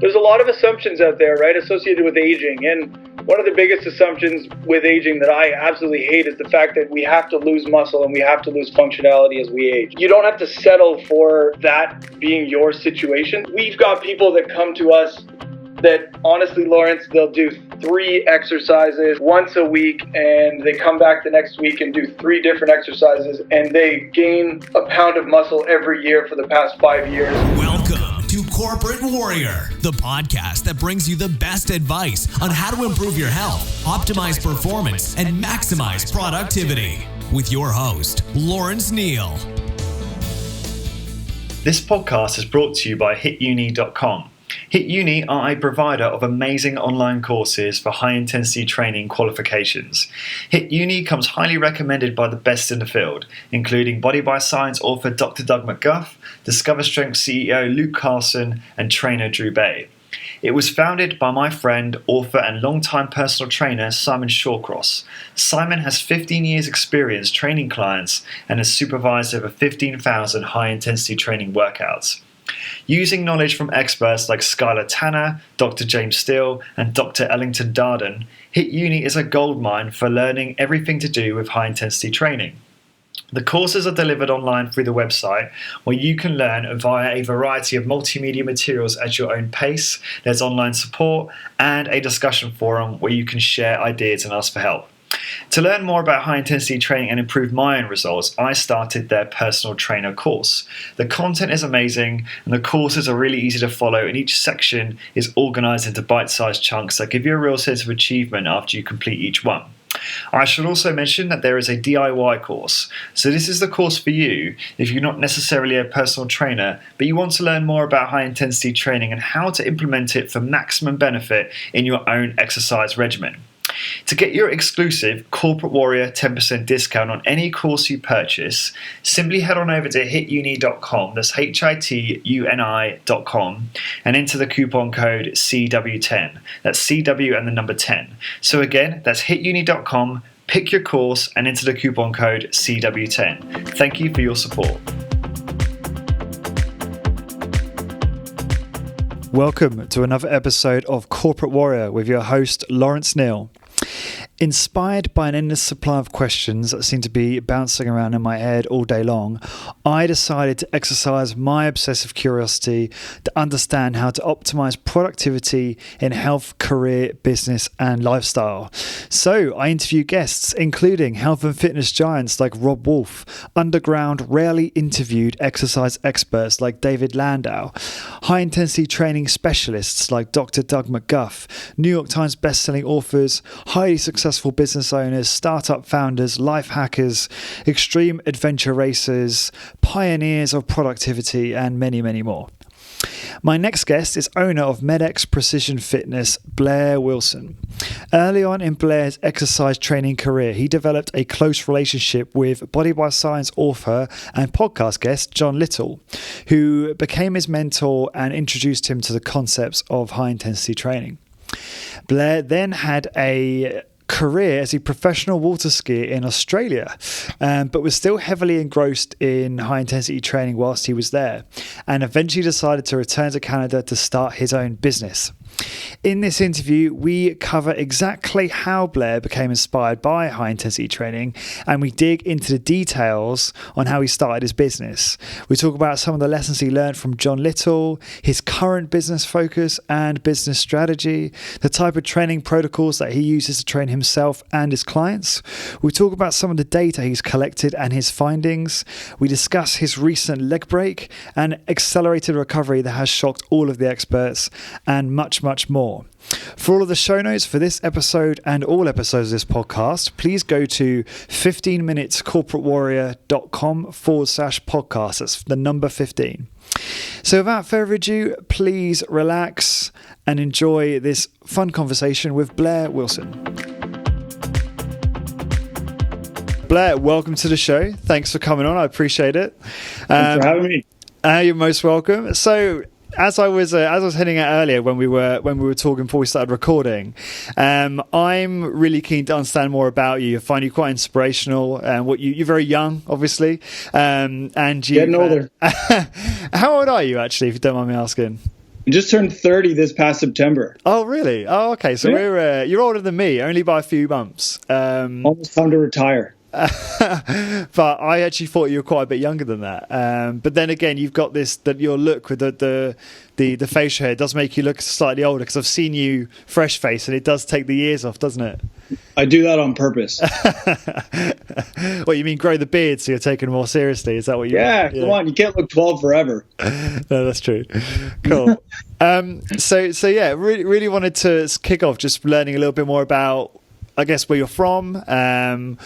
There's a lot of assumptions out there, right, associated with aging. And one of the biggest assumptions with aging that I absolutely hate is the fact that we have to lose muscle and we have to lose functionality as we age. You don't have to settle for that being your situation. We've got people that come to us that honestly, Lawrence, they'll do 3 exercises once a week, and they come back the next week and do 3 different exercises, and they gain a pound of muscle every year for the past 5 years. Welcome to Corporate Warrior, the podcast that brings you the best advice on how to improve your health, optimize performance, and maximize productivity. With your host, Lawrence Neal. This podcast is brought to you by HitUni.com. HitUni are a provider of amazing online courses for high-intensity training qualifications. HitUni comes highly recommended by the best in the field, including Body by Science author Dr. Doug McGuff, Discover Strength CEO Luke Carlson, and trainer Drew Bay. It was founded by my friend, author, and longtime personal trainer Simon Shawcross. Simon has 15 years experience training clients and has supervised over 15,000 high-intensity training workouts. Using knowledge from experts like Skylar Tanner, Dr. James Steele, and Dr. Ellington Darden, HitUni is a goldmine for learning everything to do with high-intensity training. The courses are delivered online through the website, where you can learn via a variety of multimedia materials at your own pace. There's online support and a discussion forum where you can share ideas and ask for help. To learn more about high-intensity training and improve my own results, I started their personal trainer course. The content is amazing, and the courses are really easy to follow, and each section is organized into bite-sized chunks that give you a real sense of achievement after you complete each one. I should also mention that there is a DIY course. So this is the course for you if you're not necessarily a personal trainer, but you want to learn more about high-intensity training and how to implement it for maximum benefit in your own exercise regimen. To get your exclusive Corporate Warrior 10% discount on any course you purchase, simply head on over to hituni.com, that's HITUNI.com, and enter the coupon code CW10, that's CW and the number 10. So again, that's hituni.com, pick your course, and enter the coupon code CW10. Thank you for your support. Welcome to another episode of Corporate Warrior with your host, Lawrence Neal. Inspired by an endless supply of questions that seem to be bouncing around in my head all day long, I decided to exercise my obsessive curiosity to understand how to optimize productivity in health, career, business, and lifestyle. So I interview guests, including health and fitness giants like Rob Wolf, underground, rarely interviewed exercise experts like David Landau, high-intensity training specialists like Dr. Doug McGuff, New York Times bestselling authors, highly successful business owners, startup founders, life hackers, extreme adventure racers, pioneers of productivity, and many, many more. My next guest is owner of MedX Precision Fitness, Blair Wilson. Early on in Blair's exercise training career, he developed a close relationship with Body by Science author and podcast guest John Little, who became his mentor and introduced him to the concepts of high-intensity training. Blair then had a career as a professional water skier in Australia, but was still heavily engrossed in high-intensity training whilst he was there, and eventually decided to return to Canada to start his own business. In this interview, we cover exactly how Blair became inspired by high-intensity training, and we dig into the details on how he started his business. We talk about some of the lessons he learned from John Little, his current business focus and business strategy, the type of training protocols that he uses to train himself and his clients. We talk about some of the data he's collected and his findings. We discuss his recent leg break and accelerated recovery that has shocked all of the experts, and much more. For all of the show notes for this episode and all episodes of this podcast, please go to 15minutescorporatewarrior.com/podcast. That's the number 15. So without further ado, please relax and enjoy this fun conversation with Blair Wilson. Blair, welcome to the show. Thanks for coming on. I appreciate it. Thanks for having me. You're most welcome. So As I was heading out earlier when we were talking before we started recording, I'm really keen to understand more about you. I find you quite inspirational. You're very young, obviously, and you getting older. How old are you actually, if you don't mind me asking? I just turned 30 this past September. Oh, really? Oh, okay. So you're older than me, only by a few months. Almost time to retire. But I actually thought you were quite a bit younger than that. But then again, you've got your look with the facial hair does make you look slightly older, because I've seen you fresh face and it does take the years off, doesn't it? I do that on purpose. What, you mean grow the beard so you're taken more seriously? Is that what you mean? Yeah, come on, you can't look 12 forever. No, that's true. Cool. So yeah, really wanted to kick off just learning a little bit more about, I guess, where you're from, and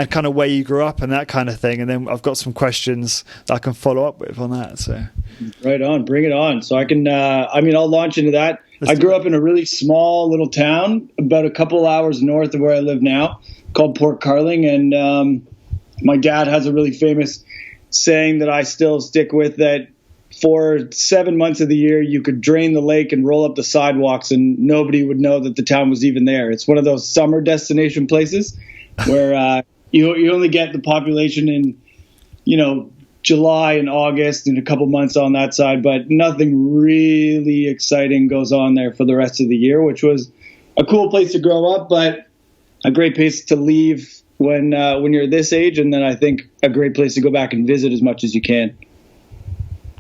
kind of where you grew up and that kind of thing. And then I've got some questions that I can follow up with on that. So right on, bring it on. So I can, I'll launch into that. I grew up in a really small little town about a couple hours north of where I live now, called Port Carling. And my dad has a really famous saying that I still stick with, that for 7 months of the year, you could drain the lake and roll up the sidewalks and nobody would know that the town was even there. It's one of those summer destination places where you only get the population in, July and August and a couple months on that side, but nothing really exciting goes on there for the rest of the year, which was a cool place to grow up, but a great place to leave when you're this age. And then I think a great place to go back and visit as much as you can.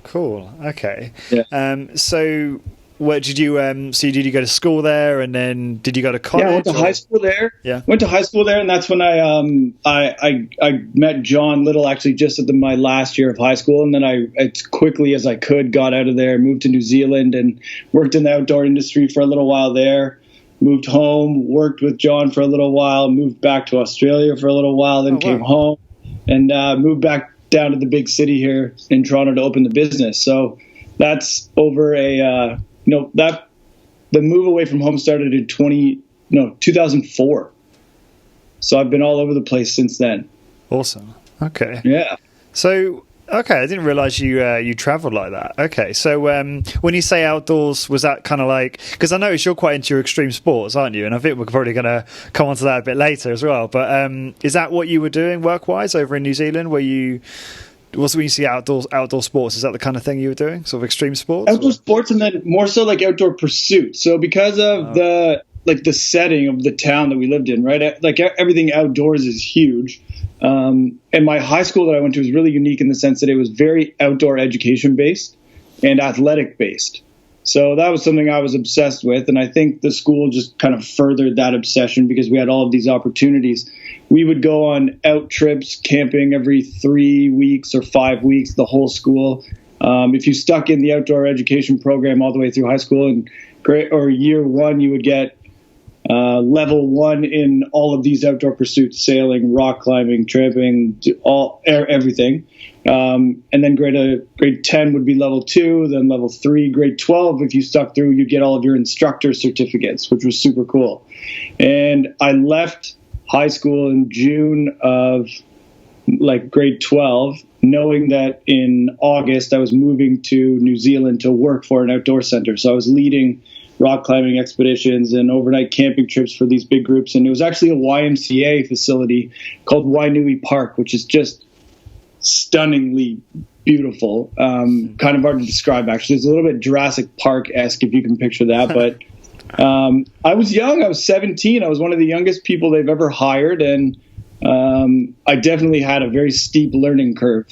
Cool. Okay. Yeah. So where did you did you go to school there, and then did you go to college? Yeah, I went to high school there. Yeah. Went to high school there, and that's when I met John Little actually just at my last year of high school, and then I, as quickly as I could, got out of there, moved to New Zealand and worked in the outdoor industry for a little while there. Moved home, worked with John for a little while, moved back to Australia for a little while, then came home and moved back down to the big city here in Toronto to open the business. So that's over the move away from home started in 2004. So I've been all over the place since then. Awesome. Okay. Yeah. So, okay, I didn't realize you traveled like that. Okay. So when you say outdoors, was that kind of like, because I noticed you're quite into your extreme sports, aren't you? And I think we're probably going to come on to that a bit later as well. But is that what you were doing work-wise over in New Zealand? When you see outdoor sports, is that the kind of thing you were doing, sort of extreme sports? Outdoor sports, and then more so like outdoor pursuits. So because of the setting of the town that we lived in, right? Like everything outdoors is huge. And my high school that I went to was really unique in the sense that it was very outdoor education based and athletic based. So that was something I was obsessed with. And I think the school just kind of furthered that obsession because we had all of these opportunities. We would go on out trips, camping every 3 weeks or 5 weeks, the whole school. If you stuck in the outdoor education program all the way through high school and year one, you would get level 1 in all of these outdoor pursuits: sailing, rock climbing, tripping, everything. And then grade 10 would be level 2, then level 3, grade 12. If you stuck through, you'd get all of your instructor certificates, which was super cool. And I left high school in June of grade 12, knowing that in August I was moving to New Zealand to work for an outdoor center. So I was leading rock climbing expeditions and overnight camping trips for these big groups. And it was actually a YMCA facility called Wainui Park, which is just stunningly beautiful. Kind of hard to describe, actually. It's a little bit Jurassic Park-esque, if you can picture that. But I was young. I was 17. I was one of the youngest people they've ever hired. And I definitely had a very steep learning curve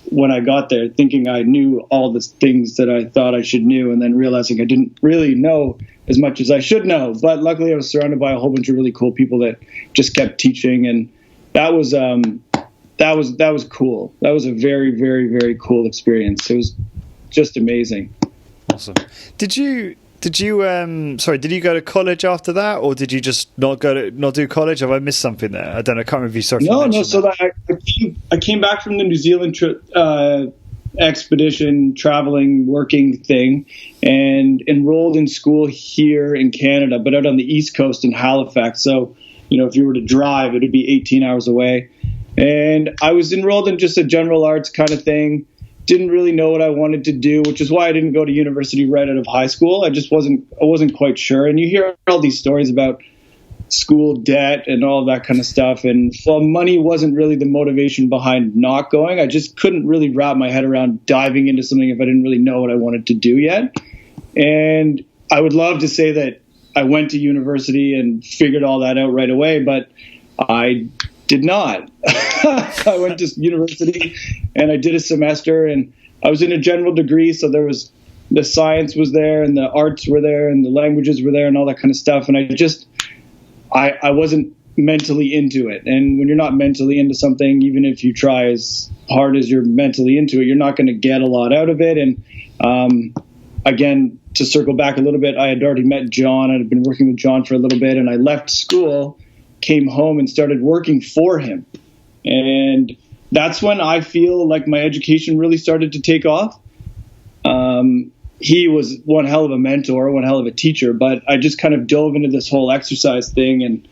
when I got there, thinking I knew all the things that I thought I should know, and then realizing I didn't really know as much as I should know. But luckily I was surrounded by a whole bunch of really cool people that just kept teaching, and that was cool. That was a very, very, very cool experience. It was just amazing. Awesome. Did you go to college after that, or did you just not do college? Have I missed something there? I don't know. I can't remember if you started. No. So I came back from the New Zealand expedition, traveling, working thing, and enrolled in school here in Canada, but out on the East Coast in Halifax. So, if you were to drive, it would be 18 hours away. And I was enrolled in just a general arts kind of thing. Didn't really know what I wanted to do, which is why I didn't go to university right out of high school. I wasn't quite sure. And you hear all these stories about school debt and all of that kind of stuff. And while money wasn't really the motivation behind not going, I just couldn't really wrap my head around diving into something if I didn't really know what I wanted to do yet. And I would love to say that I went to university and figured all that out right away, but I did not. I went to university and I did a semester, and I was in a general degree. So there was the science was there and the arts were there and the languages were there and all that kind of stuff. And I wasn't mentally into it. And when you're not mentally into something, even if you try as hard as you're mentally into it, you're not going to get a lot out of it. And again, to circle back a little bit, I had already met John. I had been working with John for a little bit, and I left school, came home, and started working for him. And that's when I feel like my education really started to take off. He was one hell of a mentor, one hell of a teacher, but I just kind of dove into this whole exercise thing. And,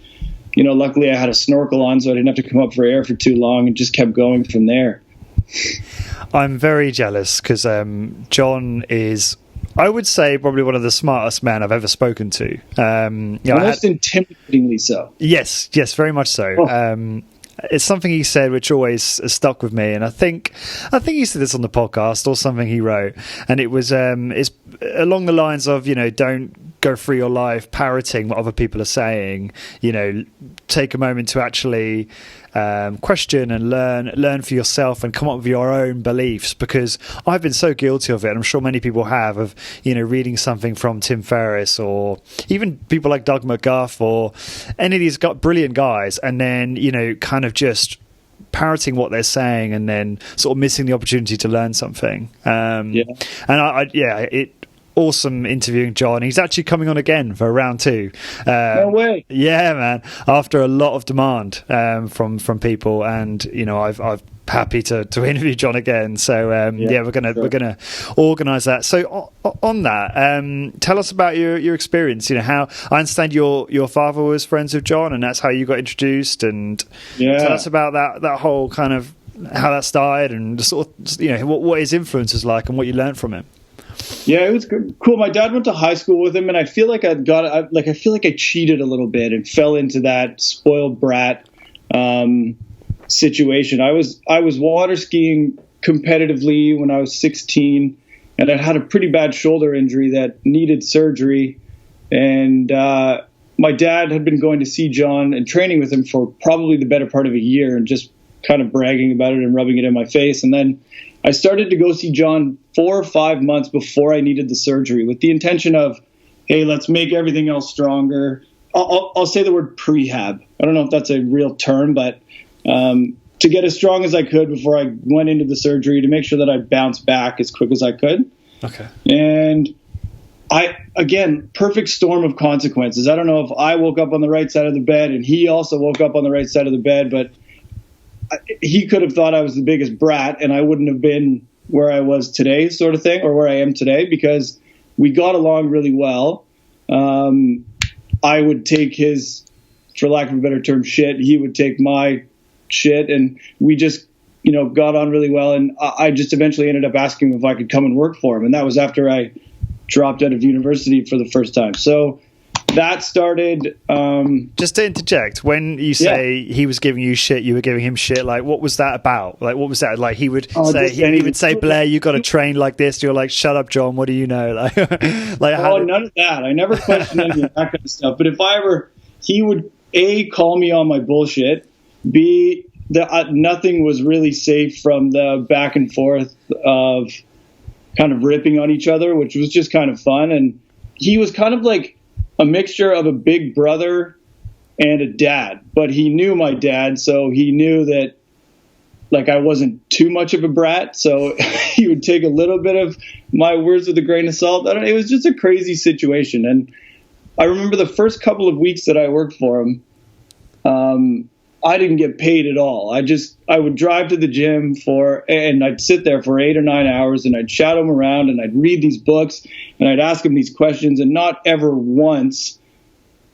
luckily I had a snorkel on, so I didn't have to come up for air for too long, and just kept going from there. I'm very jealous because John is, I would say, probably one of the smartest men I've ever spoken to. Almost intimidatingly so. Yes, very much so. Oh. It's something he said which always has stuck with me, and I think he said this on the podcast or something he wrote, and it was it's along the lines of don't go through your life parroting what other people are saying. Take a moment to actually question and learn for yourself and come up with your own beliefs, because I've been so guilty of it, and I'm sure many people have, of reading something from Tim Ferriss or even people like Doug McGuff or any of these brilliant guys, and then kind of just parroting what they're saying and then sort of missing the opportunity to learn something. Awesome interviewing John. He's actually coming on again for round 2. No way. Yeah, man. After a lot of demand from people, and I've happy to interview John again. So we're gonna organise that. So on that, tell us about your experience. How I understand your father was friends with John, and that's how you got introduced. And tell us about that whole kind of how that started, and sort of what his influence is like and what you learned from him. Yeah, it was cool. My dad went to high school with him, and I feel like I feel like I cheated a little bit and fell into that spoiled brat situation. I was water skiing competitively when I was 16, and I had a pretty bad shoulder injury that needed surgery. And my dad had been going to see John and training with him for probably the better part of a year, and just kind of bragging about it and rubbing it in my face. And then I started to go see John 4 or 5 months before I needed the surgery, with the intention of, hey, let's make everything else stronger. I'll say the word prehab. I don't know if that's a real term, but to get as strong as I could before I went into the surgery, to make sure that I bounced back as quick as I could. Okay. And again, perfect storm of consequences. I don't know if I woke up on the right side of the bed and he also woke up on the right side of the bed, but he could have thought I was the biggest brat and I wouldn't have been where I was today, sort of thing, or where I am today, because we got along really well. I would take his, for lack of a better term, shit. He would take my shit, and we just, got on really well. And I just eventually ended up asking him if I could come and work for him. And that was after I dropped out of university for the first time. So that started. Just to interject, when you say he was giving you shit, you were giving him shit. Like, what was that about? Like, what was that? Like, he would say, Blair, you got to train like this. You're like, shut up, John. What do you know? None of that. I never questioned any of that kind of stuff. But if he would A, call me on my bullshit. B, nothing was really safe from the back and forth of kind of ripping on each other, which was just kind of fun. And he was kind of like a mixture of a big brother and a dad, but he knew my dad, so he knew that I wasn't too much of a brat, so he would take a little bit of my words with a grain of salt. It was just a crazy situation. And I remember the first couple of weeks that I worked for him, I didn't get paid at all. I would drive to the gym and I'd sit there for 8 or 9 hours, and I'd shadow him around, and I'd read these books, and I'd ask him these questions, and not ever once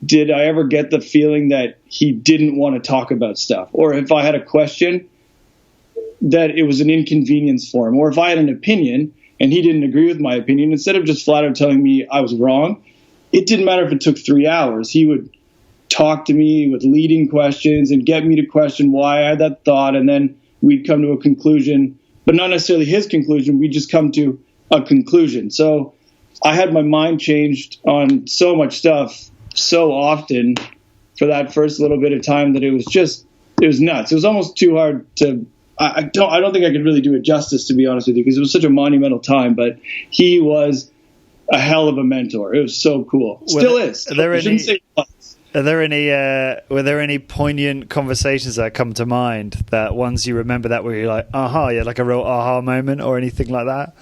did I ever get the feeling that he didn't want to talk about stuff, or if I had a question, that it was an inconvenience for him, or if I had an opinion and he didn't agree with my opinion, instead of just flat out telling me I was wrong, it didn't matter if it took 3 hours. He would talk to me with leading questions and get me to question why I had that thought, and then we'd come to a conclusion, but not necessarily his conclusion. We'd just come to a conclusion. So I had my mind changed on so much stuff so often for that first little bit of time that it was nuts. It was almost too hard to, I don't think I could really do it justice, to be honest with you, because it was such a monumental time, but he was a hell of a mentor. It was so cool. Still is. Were there any poignant conversations that come to mind, that ones you remember that where you're like, like a real aha moment or anything like that?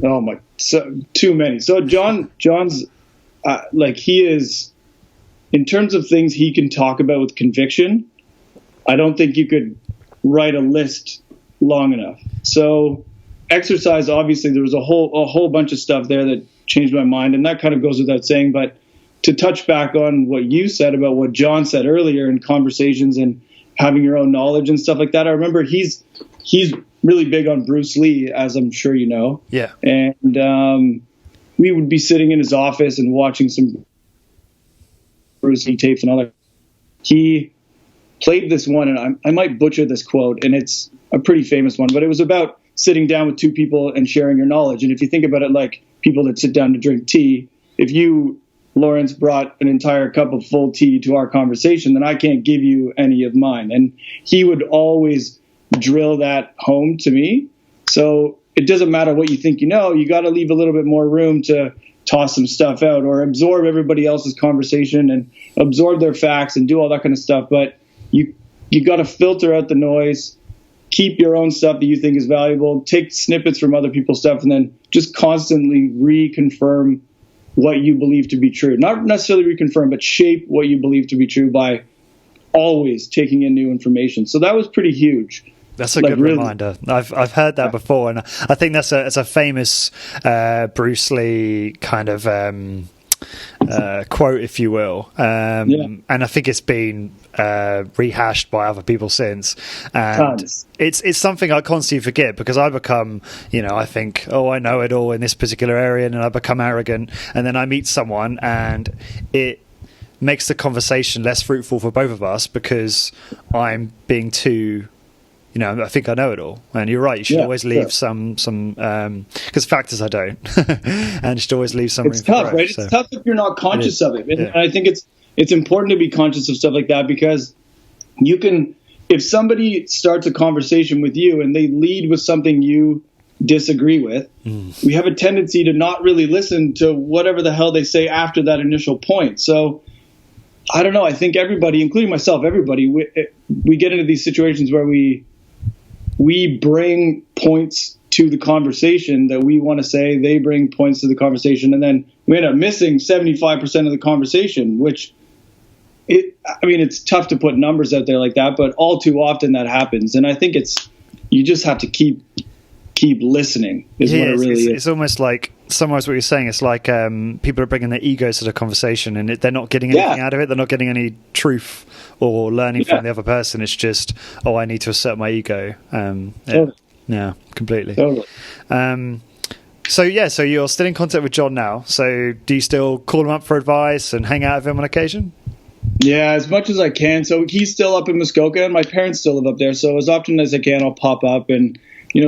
Oh my, so too many. So John's like, he is, in terms of things he can talk about with conviction, I don't think you could write a list long enough. So exercise, obviously there was a whole bunch of stuff there that changed my mind, and that kind of goes without saying, but to touch back on what you said about what John said earlier in conversations and having your own knowledge and stuff like that. I remember he's really big on Bruce Lee, as I'm sure you know. Yeah. And we would be sitting in his office and watching some Bruce Lee tapes and all that. He played this one, and I might butcher this quote, and it's a pretty famous one, but it was about sitting down with two people and sharing your knowledge. And if you think about it like people that sit down to drink tea, if you, Lawrence, brought an entire cup of full tea to our conversation, then I can't give you any of mine. And he would always drill that home to me. So it doesn't matter what you think you know, you got to leave a little bit more room to toss some stuff out or absorb everybody else's conversation and absorb their facts and do all that kind of stuff. But you got to filter out the noise, keep your own stuff that you think is valuable, take snippets from other people's stuff, and then just constantly reconfirm what you believe to be true. Not necessarily reconfirm, but shape what you believe to be true by always taking in new information. So that was pretty huge. That's a good reminder. I've heard that before, and I think that's a famous Bruce Lee kind of quote, if you will. And I think it's been rehashed by other people since. And it's something I constantly forget, because I become, I think, I know it all in this particular area, and I become arrogant, and then I meet someone and it makes the conversation less fruitful for both of us, because I'm being too, I think I know it all. And you're right, you should always leave some because factors I don't. And you should always leave some room. It's tough, right? It's tough if you're not conscious of it. And I think it's important to be conscious of stuff like that, because you can, if somebody starts a conversation with you and they lead with something you disagree with, we have a tendency to not really listen to whatever the hell they say after that initial point. So I don't know. I think everybody, including myself, we get into these situations where we bring points to the conversation that we want to say, they bring points to the conversation, and then we end up missing 75% of the conversation, which it's tough to put numbers out there like that, but all too often that happens. And I think you just have to keep listening is what it really is. It's almost like, summarize what you're saying, it's like people are bringing their egos to the conversation, and they're not getting anything out of it. They're not getting any truth or learning from the other person. It's just, I need to assert my ego. Totally. Yeah, completely. Totally. So you're still in contact with John now. So do you still call him up for advice and hang out with him on occasion? Yeah, as much as I can. So he's still up in Muskoka, and my parents still live up there. So as often as I can, I'll pop up, and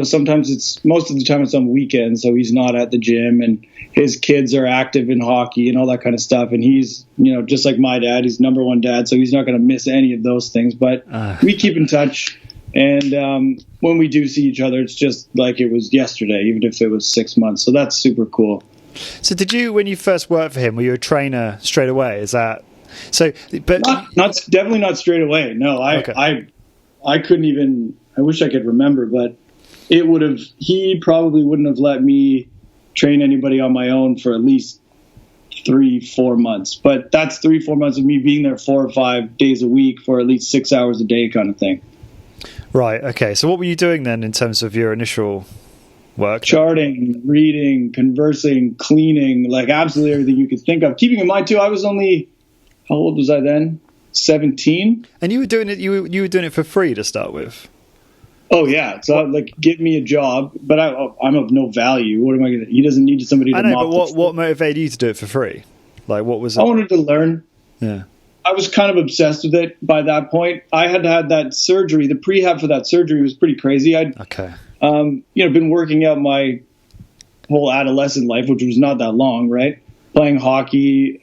sometimes most of the time it's on weekends, so he's not at the gym, and his kids are active in hockey and all that kind of stuff. And he's, just like my dad, he's number one dad, so he's not going to miss any of those things. But we keep in touch, and when we do see each other, it's just like it was yesterday, even if it was 6 months. So that's super cool. So did you, when you first worked for him, were you a trainer straight away? Is that so? But not definitely not straight away. No, I couldn't even. I wish I could remember, but he probably wouldn't have let me train anybody on my own for at least 3-4 months. But that's 3-4 months of me being there 4 or 5 days a week for at least 6 hours a day kind of thing. Right. Okay. So what were you doing then in terms of your initial work? Charting, reading, conversing, cleaning, like absolutely everything you could think of. Keeping in mind too, I was only, how old was I then? 17. And you were doing it. You were doing it for free to start with. Oh yeah, so give me a job, but I'm of no value. What am I going to? He doesn't need somebody to. I know, but what motivated you to do it for free? Like, what was it? I wanted to learn. Yeah, I was kind of obsessed with it by that point. I had had that surgery. The prehab for that surgery was pretty crazy. I'd been working out my whole adolescent life, which was not that long, right? Playing hockey,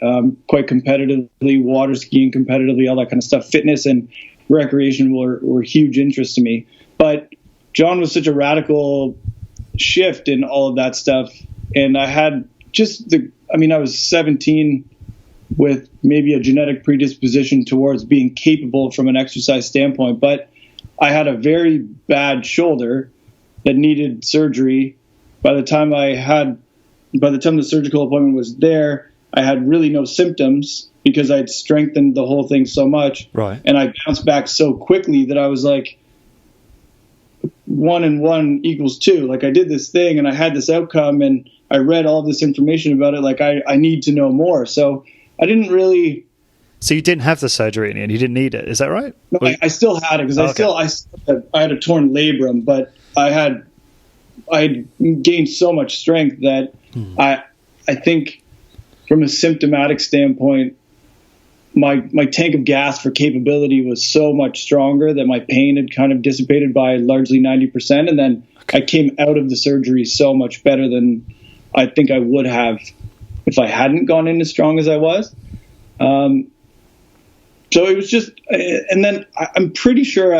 quite competitively, water skiing competitively, all that kind of stuff. Fitness and recreation were huge interests to me. But John was such a radical shift in all of that stuff. And I had I was 17 with maybe a genetic predisposition towards being capable from an exercise standpoint. But I had a very bad shoulder that needed surgery. By the time the surgical appointment was there, I had really no symptoms because I'd strengthened the whole thing so much. Right. And I bounced back so quickly that I was like, 1 and 1 equals 2. Like, I did this thing and I had this outcome and I read all this information about it. Like, I need to know more. So I didn't really. So you didn't have the surgery in the end. You didn't need it. Is that right? No, I still had it because I had a torn labrum, but I had gained so much strength that I think from a symptomatic standpoint, my tank of gas for capability was so much stronger that my pain had kind of dissipated by largely 90%. And then I came out of the surgery so much better than I think I would have if I hadn't gone in as strong as I was. So it was just, and then I'm pretty sure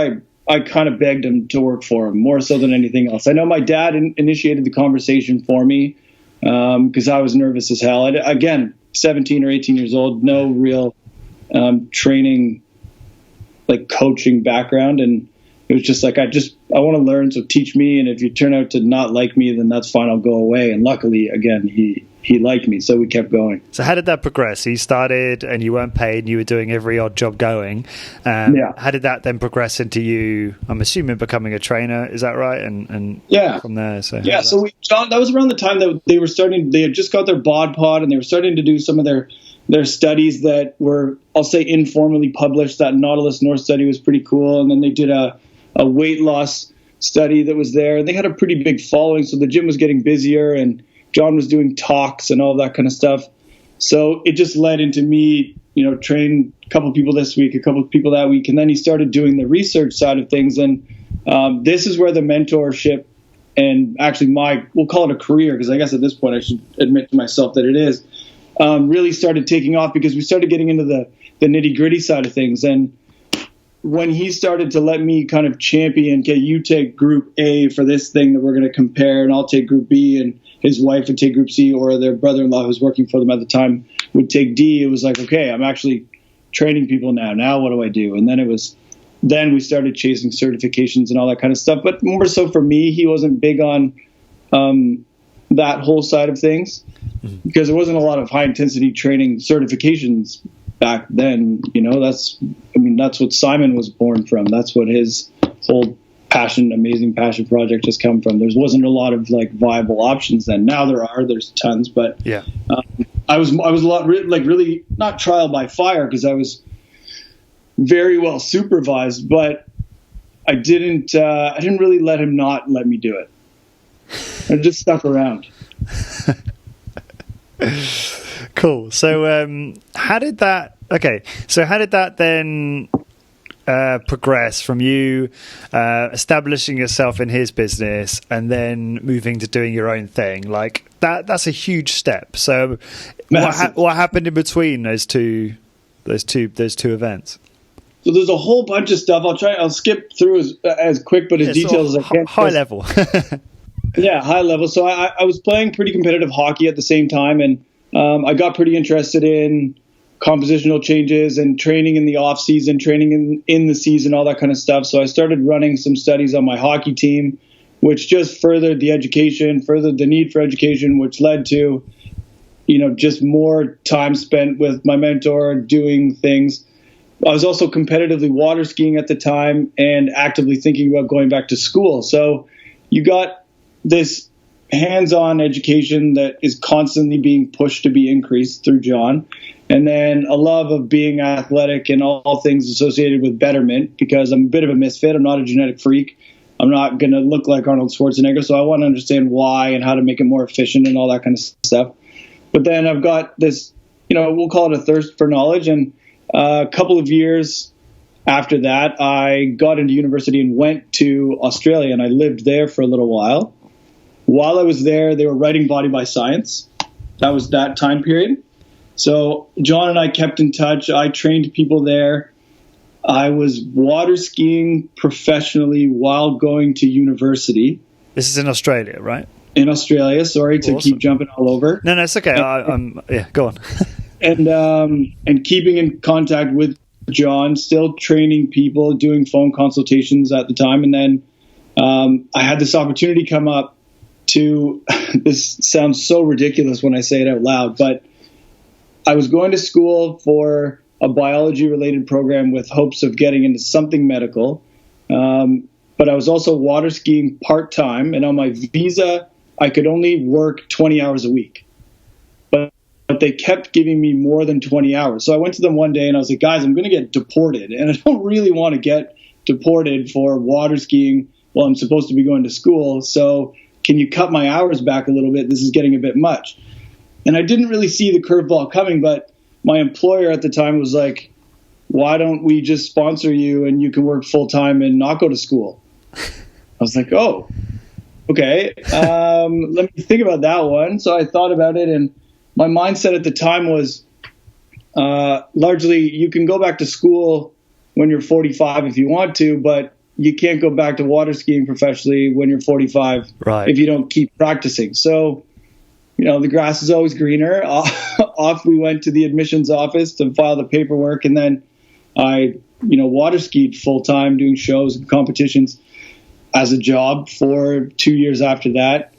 I kind of begged him to work for him more so than anything else. I know my dad initiated the conversation for me because I was nervous as hell. Again, 17 or 18 years old, no real training, like coaching background. And it was just like, I want to learn. So teach me. And if you turn out to not like me, then that's fine. I'll go away. And luckily, again, he liked me. So we kept going. So how did that progress? You started and you weren't paid and you were doing every odd job going. Yeah. How did that then progress into you, I'm assuming, becoming a trainer? Is that right? And yeah, from there. So yeah. So that was around the time that they had just got their bod pod and they were starting to do some of their studies that were, I'll say, informally published. That Nautilus North study was pretty cool. And then they did a weight loss study that was there. And they had a pretty big following. So the gym was getting busier and John was doing talks and all that kind of stuff. So it just led into me, train a couple of people this week, a couple of people that week. And then he started doing the research side of things. And this is where the mentorship and actually we'll call it a career, because I guess at this point I should admit to myself that it is, really started taking off because we started getting into the nitty gritty side of things. And when he started to let me kind of champion, okay, you take group A for this thing that we're going to compare, and I'll take group B, and his wife would take group C, or their brother-in-law who was working for them at the time would take D. It was like, okay, I'm actually training people now. Now what do I do? And then we started chasing certifications and all that kind of stuff. But more so for me, he wasn't big on that whole side of things because there wasn't a lot of high-intensity training certifications back then. That's what Simon was born from. That's what his whole amazing passion project has come from. There wasn't a lot of like viable options then. Now there's tons, but yeah, I was a lot really not trial by fire because I was very well supervised, but I didn't really let him not let me do it. I just stuck around. Cool. So how did that then progress from you establishing yourself in his business and then moving to doing your own thing? Like that's a huge step. So what happened in between those two events? So there's a whole bunch of stuff. I'll skip through as quick but as detailed as I can. High level. Yeah, high level. So I was playing pretty competitive hockey at the same time, and I got pretty interested in compositional changes and training in the off season, training in the season, all that kind of stuff. So I started running some studies on my hockey team, which just furthered the need for education, which led to, just more time spent with my mentor doing things. I was also competitively water skiing at the time and actively thinking about going back to school. So you got this hands-on education that is constantly being pushed to be increased through John. And then a love of being athletic and all things associated with betterment, because I'm a bit of a misfit. I'm not a genetic freak. I'm not going to look like Arnold Schwarzenegger. So I want to understand why and how to make it more efficient and all that kind of stuff. But then I've got this, we'll call it a thirst for knowledge. And a couple of years after that, I got into university and went to Australia, and I lived there for a little while. while I was there, they were writing Body by Science. That was that time period. So John and I kept in touch. I trained people there. I was water skiing professionally while going to university. This is in Australia, right? In Australia. Sorry to keep jumping all over. No, it's okay. Yeah, go on. and keeping in contact with John, still training people, doing phone consultations at the time. And then I had this opportunity come up to, this sounds so ridiculous when I say it out loud, but I was going to school for a biology-related program with hopes of getting into something medical. But I was also water skiing part-time, and on my visa, I could only work 20 hours a week. But they kept giving me more than 20 hours. So I went to them one day, and I was like, guys, I'm going to get deported, and I don't really want to get deported for water skiing while I'm supposed to be going to school. So can you cut my hours back a little bit? This is getting a bit much. And I didn't really see the curveball coming, but my employer at the time was like, why don't we just sponsor you and you can work full time and not go to school? I was like, oh, okay. Let me think about that one. So I thought about it, and my mindset at the time was largely you can go back to school when you're 45 if you want to, but you can't go back to water skiing professionally when you're 45 if you don't keep practicing. So, the grass is always greener. Off we went to the admissions office to file the paperwork, and then I, water skied full time, doing shows and competitions as a job for 2 years after that,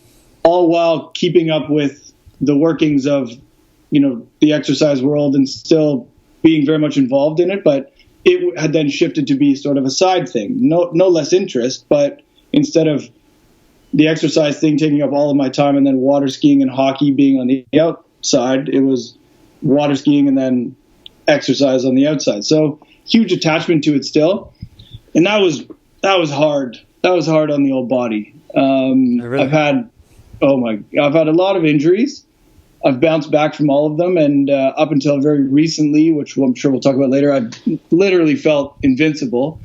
all while keeping up with the workings of, the exercise world and still being very much involved in it. But it had then shifted to be sort of a side thing, no less interest, but instead of the exercise thing taking up all of my time and then water skiing and hockey being on the outside, it was water skiing and then exercise on the outside. So huge attachment to it still. And that was hard. That was hard on the old body. Really? I've had a lot of injuries. I've bounced back from all of them. And up until very recently, which I'm sure we'll talk about later, I've literally felt invincible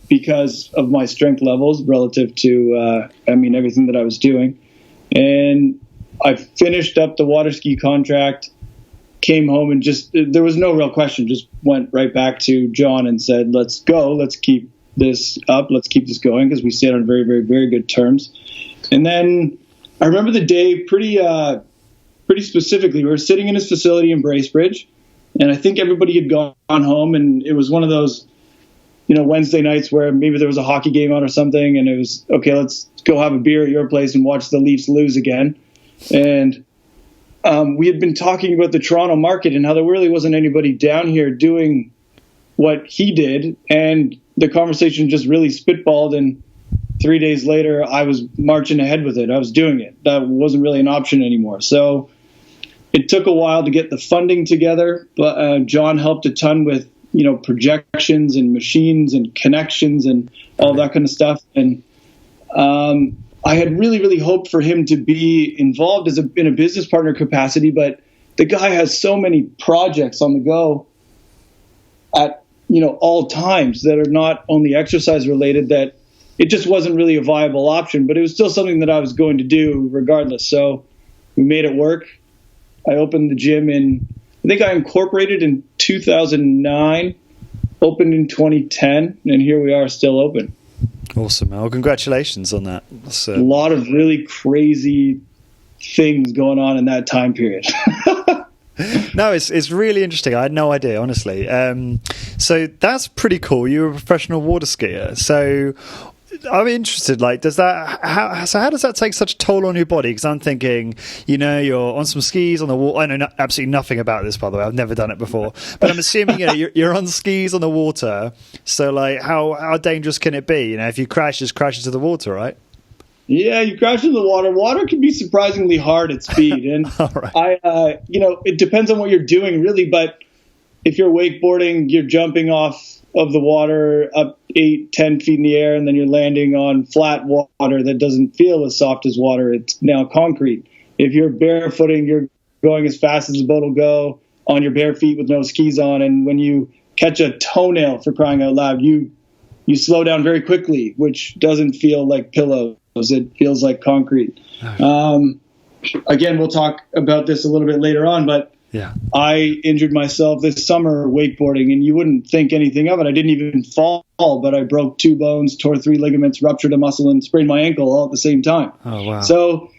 because of my strength levels relative to, everything that I was doing. And I finished up the water ski contract, came home, and there was no real question, just went right back to John and said, let's go, let's keep this up, let's keep this going, because we stayed on very, very, very good terms. And then I remember the day pretty specifically. We were sitting in his facility in Bracebridge, and I think everybody had gone home, and it was one of those, Wednesday nights where maybe there was a hockey game on or something, and it was, okay, let's go have a beer at your place and watch the Leafs lose again. And we had been talking about the Toronto market and how there really wasn't anybody down here doing what he did, and the conversation just really spitballed, and 3 days later, I was marching ahead with it. I was doing it. That wasn't really an option anymore. So it took a while to get the funding together, but John helped a ton with, projections and machines and connections and all that kind of stuff. And I had really, really hoped for him to be involved in a business partner capacity, but the guy has so many projects on the go at, all times that are not only exercise related, that it just wasn't really a viable option, but it was still something that I was going to do regardless. So we made it work. I opened the gym I think I incorporated in 2009, opened in 2010, and here we are still open. Awesome. Well, congratulations on that. That's a lot of really crazy things going on in that time period. No, it's really interesting. I had no idea, honestly. So that's pretty cool. You're a professional water skier. So I'm interested, how does that take such a toll on your body? Because I'm thinking, you're on some skis on the water. I know absolutely nothing about this, by the way. I've never done it before. But I'm assuming, you're on skis on the water. So, how dangerous can it be? If you crash, just crash into the water, right? Yeah, you crash into the water. Water can be surprisingly hard at speed. And right. It depends on what you're doing, really. But if you're wakeboarding, you're jumping off of the water up 8-10 feet in the air, and then you're landing on flat water that doesn't feel as soft as water. It's now concrete. If you're barefooting, you're going as fast as the boat will go on your bare feet with no skis on. And when you catch a toenail, for crying out loud, you slow down very quickly, which doesn't feel like pillows. It feels like concrete. Again, we'll talk about this a little bit later on, but I injured myself this summer wakeboarding, and you wouldn't think anything of it. I didn't even fall, but I broke 2 bones, tore 3 ligaments, ruptured a muscle, and sprained my ankle all at the same time. Oh, wow. So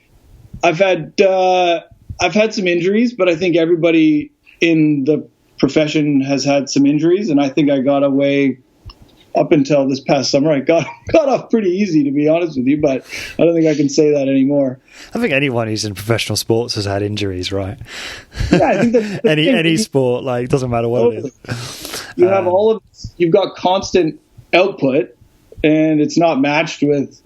I've had some injuries, but I think everybody in the profession has had some injuries, and I think I got away up until this past summer. I got off pretty easy, to be honest with you, but I don't think I can say that anymore. I think anyone who's in professional sports has had injuries, right? Yeah, I think that any sport, like, doesn't matter what it is. You have you've got constant output, and it's not matched with,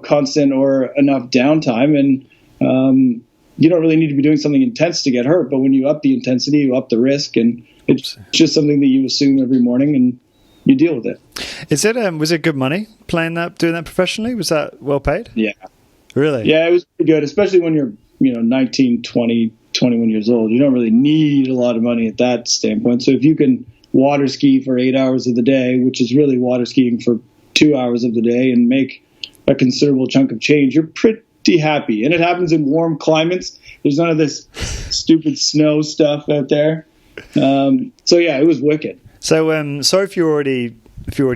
constant or enough downtime, and you don't really need to be doing something intense to get hurt, but when you up the intensity, you up the risk, and it's just something that you assume every morning, and you deal with it. Was it good money doing that professionally? Was that well paid? Yeah. Really? Yeah, it was pretty good, especially when you're, 19, 20, 21 years old. You don't really need a lot of money at that standpoint. So if you can water ski for 8 hours of the day, which is really water skiing for 2 hours of the day, and make a considerable chunk of change, you're pretty happy. And it happens in warm climates. There's none of this stupid snow stuff out there. So yeah, it was wicked. So, sorry if you already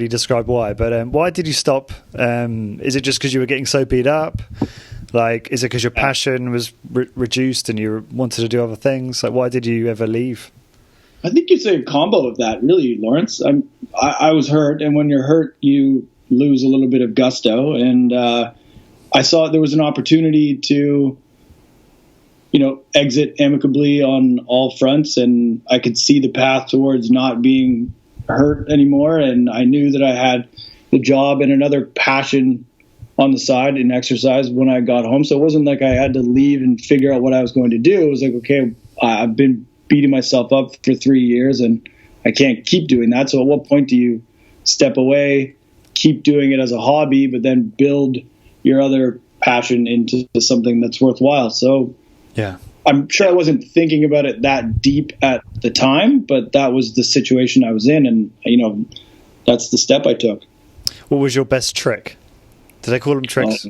described why, but why did you stop? Is it just because you were getting so beat up? Like, is it because your passion was reduced and you wanted to do other things? Like, why did you ever leave? I think it's a combo of that, really, Lawrence. I was hurt, and when you're hurt, you lose a little bit of gusto. And I saw there was an opportunity to, exit amicably on all fronts, and I could see the path towards not being hurt anymore. And I knew that I had the job and another passion on the side in exercise when I got home. So it wasn't like I had to leave and figure out what I was going to do. It was like, okay, I've been beating myself up for 3 years, and I can't keep doing that. So at what point do you step away, keep doing it as a hobby, but then build your other passion into something that's worthwhile? So yeah, I'm sure I wasn't thinking about it that deep at the time, but that was the situation I was in, and that's the step I took. What was your best trick? Did they call them tricks?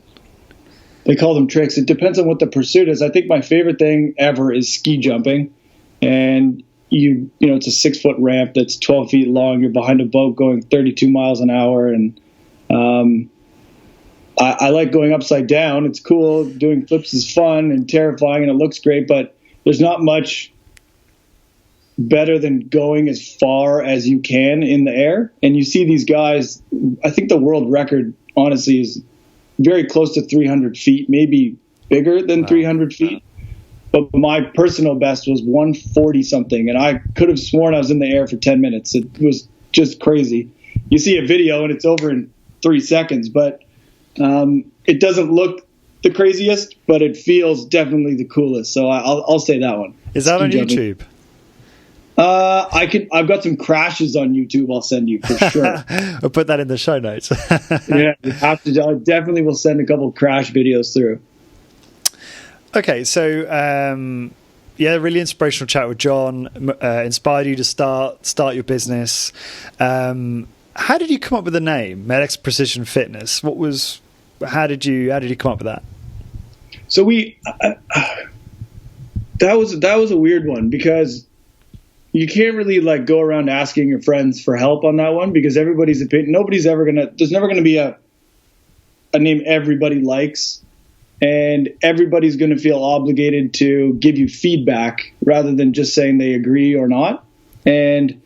They call them tricks. It depends on what the pursuit is. I think my favorite thing ever is ski jumping, and it's a 6-foot ramp that's 12 feet long. You're behind a boat going 32 miles an hour, and I like going upside down. It's cool. Doing flips is fun and terrifying, and it looks great, but there's not much better than going as far as you can in the air. And you see these guys, I think the world record, honestly, is very close to 300 feet, maybe bigger than 300 feet. But my personal best was 140 something, and I could have sworn I was in the air for 10 minutes. It was just crazy. You see a video, and it's over in 3 seconds, but it doesn't look the craziest, but it feels definitely the coolest. So I'll say that one. Is that on YouTube? I've got some crashes on YouTube I'll send you for sure. I'll put that in the show notes. Yeah, you have to. I definitely will send a couple crash videos through. Okay, so really inspirational chat with John. Inspired you to start your business. How did you come up with the name Medex Precision Fitness? How did you come up with that? So that was a weird one, because you can't really go around asking your friends for help on that one, because everybody's opinion, there's never gonna be a name everybody likes, and everybody's gonna feel obligated to give you feedback rather than just saying they agree or not. And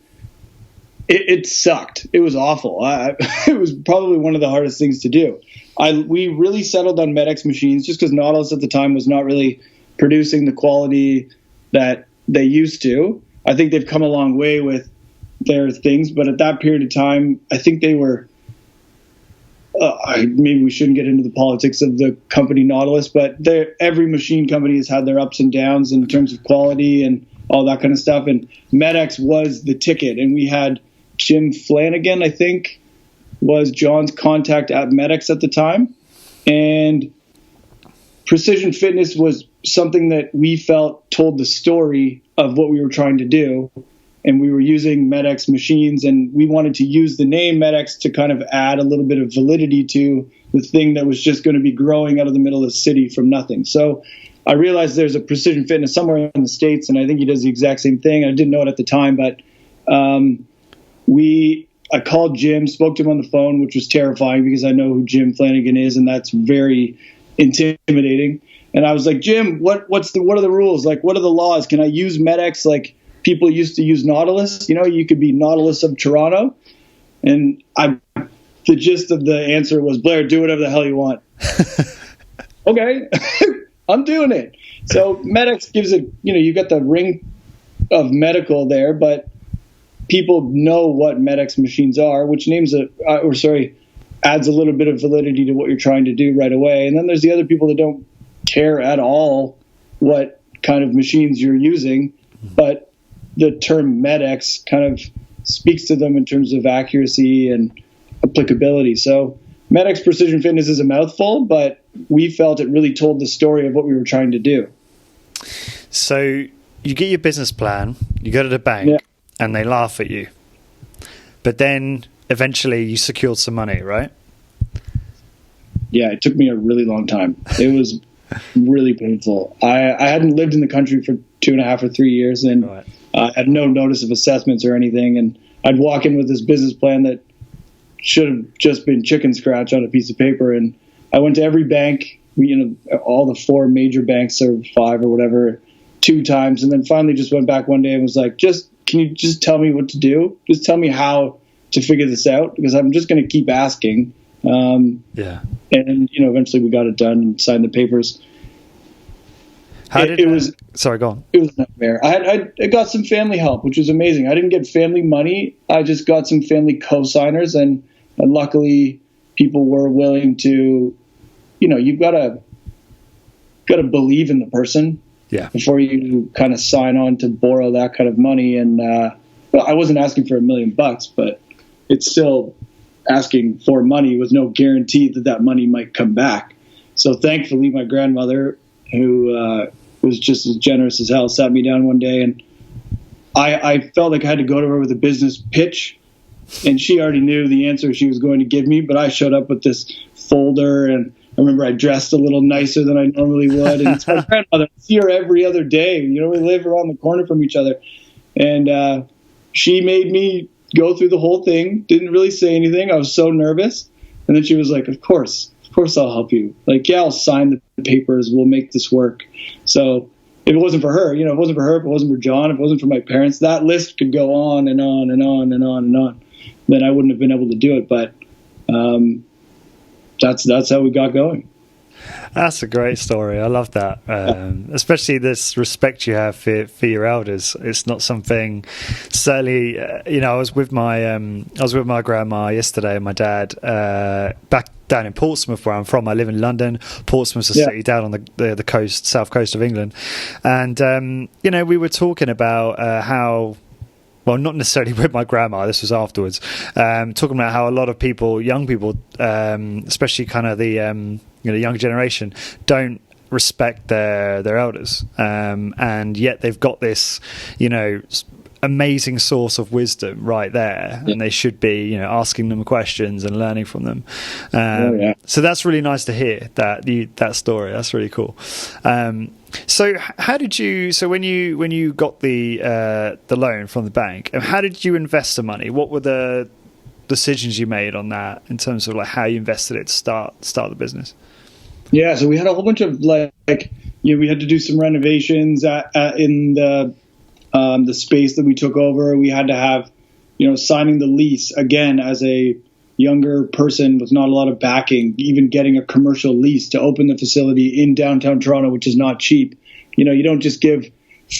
it sucked. It was awful. It was probably one of the hardest things to do. We really settled on Medex machines just because Nautilus at the time was not really producing the quality that they used to. I think they've come a long way with their things, but at that period of time, I think they were, maybe we shouldn't get into the politics of the company Nautilus, but every machine company has had their ups and downs in terms of quality and all that kind of stuff. And Medex was the ticket, and we had Jim Flanagan, I think, was John's contact at Medex at the time. And Precision Fitness was something that we felt told the story of what we were trying to do. and we were using MedX machines, and we wanted to use the name MedX to kind of add a little bit of validity to the thing that was just going to be growing out of the middle of the city from nothing. So I realized there's a Precision Fitness somewhere in the States, and I think he does the exact same thing. I didn't know it at the time, but I called Jim, spoke to him on the phone, which was terrifying because I know who Jim Flanagan is, and that's very intimidating. And I was like, Jim, what are the rules? Like, what are the laws? Can I use MedX like people used to use Nautilus? You know, you could be Nautilus of Toronto. And the gist of the answer was, Blair, do whatever the hell you want. Okay, I'm doing it. So MedX gives it, you got the ring of medical there, but people know what MedX machines are, which adds a little bit of validity to what you're trying to do right away. And then there's the other people that don't care at all what kind of machines you're using, but the term MedX kind of speaks to them in terms of accuracy and applicability. So MedX Precision Fitness is a mouthful, but we felt it really told the story of what we were trying to do. So you get your business plan, you go to the bank, and they laugh at you. But then eventually you secured some money, right? Yeah, it took me a really long time. It was really painful. I hadn't lived in the country for 2.5 or 3 years, and had no notice of assessments or anything. And I'd walk in with this business plan that should have just been chicken scratch on a piece of paper. And I went to every bank, all the 4 major banks or 5 or whatever, 2 times. And then finally just went back one day and was like, can you just tell me what to do? Just tell me how to figure this out, because I'm just going to keep asking. And eventually we got it done and signed the papers. Sorry, go on. It was a nightmare. I got some family help, which was amazing. I didn't get family money. I just got some family co-signers, and luckily people were willing to, you've got to believe in the person before you kind of sign on to borrow that kind of money. And I wasn't asking for $1 million, but it's still asking for money with no guarantee that money might come back. So thankfully, my grandmother, who was just as generous as hell, sat me down one day, and I felt like I had to go to her with a business pitch, and she already knew the answer she was going to give me, but I showed up with this folder, and I remember I dressed a little nicer than I normally would, and it's my grandmother. I see her every other day. We live around the corner from each other, and she made me go through the whole thing, didn't really say anything. I was so nervous, and then she was like, of course I'll help you. Like, yeah, I'll sign the papers. We'll make this work. So if it wasn't for her, if it wasn't for her, if it wasn't for John, if it wasn't for my parents, that list could go on and on and on and on and on. Then I wouldn't have been able to do it. But that's how we got going. That's a great story. I love that, especially this respect you have for your elders. It's not something. Certainly, I was with my grandma yesterday and my dad back down in Portsmouth, where I'm from. I live in London. Portsmouth's a city down on the coast, south coast of England, and we were talking about how. Well, not necessarily with my grandma. This was afterwards. Talking about how a lot of people, young people, especially kind of the younger generation, don't respect their elders, and yet they've got this, amazing source of wisdom right there, and they should be, asking them questions and learning from them. So that's really nice to hear that story. That's really cool. So how did you? So when you got the loan from the bank, how did you invest the money? What were the decisions you made on that in terms of like how you invested it to start the business? Yeah, so we had a whole bunch of we had to do some renovations in the space that we took over. We had to have, signing the lease again as a younger person with not a lot of backing, even getting a commercial lease to open the facility in downtown Toronto, which is not cheap. You don't just give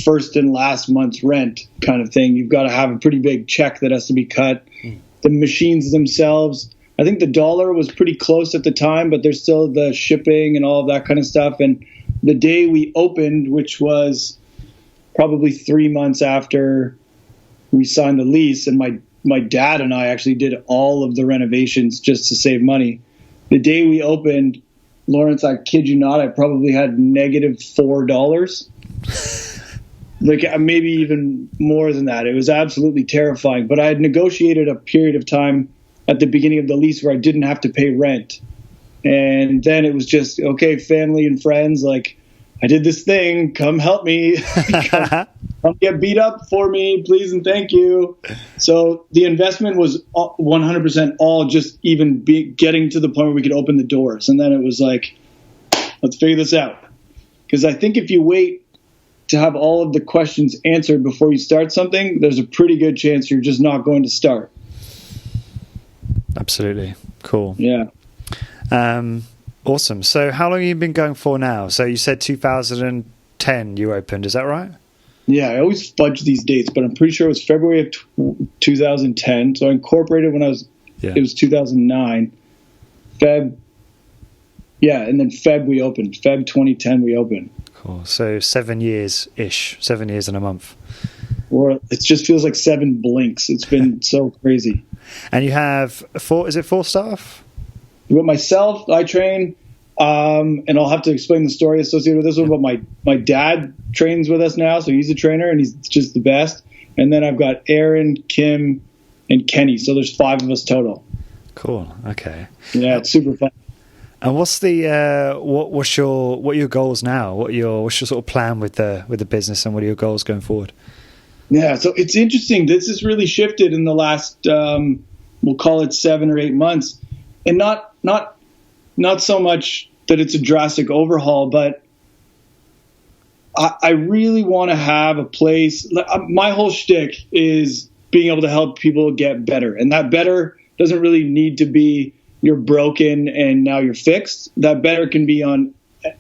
first and last month's rent kind of thing. You've got to have a pretty big check that has to be cut. The machines themselves, I think the dollar was pretty close at the time, but there's still the shipping and all of that kind of stuff. And the day we opened, which was probably 3 months after we signed the lease, and my dad and I actually did all of the renovations just to save money. The day we opened, Lawrence, I kid you not, I probably had negative $4. like maybe even more than that. It was absolutely terrifying. But I had negotiated a period of time at the beginning of the lease where I didn't have to pay rent. And then it was just, okay, family and friends, like, I did this thing, come help me, come get beat up for me, please and thank you. So the investment was 100% all just even getting to the point where we could open the doors. And then it was like, let's figure this out. Because I think if you wait to have all of the questions answered before you start something, there's a pretty good chance you're just not going to start. Absolutely. Cool. Yeah. Awesome. So how long have you been going for now? So you said 2010 you opened, is that right? Yeah, I always fudge these dates, but I'm pretty sure it was February of 2010. So I incorporated when it was 2009. And then Feb we opened. Feb 2010 we opened. Cool. So 7 years-ish, 7 years and a month. Or it just feels like 7 blinks. It's been so crazy. And you have 4 staff? With myself, I train, and I'll have to explain the story associated with this one, but my dad trains with us now, so he's a trainer, and he's just the best. And then I've got Aaron, Kim, and Kenny, so there's 5 of us total. Cool, okay. Yeah, it's super fun. And what's the what are your goals now? What's your sort of plan with the business, and what are your goals going forward? Yeah, so it's interesting. This has really shifted in the last, we'll call it 7 or 8 months. And not so much that it's a drastic overhaul, but I really want to have a place. My whole shtick is being able to help people get better. And that better doesn't really need to be you're broken and now you're fixed. That better can be on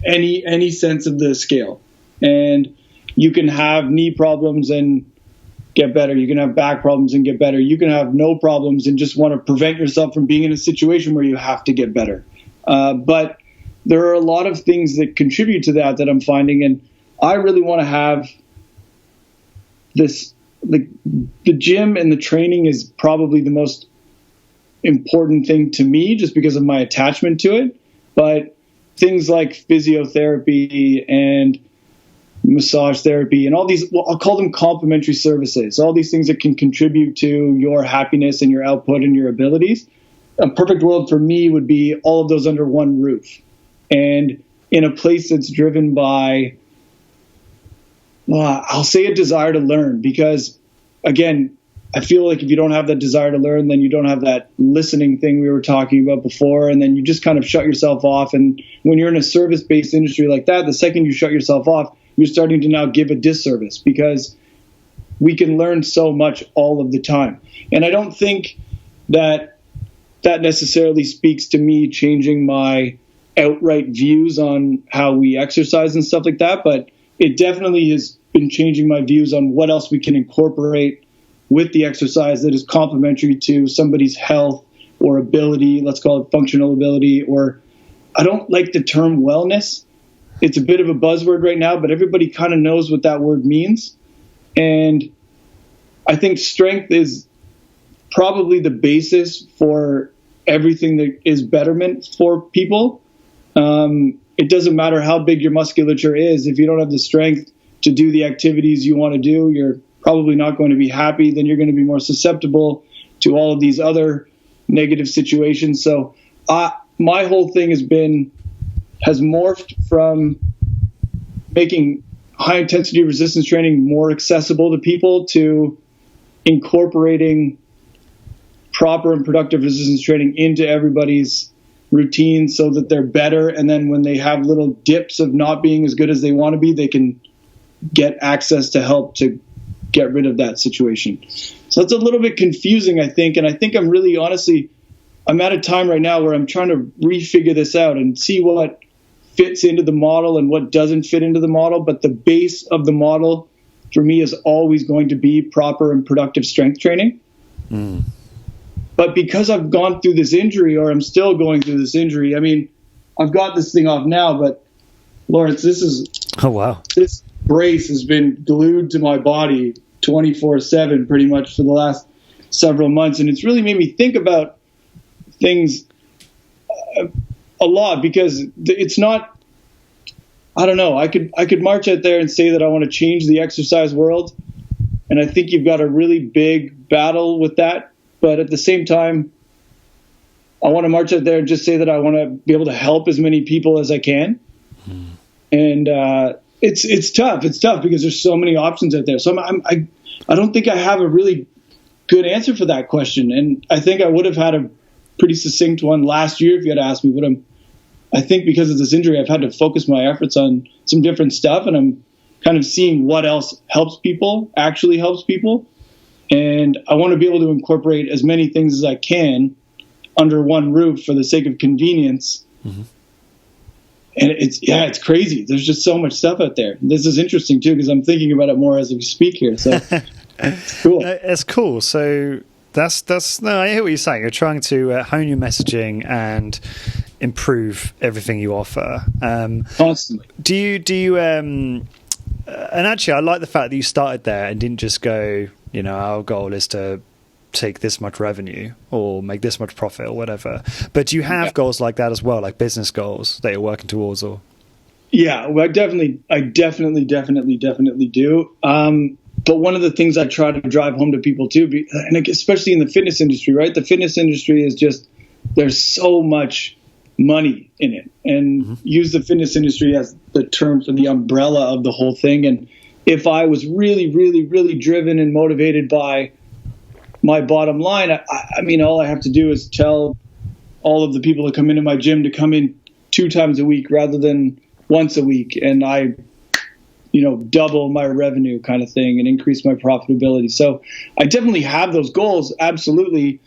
any sense of the scale. And you can have knee problems and get better. You can have back problems and get better. You can have no problems and just want to prevent yourself from being in a situation where you have to get better. But there are a lot of things that contribute to that I'm finding. And I really want to have this, like the gym and the training is probably the most important thing to me just because of my attachment to it. But things like physiotherapy and massage therapy and all these, well, I'll call them complementary services, all these things that can contribute to your happiness and your output and your abilities. A perfect world for me would be all of those under one roof and in a place that's driven by, I'll say a desire to learn, because again, I feel like if you don't have that desire to learn, then you don't have that listening thing we were talking about before, and then you just kind of shut yourself off. And when you're in a service-based industry like that, the second you shut yourself off, you're starting to now give a disservice, because we can learn so much all of the time. And I don't think that necessarily speaks to me changing my outright views on how we exercise and stuff like that, but it definitely has been changing my views on what else we can incorporate with the exercise that is complementary to somebody's health or ability, let's call it functional ability, or I don't like the term wellness. It's a bit of a buzzword right now, but everybody kind of knows what that word means. And I think strength is probably the basis for everything that is betterment for people. It doesn't matter how big your musculature is. If you don't have the strength to do the activities you want to do, you're probably not going to be happy. Then you're going to be more susceptible to all of these other negative situations. So my whole thing has morphed from making high intensity resistance training more accessible to people to incorporating proper and productive resistance training into everybody's routine so that they're better. And then when they have little dips of not being as good as they want to be, they can get access to help to get rid of that situation. So it's a little bit confusing, I think. And I think I'm really, honestly, I'm at a time right now where I'm trying to refigure this out and see what fits into the model and what doesn't fit into the model. But the base of the model for me is always going to be proper and productive strength training. Mm. But because I've gone through this injury, or I'm still going through this injury, I mean, I've got this thing off now, but Lawrence, oh wow, this brace has been glued to my body 24/7 pretty much for the last several months. And it's really made me think about things a lot, because it's not I don't know. I could march out there and say that I want to change the exercise world, and I think you've got a really big battle with that. But at the same time, I want to march out there and just say that I want to be able to help as many people as I can. And it's tough. It's tough because there's so many options out there. So I don't think I have a really good answer for that question. And I think I would have had a pretty succinct one last year if you had asked me. But I think because of this injury, I've had to focus my efforts on some different stuff, and I'm kind of seeing what else actually helps people. And I want to be able to incorporate as many things as I can under one roof for the sake of convenience. And it's crazy. There's just so much stuff out there. This is interesting too, because I'm thinking about it more as we speak here. So it's cool. It's cool. So that's no, I hear what you're saying. You're trying to hone your messaging and improve everything you offer. Constantly. Do you and actually I like the fact that you started there and didn't just go, our goal is to take this much revenue or make this much profit or whatever. But do you have goals like that as well, like business goals that you're working towards? Or well, I definitely do. But one of the things I try to drive home to people too, and especially in the fitness industry, right? The fitness industry is just, there's so much money in it, and use the fitness industry as the term for the umbrella of the whole thing. And if I was really, really, really driven and motivated by my bottom line, I mean, all I have to do is tell all of the people that come into my gym to come in 2 times a week rather than once a week. And I, double my revenue kind of thing and increase my profitability. So I definitely have those goals. Absolutely.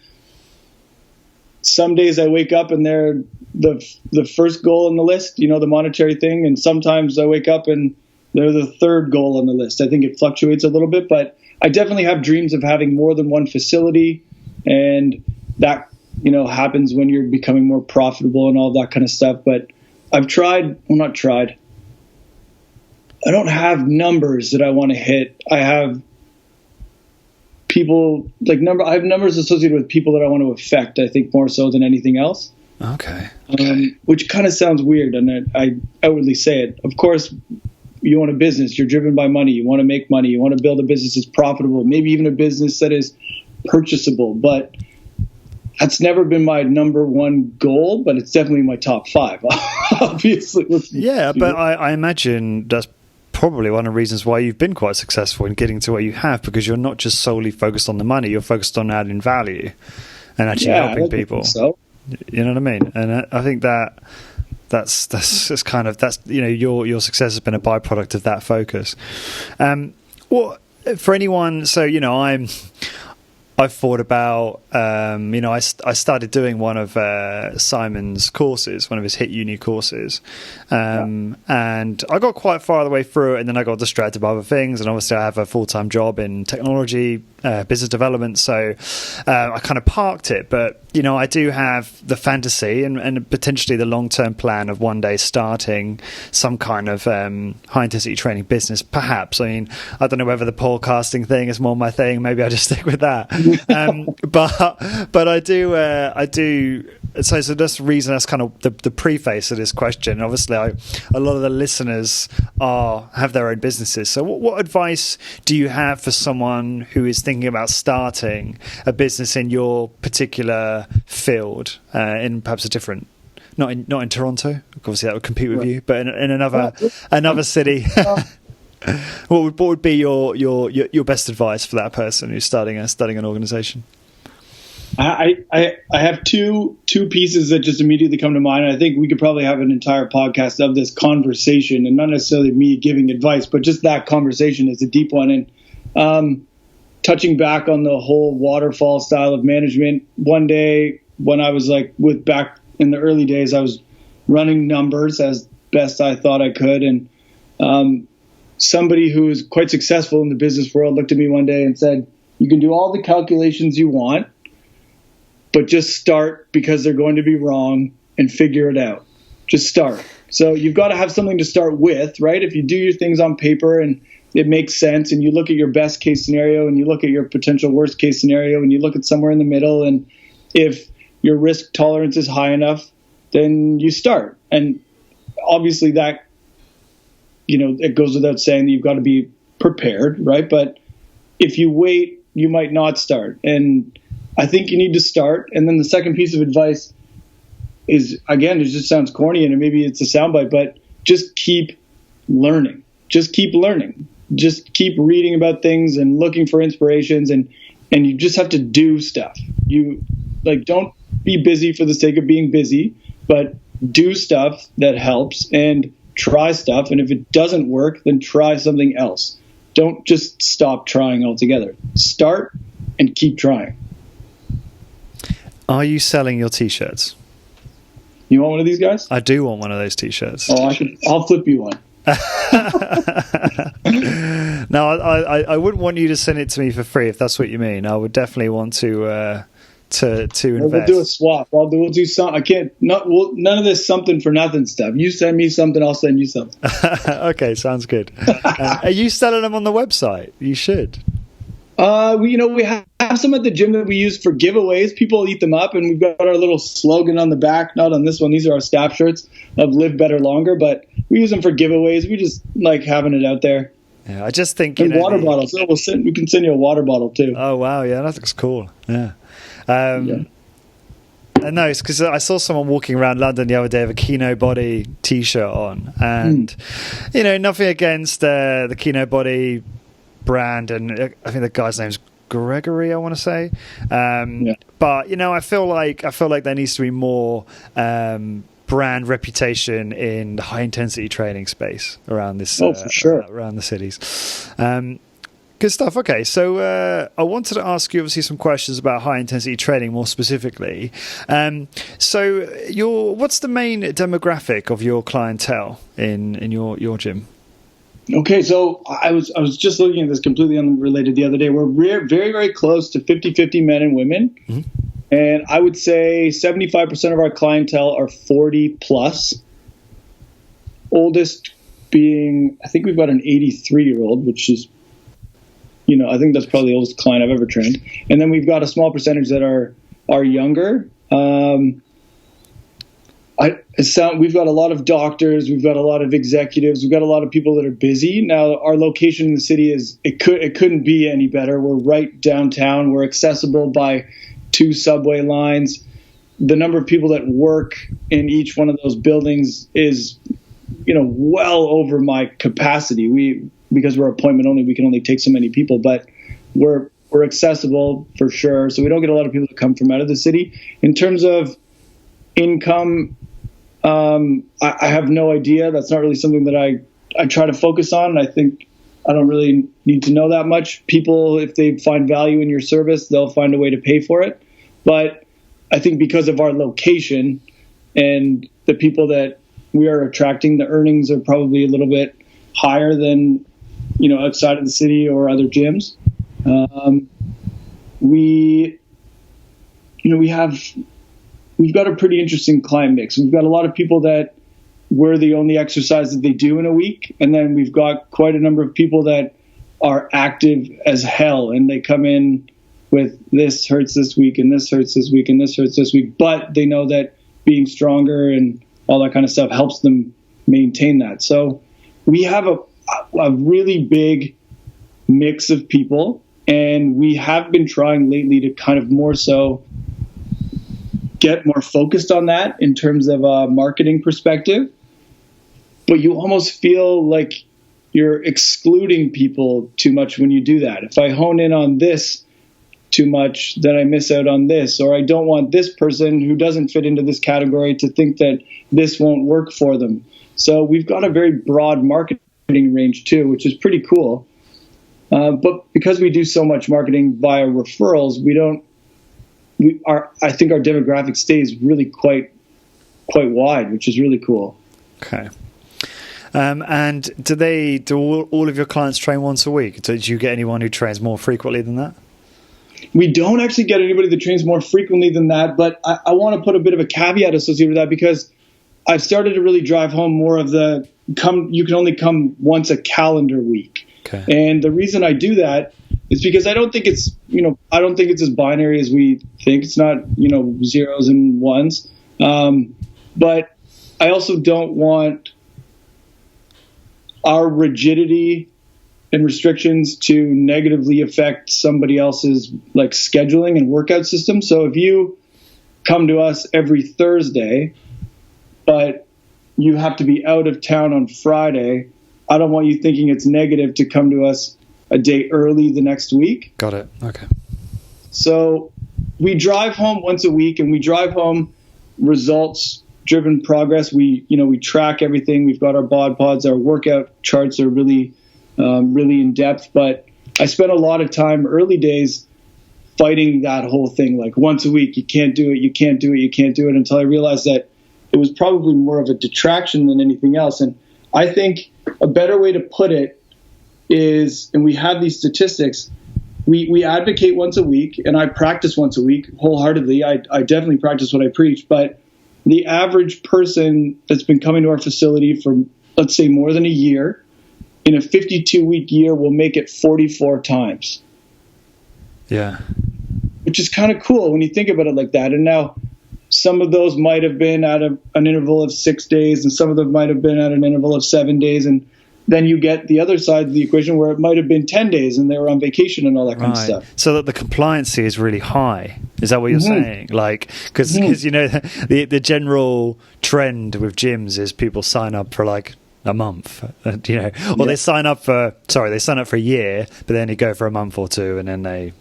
Some days I wake up and they're the first goal on the list, the monetary thing. And sometimes I wake up and they're the third goal on the list. I think it fluctuates a little bit, but I definitely have dreams of having more than one facility, and that, happens when you're becoming more profitable and all that kind of stuff. But I've not tried. I don't have numbers that I want to hit. I have people I have numbers associated with people that I want to affect, I think, more so than anything else. Okay. Which kind of sounds weird, and I outwardly say it. Of course, you own a business, you're driven by money, you want to make money, you want to build a business that's profitable, maybe even a business that is purchasable. But that's never been my number one goal, but it's definitely my top 5, obviously. Yeah, but I imagine that's probably one of the reasons why you've been quite successful in getting to where you have, because you're not just solely focused on the money, you're focused on adding value and actually helping people. So. You know what I mean? And I think that's kind of your success has been a byproduct of that focus. Well, for anyone, so I've thought about I started doing one of Simon's courses, one of his HIT Uni courses, and I got quite far the way through it, and then I got distracted by other things, and obviously I have a full-time job in technology, business development, so I kind of parked it. But I do have the fantasy and potentially the long-term plan of one day starting some kind of high-intensity training business, perhaps. I mean, I don't know whether the podcasting thing is more my thing. Maybe I just stick with that. But I do. So that's the reason. That's kind of the preface of this question. Obviously, a lot of the listeners have their own businesses. So, what advice do you have for someone who is thinking about starting a business in your particular field, in perhaps a different, not in Toronto? Obviously, that would compete with you, but in another city. What would be your best advice for that person who's starting an organization? I have two pieces that just immediately come to mind. I think we could probably have an entire podcast of this conversation, and not necessarily me giving advice, but just that conversation is a deep one. And touching back on the whole waterfall style of management, one day when I was back in the early days, I was running numbers as best I thought I could, and somebody who is quite successful in the business world looked at me one day and said, "You can do all the calculations you want, but just start, because they're going to be wrong, and figure it out. Just start." So you've got to have something to start with, right? If you do your things on paper and it makes sense, and you look at your best case scenario and you look at your potential worst case scenario and you look at somewhere in the middle, and if your risk tolerance is high enough, then you start. And obviously that it goes without saying that you've got to be prepared, right? But if you wait, you might not start. And I think you need to start. And then the second piece of advice is, again, it just sounds corny and maybe it's a soundbite, but just keep learning. Just keep learning. Just keep reading about things and looking for inspirations, and you just have to do stuff. You don't be busy for the sake of being busy, but do stuff that helps and try stuff. And if it doesn't work, then try something else. Don't just stop trying altogether. Start and keep trying. Are you selling your t-shirts? You want one of these guys? I do want one of those t-shirts. Oh, I'll flip you one. No, I wouldn't want you to send it to me for free if that's what you mean. I would definitely want to invest. We'll do a swap. We'll do some. None of this something for nothing stuff. You send me something, I'll send you something. Okay, sounds good. Are you selling them on the website? You should. We have some at the gym that we use for giveaways. People eat them up, and we've got our little slogan on the back. Not on this one. These are our staff shirts of "Live Better Longer," but we use them for giveaways. We just like having it out there. Yeah, I just think water bottles. So we can send you a water bottle too. Oh wow, yeah, that looks cool. Yeah. And no, it's because I saw someone walking around London the other day with a Kino Body T-shirt on, and nothing against the Kino Body brand, and I think the guy's name's Gregory, I want to say. But I feel like there needs to be more brand reputation in the high intensity training space around this. For sure, around the cities. Good stuff. Okay, so I wanted to ask you obviously some questions about high intensity training more specifically. So what's the main demographic of your clientele in your gym? Okay, so I was just looking at this completely unrelated the other day. We're very, very close to 50-50 men and women. Mm-hmm. And I would say 75% of our clientele are 40 plus. Oldest being, I think we've got an 83-year-old, which is, I think that's probably the oldest client I've ever trained. And then we've got a small percentage that are younger. We've got a lot of doctors, we've got a lot of executives, we've got a lot of people that are busy. Now, our location in the city it couldn't be any better. We're right downtown. We're accessible by 2 subway lines. The number of people that work in each one of those buildings is, well over my capacity. Because we're appointment only, we can only take so many people, but we're accessible for sure. So we don't get a lot of people that come from out of the city. In terms of income, I have no idea. That's not really something that I try to focus on. And I think I don't really need to know that much. People, if they find value in your service, they'll find a way to pay for it. But I think because of our location and the people that we are attracting, the earnings are probably a little bit higher than, outside of the city or other gyms. We've got a pretty interesting client mix. We've got a lot of people that we're the only exercise that they do in a week. And then we've got quite a number of people that are active as hell. And they come in with this hurts this week and this hurts this week and this hurts this week. But they know that being stronger and all that kind of stuff helps them maintain that. So we have a really big mix of people. And we have been trying lately to kind of more so get more focused on that in terms of a marketing perspective. But you almost feel like you're excluding people too much when you do that. If I hone in on this too much, then I miss out on this, or I don't want this person who doesn't fit into this category to think that this won't work for them. So we've got a very broad marketing range too, which is pretty cool. But because we do so much marketing via referrals, I think our demographic stays really quite wide, which is really cool. Okay. And do all of your clients train once a week? Did you get anyone who trains more frequently than that? We don't actually get anybody that trains more frequently than that, but I want to put a bit of a caveat associated with that, because I've started to really drive home more of you can only come once a calendar week. Okay. And the reason I do that is because I don't think it's as binary as we think. It's not, zeros and ones. But I also don't want our rigidity and restrictions to negatively affect somebody else's like scheduling and workout system. So if you come to us every Thursday, but you have to be out of town on Friday, I don't want you thinking it's negative to come to us a day early the next week. Got it. Okay. So we drive home once a week, and we drive home results-driven progress. We track everything. We've got our bod pods. Our workout charts are really in depth. But I spent a lot of time early days fighting that whole thing, like once a week, you can't do it, until I realized that it was probably more of a detraction than anything else. And I think a better way to put it is, and we have these statistics, we advocate once a week, and I practice once a week wholeheartedly. I definitely practice what I preach, but the average person that's been coming to our facility for, let's say, more than a year, in a 52-week year will make it 44 times. Yeah. Which is kind of cool when you think about it like that. And now some of those might have been at an interval of 6 days, and some of them might have been at an interval of 7 days, and then you get the other side of the equation where it might have been 10 days and they were on vacation and all that kind of stuff. So that the compliancy is really high. Is that what you're saying? Like, because you know, the general trend with gyms is people sign up for like a month, you know, or they sign up for a year, but then they go for a month or two, and then they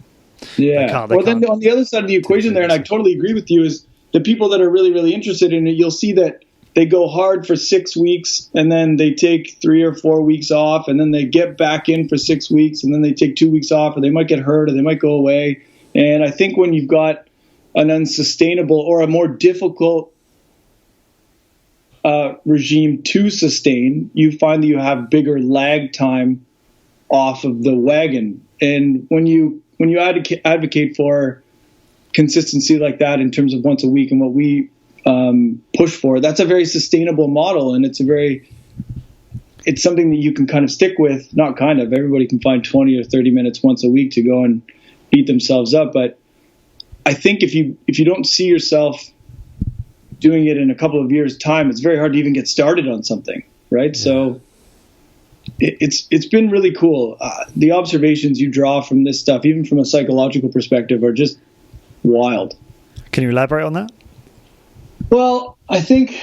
can't. Then on the other side of the equation there, and I totally agree with you, is the people that are really, really interested in it, you'll see that they go hard for 6 weeks, and then they take 3 or 4 weeks off, and then they get back in for 6 weeks, and then they take 2 weeks off, or they might get hurt, or they might go away. And I think when you've got an unsustainable or a more difficult regime to sustain, you find that you have bigger lag time off of the wagon. And when you advocate for consistency like that in terms of once a week and what we push for, that's a very sustainable model, and it's something that you can kind of stick with. Not kind of, everybody can find 20 or 30 minutes once a week to go and beat themselves up, but I think if you don't see yourself doing it in a couple of years' time, it's very hard to even get started on something, right? Yeah. So it's been really cool. The observations you draw from this stuff, even from a psychological perspective, are just wild. Can you elaborate on that? Well, I think,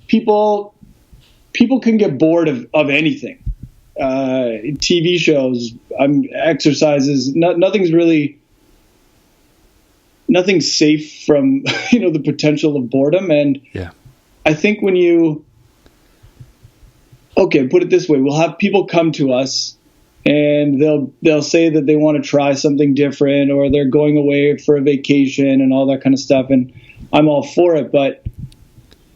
people can get bored of anything. TV shows, exercises, nothing's safe from, the potential of boredom. And I think when put it this way, we'll have people come to us and they'll say that they want to try something different, or they're going away for a vacation and all that kind of stuff. And I'm all for it, but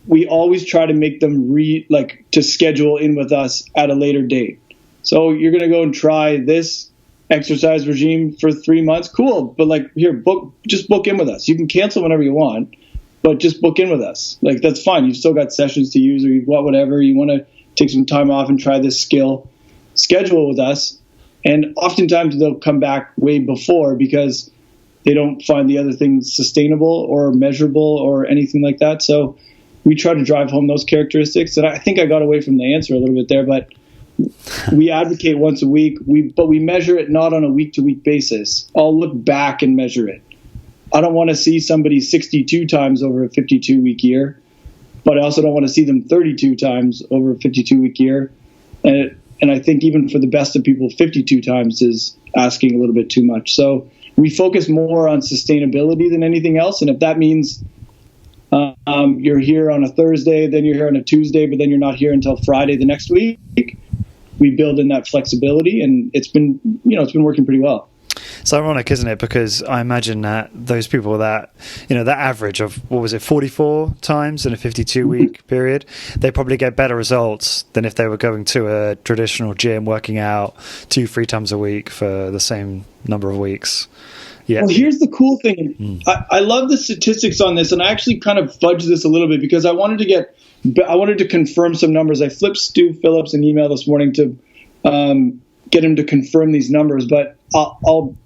we always try to make them to schedule in with us at a later date. So you're going to go and try this exercise regime for 3 months. Cool. But just book in with us. You can cancel whenever you want, but just book in with us. That's fine. You've still got sessions to use, or you've got whatever. You want to take some time off and try this skill, schedule with us. And oftentimes they'll come back way before because they don't find the other things sustainable or measurable or anything like that. So we try to drive home those characteristics. And I think I got away from the answer a little bit there, but we advocate once a week, but we measure it not on a week-to-week basis. I'll look back and measure it. I don't want to see somebody 62 times over a 52-week year, but I also don't want to see them 32 times over a 52-week year. And I think even for the best of people, 52 times is asking a little bit too much. So we focus more on sustainability than anything else. And if that means you're here on a Thursday, then you're here on a Tuesday, but then you're not here until Friday the next week, we build in that flexibility, and it's been working pretty well. It's ironic, isn't it? Because I imagine that those people that average of, 44 times in a 52-week period, they probably get better results than if they were going to a traditional gym, working out 2-3 times a week for the same number of weeks. Yeah. Well, here's the cool thing. I love the statistics on this, and I actually kind of fudged this a little bit because I wanted to confirm some numbers. I flipped Stu Phillips an email this morning to get him to confirm these numbers, but I'll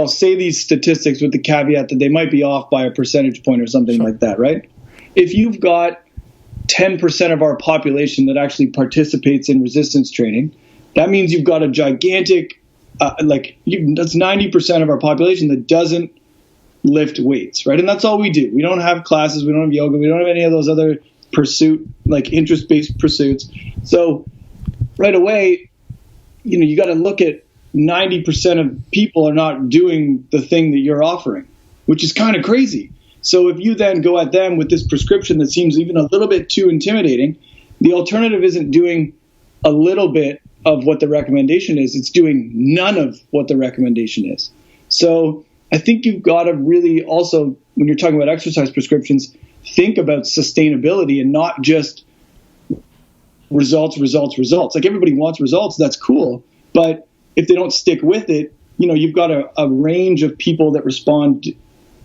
say these statistics with the caveat that they might be off by a percentage point or something like that, right? If you've got 10% of our population that actually participates in resistance training. That means you've got a gigantic, that's 90% of our population that doesn't lift weights, right? And that's all we do. We don't have classes, we don't have yoga, we don't have any of those other interest-based pursuits. So right away, you got to look at 90% of people are not doing the thing that you're offering, which is kind of crazy. So if you then go at them with this prescription that seems even a little bit too intimidating, the alternative isn't doing a little bit of what the recommendation is, it's doing none of what the recommendation is. So I think you've got to really also, when you're talking about exercise prescriptions, think about sustainability and not just results. Like, everybody wants results, that's cool. But if they don't stick with it, you've got a range of people that respond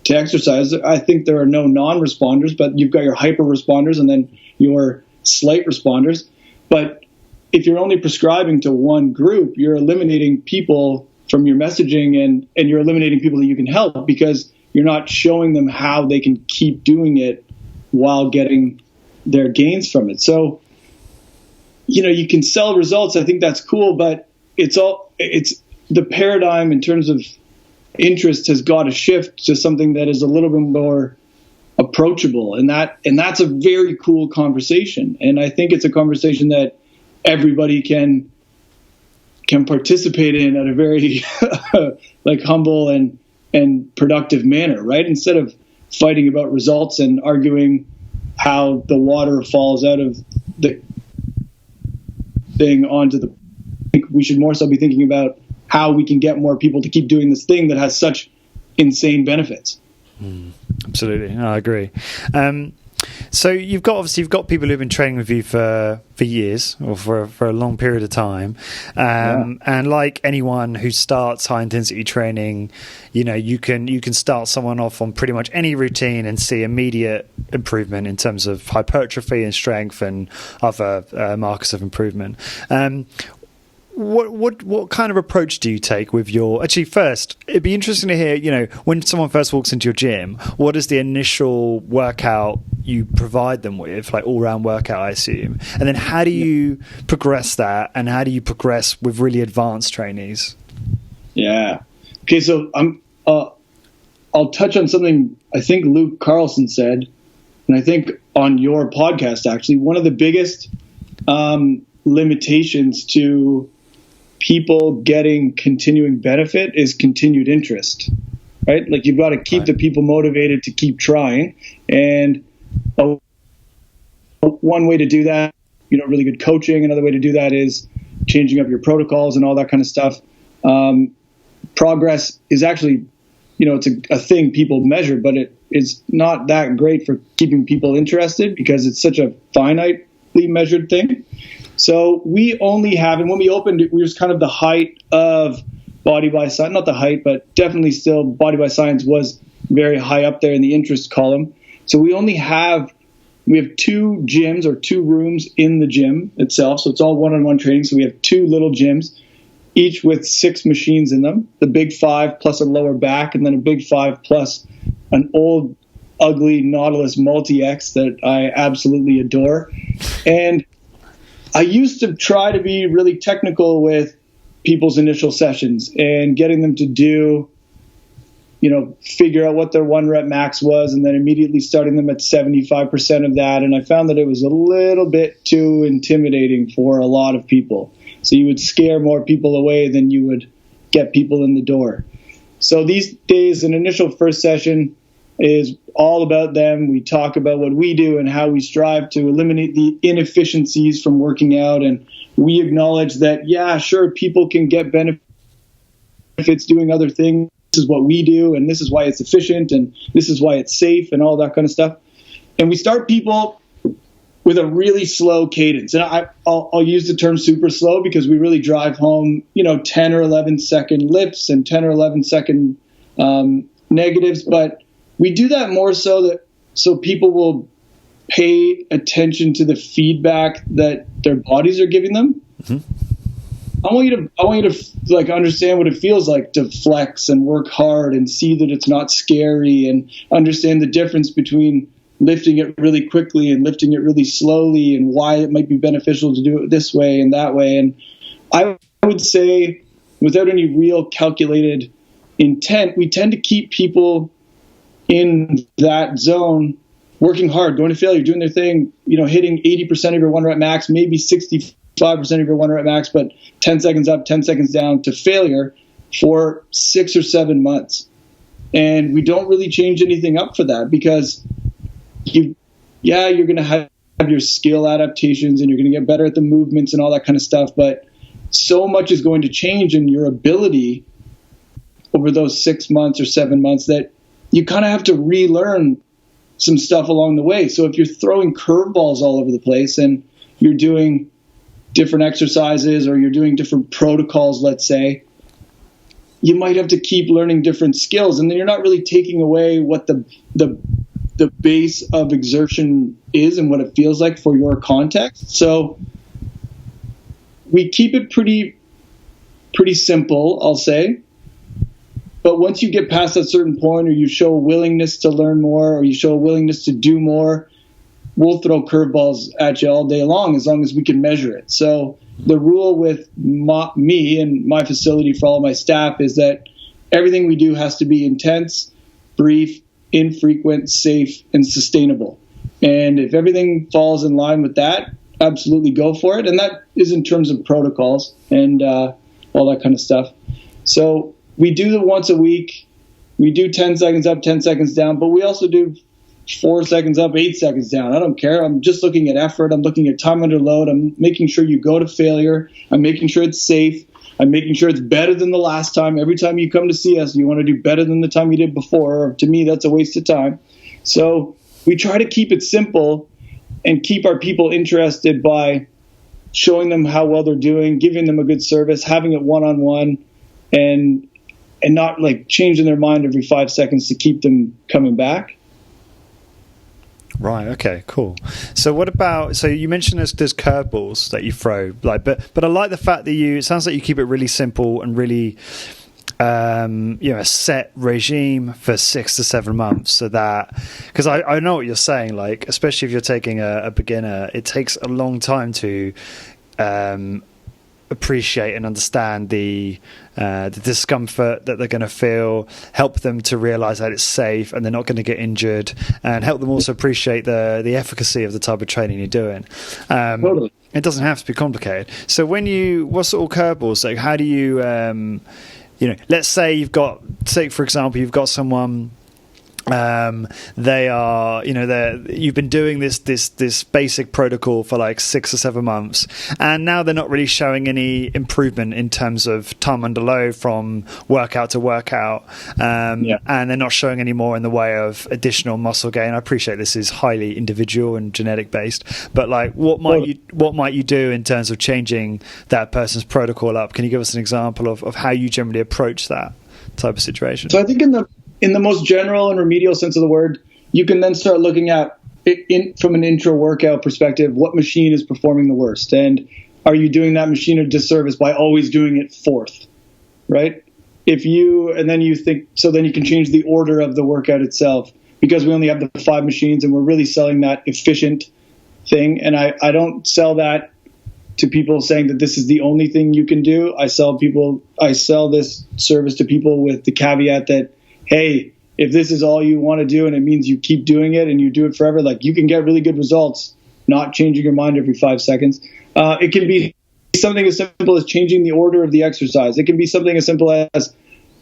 to exercise. I think there are no non-responders, but you've got your hyper responders and then your slight responders. But if you're only prescribing to one group, you're eliminating people from your messaging, and you're eliminating people that you can help because you're not showing them how they can keep doing it while getting their gains from it. So, you can sell results. I think that's cool, but it's the paradigm in terms of interest has got to shift to something that is a little bit more approachable. And that's a very cool conversation. And I think it's a conversation that everybody can participate in at a very humble and productive manner, right? Instead of fighting about results and arguing how the water falls out of the thing onto the, I think we should more so be thinking about how we can get more people to keep doing this thing that has such insane benefits. Absolutely. No, I agree. So you've got people who've been training with you for years or for a long period of time. And like anyone who starts high intensity training, you can start someone off on pretty much any routine and see immediate improvement in terms of hypertrophy and strength and other markers of improvement. What kind of approach do you take with your... Actually, first, it'd be interesting to hear, when someone first walks into your gym, what is the initial workout you provide them with, like all-round workout, I assume? And then how do you progress that, and how do you progress with really advanced trainees? Yeah. Okay, so I'll touch on something I think Luke Carlson said, and I think on your podcast, actually, one of the biggest limitations to people getting continuing benefit is continued interest, right? Like, you've got to keep the people motivated to keep trying. And one way to do that, really good coaching. Another way to do that is changing up your protocols and all that kind of stuff. Progress is actually, it's a thing people measure, but it is not that great for keeping people interested because it's such a finitely measured thing. So we only have, and when we opened it, we was kind of the height of Body by Science, not the height, but definitely still Body by Science was very high up there in the interest column. So we have 2 gyms or 2 rooms in the gym itself. So it's all one-on-one training. So we have 2 little gyms, each with 6 machines in them, the big 5 plus a lower back, and then a big 5 plus an old, ugly Nautilus Multi-X that I absolutely adore. And I used to try to be really technical with people's initial sessions and getting them to do, figure out what their 1 rep max was, and then immediately starting them at 75% of that. And I found that it was a little bit too intimidating for a lot of people. So you would scare more people away than you would get people in the door. So these days, an initial first session is all about them. We talk about what we do and how we strive to eliminate the inefficiencies from working out. And we acknowledge that, yeah, sure, people can get benefits doing other things. This is what we do, and this is why it's efficient, and this is why it's safe, and all that kind of stuff. And we start people with a really slow cadence. And I'll use the term super slow because we really drive home, 10 or 11 second lifts and 10 or 11 second negatives. But we do that more so people will pay attention to the feedback that their bodies are giving them. Mm-hmm. I want you to understand what it feels like to flex and work hard and see that it's not scary and understand the difference between lifting it really quickly and lifting it really slowly, and why it might be beneficial to do it this way and that way. And I would say, without any real calculated intent, we tend to keep people in that zone, working hard, going to failure, doing their thing, hitting 80% of your 1 rep max, maybe 65% of your 1 rep max, but 10 seconds up, 10 seconds down to failure for 6 or 7 months. And we don't really change anything up for that, because you're going to have your skill adaptations and you're going to get better at the movements and all that kind of stuff. But so much is going to change in your ability over those 6 months or 7 months that you kind of have to relearn some stuff along the way. So if you're throwing curveballs all over the place and you're doing different exercises or you're doing different protocols, let's say, you might have to keep learning different skills, and then you're not really taking away what the base of exertion is and what it feels like for your context. So we keep it pretty simple, I'll say. But once you get past that certain point, or you show a willingness to learn more, or you show a willingness to do more, we'll throw curveballs at you all day long as we can measure it. So the rule with me and my facility for all of my staff is that everything we do has to be intense, brief, infrequent, safe, and sustainable. And if everything falls in line with that, absolutely go for it. And that is in terms of protocols and all that kind of stuff. So we do the once a week. We do 10 seconds up, 10 seconds down, but we also do 4 seconds up, 8 seconds down. I don't care. I'm just looking at effort. I'm looking at time under load. I'm making sure you go to failure. I'm making sure it's safe. I'm making sure it's better than the last time. Every time you come to see us, you want to do better than the time you did before. Or to me, that's a waste of time. So we try to keep it simple and keep our people interested by showing them how well they're doing, giving them a good service, having it one-on-one, and not like changing their mind every 5 seconds to keep them coming back. Right. Okay. Cool. So what about? So you mentioned there's curveballs that you throw, but I like the fact that it sounds like you keep it really simple and really, a set regime for 6 to 7 months. So that, because I know what you're saying. Like, especially if you're taking a beginner, it takes a long time to appreciate and understand the discomfort that they're going to feel, help them to realize that it's safe and they're not going to get injured, and help them also appreciate the efficacy of the type of training you're doing. Totally. It doesn't have to be complicated. So what sort of curveballs, like how do you, let's say for example, you've got someone, they are, you've been doing this basic protocol for like 6 or 7 months, and now they're not really showing any improvement in terms of time under load from workout to workout, and they're not showing any more in the way of additional muscle gain. I appreciate this is highly individual and genetic based, but like what might you do in terms of changing that person's protocol up? Can you give us an example of how you generally approach that type of situation? So I think in the most general and remedial sense of the word, you can then start looking at it from an intra-workout perspective, what machine is performing the worst? And are you doing that machine a disservice by always doing it fourth, right? Then you can change the order of the workout itself, because we only have the 5 machines and we're really selling that efficient thing. And I don't sell that to people saying that this is the only thing you can do. I sell this service to people with the caveat that, hey, if this is all you want to do and it means you keep doing it and you do it forever, like you can get really good results not changing your mind every 5 seconds. It can be something as simple as changing the order of the exercise. It can be something as simple as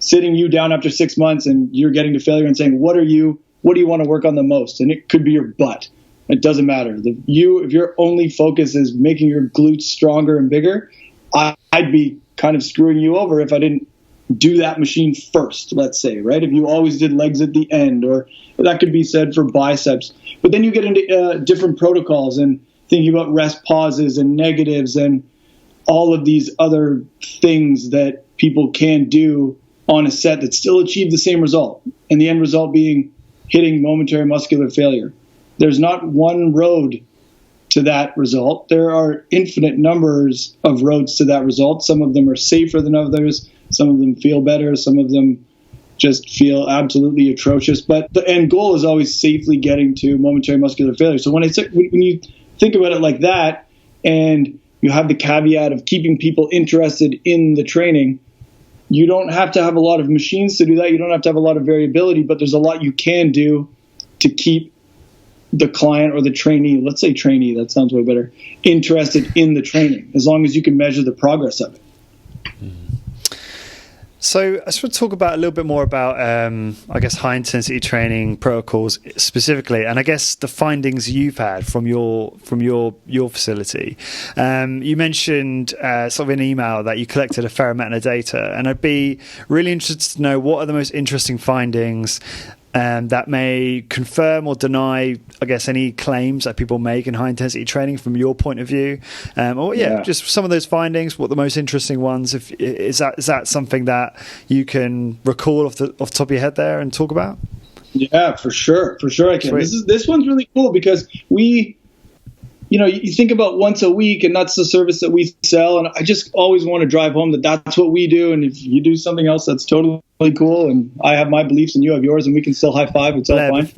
sitting you down after 6 months and you're getting to failure and saying, what do you want to work on the most? And it could be your butt. It doesn't matter. If your only focus is making your glutes stronger and bigger, I'd be kind of screwing you over if I didn't do that machine first, let's say, right? If you always did legs at the end, or that could be said for biceps. But then you get into different protocols and thinking about rest pauses and negatives and all of these other things that people can do on a set that still achieve the same result. And the end result being hitting momentary muscular failure. There's not one road to that result. There are infinite numbers of roads to that result. Some of them are safer than others. Some of them feel better. Some of them just feel absolutely atrocious. But the end goal is always safely getting to momentary muscular failure. So when you think about it like that, and you have the caveat of keeping people interested in the training, you don't have to have a lot of machines to do that. You don't have to have a lot of variability, but there's a lot you can do to keep the client or the trainee, let's say trainee, that sounds way better, interested in the training, as long as you can measure the progress of it. So I just want to talk about a little bit more about, I guess, high intensity training protocols specifically, and I guess the findings you've had from your facility. You mentioned sort of in email that you collected a fair amount of data, and I'd be really interested to know what are the most interesting findings that may confirm or deny, I guess, any claims that people make in high-intensity training from your point of view. Just some of those findings, what the most interesting ones, is that something that you can recall off the top of your head there and talk about? Yeah, for sure I can. Sweet. This one's really cool because you think about once a week, and that's the service that we sell. And I just always want to drive home that that's what we do. And if you do something else, that's totally cool. And I have my beliefs and you have yours, and we can still high five. It's all fine.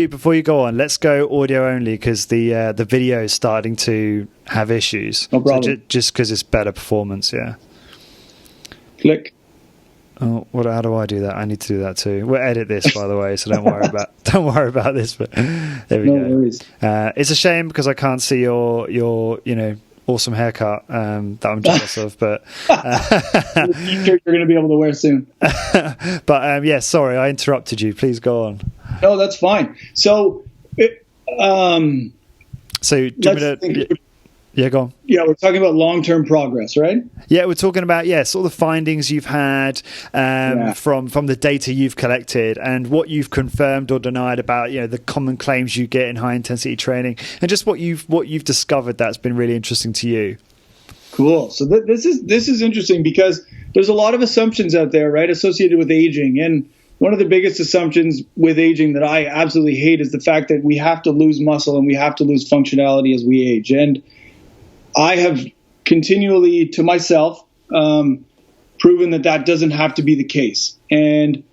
Before you go on, let's go audio only because the video is starting to have issues. No problem. So just because it's better performance, yeah. Click. Oh, how do I do that? I need to do that too. We'll edit this, by the way, so don't worry about this. But there we go. No worries. It's a shame because I can't see your awesome haircut that I'm jealous of. But you're going to be able to wear soon. But sorry, I interrupted you. Please go on. No, that's fine. So, yeah, go on. Yeah, we're talking about long-term progress, right? Yeah, we're talking about sort of the findings you've had from the data you've collected and what you've confirmed or denied about the common claims you get in high intensity training, and just what you've discovered that's been really interesting to you. Cool. So this is interesting because there's a lot of assumptions out there, right, associated with aging. And one of the biggest assumptions with aging that I absolutely hate is the fact that we have to lose muscle and we have to lose functionality as we age. And I have continually, to myself, proven that doesn't have to be the case. And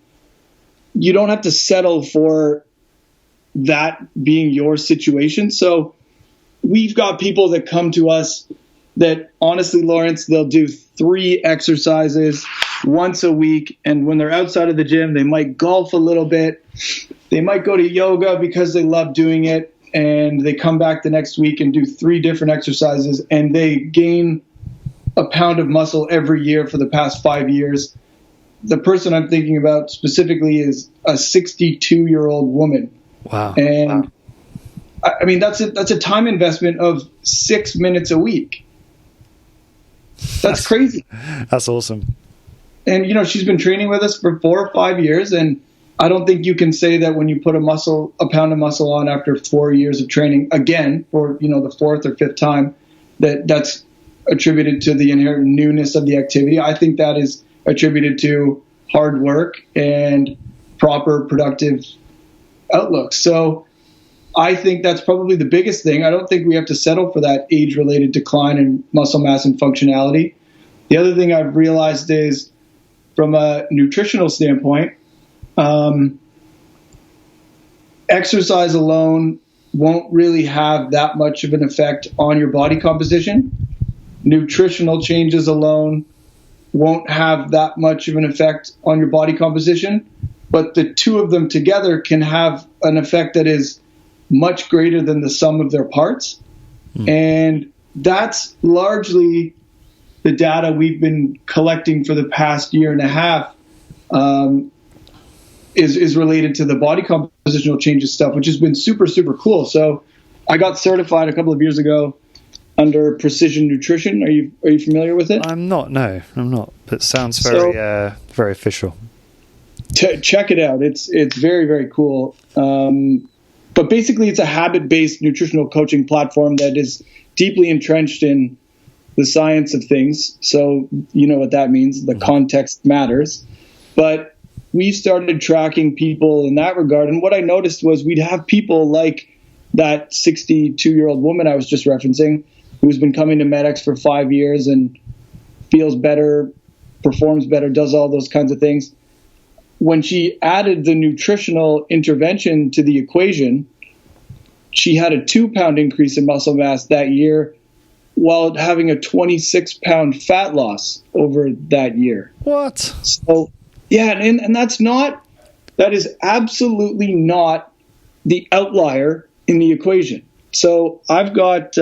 you don't have to settle for that being your situation. So we've got people that come to us that, honestly, Lawrence, they'll do 3 exercises once a week. And when they're outside of the gym, they might golf a little bit. They might go to yoga because they love doing it. And they come back the next week and do 3 different exercises, and they gain a pound of muscle every year for the past 5 years. The person I'm thinking about specifically is a 62-year-old woman. Wow. And wow. I mean, that's a time investment of 6 minutes a week. That's crazy. That's awesome. And, she's been training with us for 4 or 5 years, and I don't think you can say that when you put a pound of muscle on after 4 years of training, again, for the 4th or 5th time, that's attributed to the inherent newness of the activity. I think that is attributed to hard work and proper productive outlook. So I think that's probably the biggest thing. I don't think we have to settle for that age-related decline in muscle mass and functionality. The other thing I've realized is, from a nutritional standpoint, exercise alone won't really have that much of an effect on your body composition. Nutritional changes alone won't have that much of an effect on your body composition, but the two of them together can have an effect that is much greater than the sum of their parts. And that's largely the data we've been collecting for the past year and a half, is related to the body compositional changes stuff, which has been super, super cool. So I got certified a couple of years ago under Precision Nutrition. Are you familiar with it? I'm not. No, I'm not. But it sounds very very official. Check it out. It's very, very cool. But basically, it's a habit-based nutritional coaching platform that is deeply entrenched in the science of things. So you know what that means. The context matters. But we started tracking people in that regard. And what I noticed was we'd have people like that 62-year-old woman I was just referencing, who's been coming to MedX for 5 years and feels better, performs better, does all those kinds of things. when she added the nutritional intervention to the equation, she had a 2-pound increase in muscle mass that year while having a 26-pound fat loss over that year. What? So, yeah, and that is absolutely not the outlier in the equation. So I've got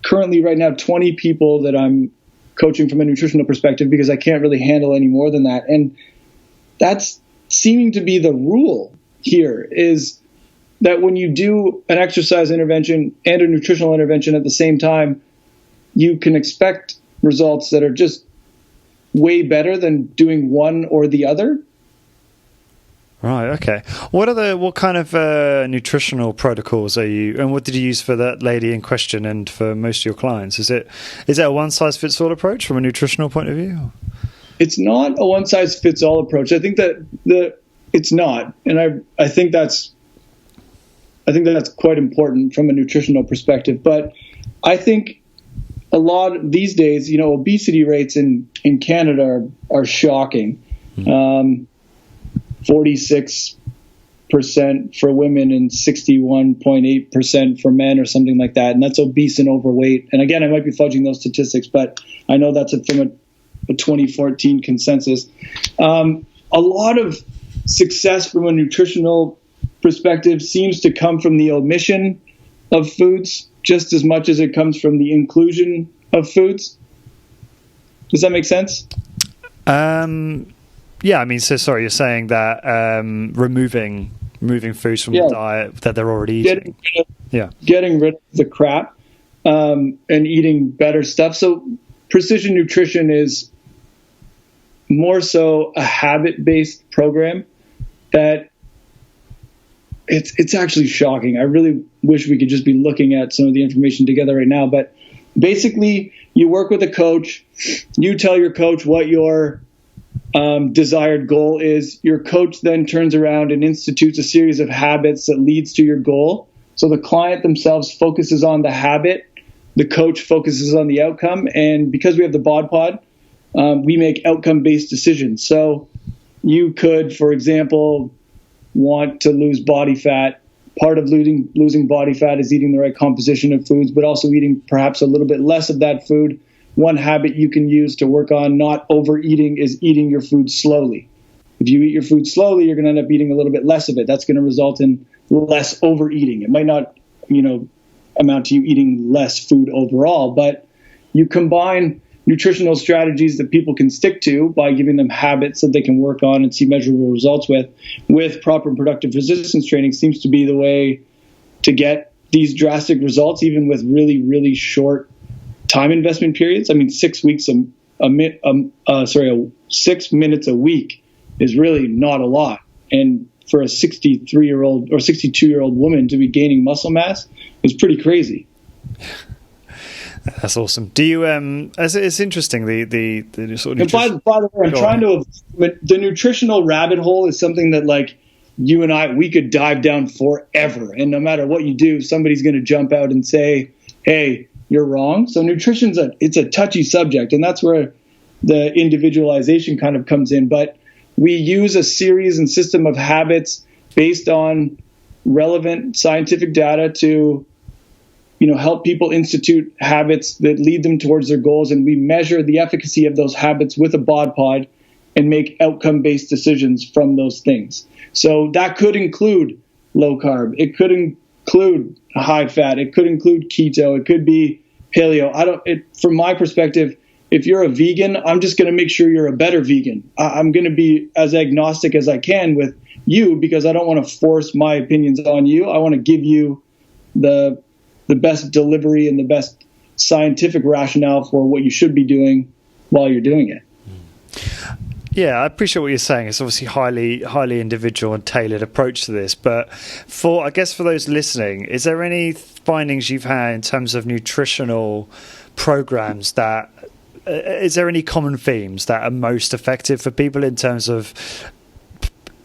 currently right now 20 people that I'm coaching from a nutritional perspective because I can't really handle any more than that. And that's seeming to be the rule here, is that when you do an exercise intervention and a nutritional intervention at the same time, you can expect results that are just way better than doing one or the other. Right. Okay. What kind of nutritional protocols are you, and what did you use for that lady in question and for most of your clients? Is it a one size fits all approach from a nutritional point of view? It's not a one size fits all approach. I think that it's not, and I think that's quite important from a nutritional perspective. But I think a lot of these days, obesity rates in Canada are shocking. 46% for women and 61.8% for men, or something like that. And that's obese and overweight. And again, I might be fudging those statistics, but I know that's from a 2014 consensus. A lot of success from a nutritional perspective seems to come from the omission of foods just as much as it comes from the inclusion of foods. Does that make sense? Yeah, I mean, so sorry, you're saying that removing foods from the diet that they're already eating. Getting rid of the crap and eating better stuff. So precision nutrition is more so a habit-based program that it's actually shocking. I really wish we could just be looking at some of the information together right now. But basically, you work with a coach. You tell your coach what your desired goal is. Your coach then turns around and institutes a series of habits that leads to your goal. So the client themselves focuses on the habit. The coach focuses on the outcome. And because we have the bod pod, we make outcome-based decisions. So you could, for example, want to lose body fat. Part of losing body fat is eating the right composition of foods, but also eating perhaps a little bit less of that food. One habit you can use to work on not overeating is eating your food slowly. If you eat your food slowly, you're going to end up eating a little bit less of it. That's going to result in less overeating. It might not, amount to you eating less food overall, but you combine nutritional strategies that people can stick to by giving them habits that they can work on and see measurable results with proper and productive resistance training seems to be the way to get these drastic results, even with really, really short time investment periods. I mean, 6 weeks, 6 minutes a week is really not a lot. And for a 63-year-old or 62-year-old woman to be gaining muscle mass is pretty crazy. That's awesome. Do you? It's interesting. The sort of. And by the way, I'm trying to. The nutritional rabbit hole is something that, like, you and we could dive down forever, and no matter what you do, somebody's going to jump out and say, "Hey, you're wrong." So nutrition's it's a touchy subject, and that's where the individualization kind of comes in. But we use a series and system of habits based on relevant scientific data to help people institute habits that lead them towards their goals. And we measure the efficacy of those habits with a bod pod and make outcome-based decisions from those things. So that could include low carb. It could include high fat. It could include keto. It could be paleo. From my perspective, if you're a vegan, I'm just going to make sure you're a better vegan. I'm going to be as agnostic as I can with you because I don't want to force my opinions on you. I want to give you the best delivery and the best scientific rationale for what you should be doing while you're doing it. Yeah, I appreciate what you're saying. It's obviously highly individual and tailored approach to this. But for those listening, is there any findings you've had in terms of nutritional programs that is there any common themes that are most effective for people in terms of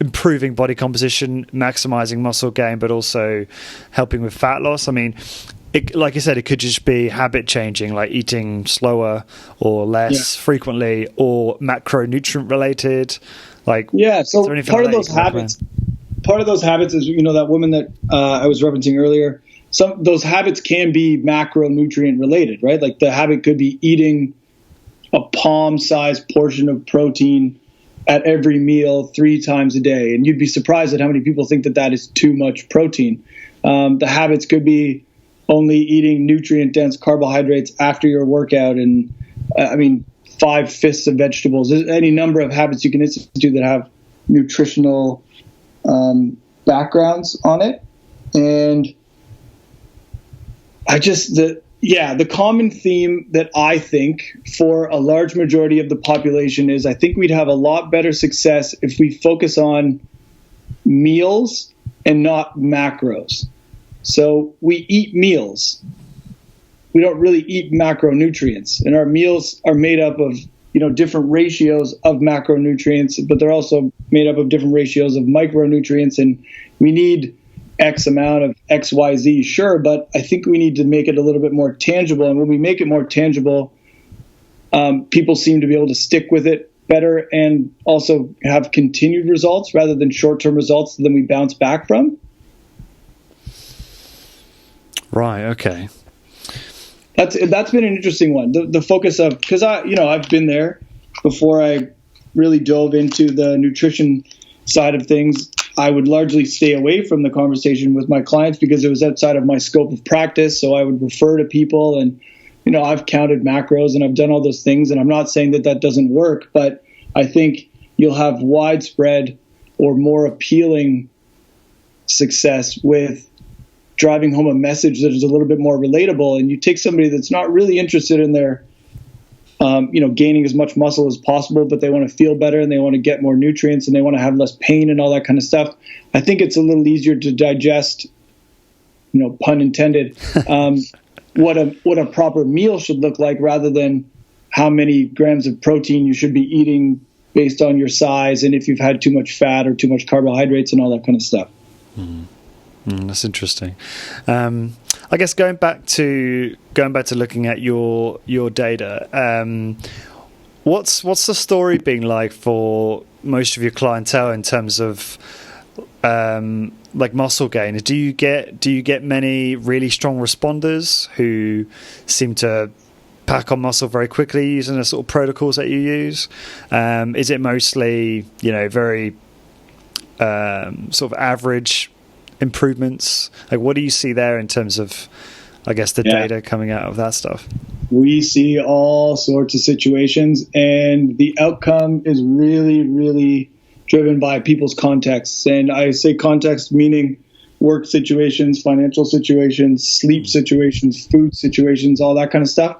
improving body composition, maximizing muscle gain, but also helping with fat loss? I mean, like you said, it could just be habit changing, like eating slower or less frequently, or macronutrient related. Like, yeah. So part of like those habits is, that woman that I was referencing earlier. Those habits can be macronutrient related, right? Like the habit could be eating a palm-sized portion of protein at every meal 3 times a day. And you'd be surprised at how many people think that is too much protein. The habits could be only eating nutrient-dense carbohydrates after your workout and, 5/5 of vegetables. There's any number of habits you can institute that have nutritional backgrounds on it. And the common theme that I think for a large majority of the population is I think we'd have a lot better success if we focus on meals and not macros. So we eat meals. We don't really eat macronutrients. And our meals are made up of, different ratios of macronutrients, but they're also made up of different ratios of micronutrients. And we need X amount of XYZ, sure, but I think we need to make it a little bit more tangible. And when we make it more tangible, people seem to be able to stick with it better and also have continued results rather than short-term results that we bounce back from. Right. Okay. That's been an interesting one. The focus of, because I've been there before I really dove into the nutrition side of things. I would largely stay away from the conversation with my clients because it was outside of my scope of practice. So I would refer to people and, I've counted macros and I've done all those things. And I'm not saying that doesn't work, but I think you'll have widespread or more appealing success with driving home a message that is a little bit more relatable. And you take somebody that's not really interested in their, gaining as much muscle as possible, but they want to feel better and they want to get more nutrients and they want to have less pain and all that kind of stuff. I think it's a little easier to digest, pun intended, what a proper meal should look like rather than how many grams of protein you should be eating based on your size and if you've had too much fat or too much carbohydrates and all that kind of stuff. That's interesting. I guess going back to looking at your data, what's the story being like for most of your clientele in terms of like muscle gain? Do you get many really strong responders who seem to pack on muscle very quickly using the sort of protocols that you use? Is it mostly very sort of average improvements? Like, what do you see there in terms of, I guess, the data coming out of that stuff? We see all sorts of situations, and the outcome is really, really driven by people's contexts. And I say context meaning work situations, financial situations, sleep situations, food situations, all that kind of stuff.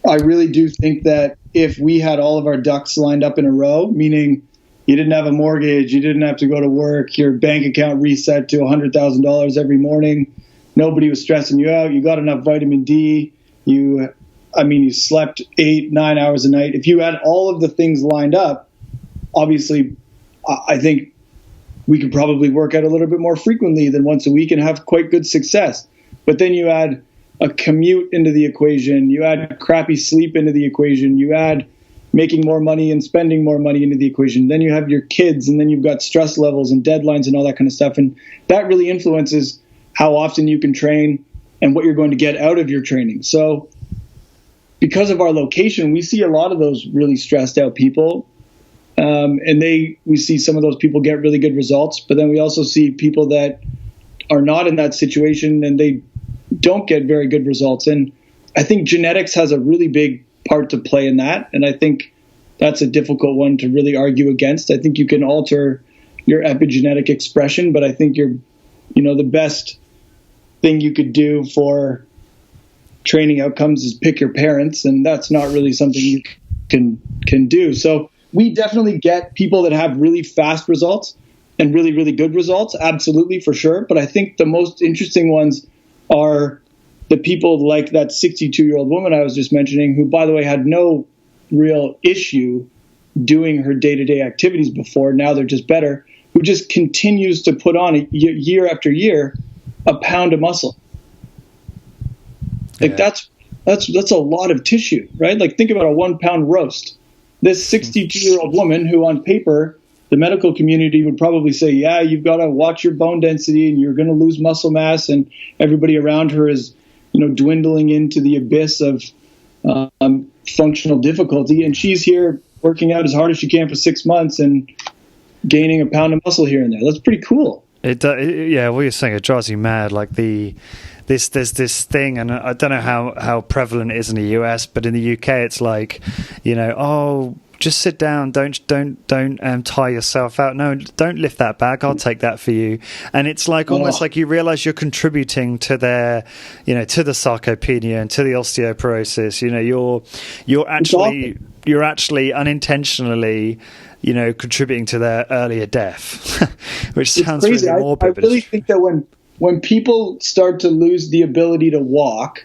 I really do think that if we had all of our ducks lined up in a row, meaning you didn't have a mortgage, you didn't have to go to work, your bank account reset to $100,000 every morning, nobody was stressing you out, you got enough vitamin D, you slept 8-9 hours a night. If you had all of the things lined up, obviously, I think we could probably work out a little bit more frequently than once a week and have quite good success. But then you add a commute into the equation, you add crappy sleep into the equation, you add making more money and spending more money into the equation. Then you have your kids, and then you've got stress levels and deadlines and all that kind of stuff. And that really influences how often you can train and what you're going to get out of your training. So because of our location, we see a lot of those really stressed out people. And we see some of those people get really good results, but then we also see people that are not in that situation and they don't get very good results. And I think genetics has a really big part to play in that. And I think that's a difficult one to really argue against. I think you can alter your epigenetic expression, but I think the best thing you could do for training outcomes is pick your parents. And that's not really something you can do. So we definitely get people that have really fast results and really, really good results. Absolutely, for sure. But I think the most interesting ones are the people like that 62-year-old woman I was just mentioning, who, by the way, had no real issue doing her day-to-day activities before. Now they're just better, who just continues to put on year after year a pound of muscle. Like that's a lot of tissue, right? Like think about a 1 pound roast. This 62-year-old woman who on paper the medical community would probably say, yeah, you've got to watch your bone density and you're going to lose muscle mass. And everybody around her is, dwindling into the abyss of functional difficulty. And she's here working out as hard as she can for 6 months and gaining a pound of muscle here and there. That's pretty cool. Yeah, what you're saying, it drives you mad. Like there's this thing, and I don't know how prevalent it is in the US, but in the UK, it's like, oh, just sit down. Don't tie yourself out. No, don't lift that bag. I'll take that for you. And it's like almost like you realize you're contributing to their, to the sarcopenia and to the osteoporosis. You're actually unintentionally, contributing to their earlier death, which sounds really morbid. I really think that when people start to lose the ability to walk,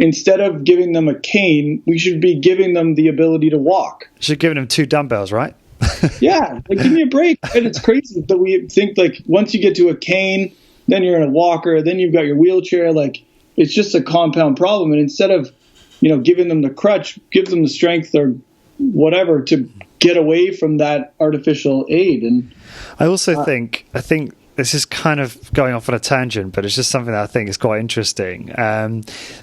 instead of giving them a cane, we should be giving them the ability to walk. Should give them 2 dumbbells, right? Yeah, give me a break. And it's crazy that we think once you get to a cane, then you're in a walker, then you've got your wheelchair. It's just a compound problem. And instead of, giving them the crutch, give them the strength or whatever to get away from that artificial aid. And I also think this is kind of going off on a tangent, but it's just something that I think is quite interesting.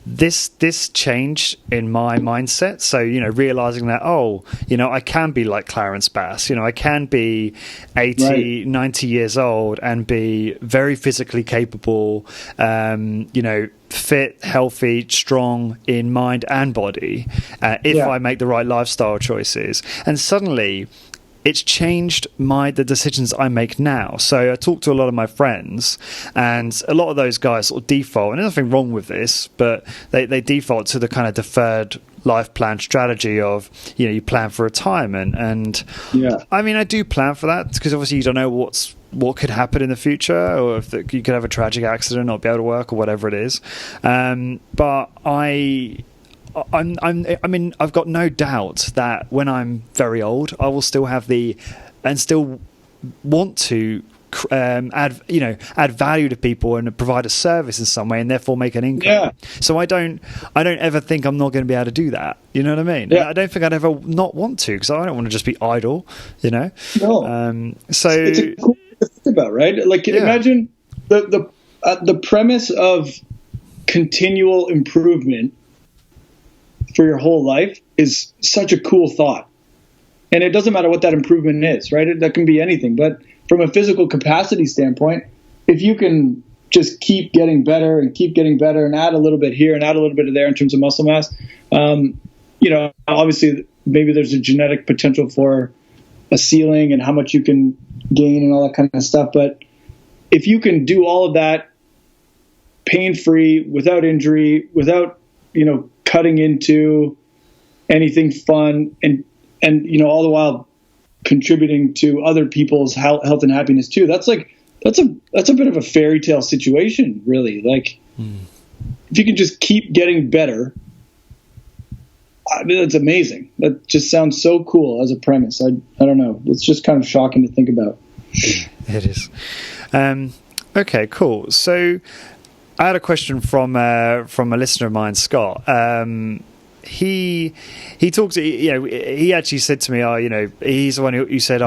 This change in my mindset. So, realizing that, I can be like Clarence Bass, I can be 80, right, 90 years old and be very physically capable, fit, healthy, strong in mind and body, if I make the right lifestyle choices. And suddenly it's changed the decisions I make now. So I talk to a lot of my friends, and a lot of those guys sort of default, and there's nothing wrong with this, but they default to the kind of deferred life plan strategy of, you plan for retirement. And I mean, I do plan for that because obviously you don't know what could happen in the future, or if you could have a tragic accident, not be able to work, or whatever it is. But I've got no doubt that when I'm very old, I will still have still want to add value to people and provide a service in some way, and therefore make an income. Yeah. So I don't ever think I'm not going to be able to do that. You know what I mean? Yeah. I don't think I'd ever not want to, because I don't want to just be idle. No. So it's a cool thing to think about, right? Imagine the premise of continual improvement for your whole life is such a cool thought. And it doesn't matter what that improvement is, right? That can be anything. But from a physical capacity standpoint, if you can just keep getting better and add a little bit here and add a little bit of there in terms of muscle mass, obviously maybe there's a genetic potential for a ceiling and how much you can gain and all that kind of stuff. But if you can do all of that pain-free, without injury, without, cutting into anything fun, and all the while contributing to other people's health and happiness too, that's a bit of a fairy tale situation, really. If you can just keep getting better, I mean, that's amazing. That just sounds so cool as a premise. I don't know. It's just kind of shocking to think about. It is. Okay, cool. So I had a question from a listener of mine, Scott. He talks. He actually said to me, he's the one who said,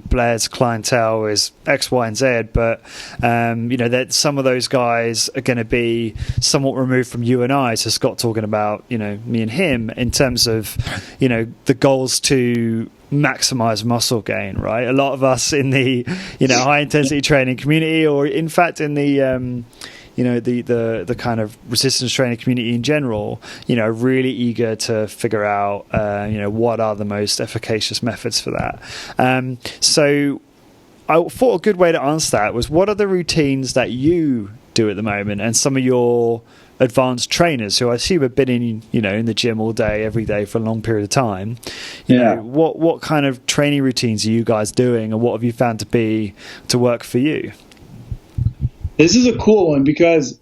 Blair's clientele is X, Y, and Z, but that some of those guys are going to be somewhat removed from you and I. So Scott talking about me and him in terms of the goals to maximize muscle gain, right? A lot of us in the high intensity training community, or in fact in the the kind of resistance training community in general, really eager to figure out what are the most efficacious methods for that. So I thought a good way to answer that was, what are the routines that you do at the moment, and some of your advanced trainers who I assume have been in the gym all day, every day for a long period of time. What kind of training routines are you guys doing, and what have you found to work for you? This is a cool one, because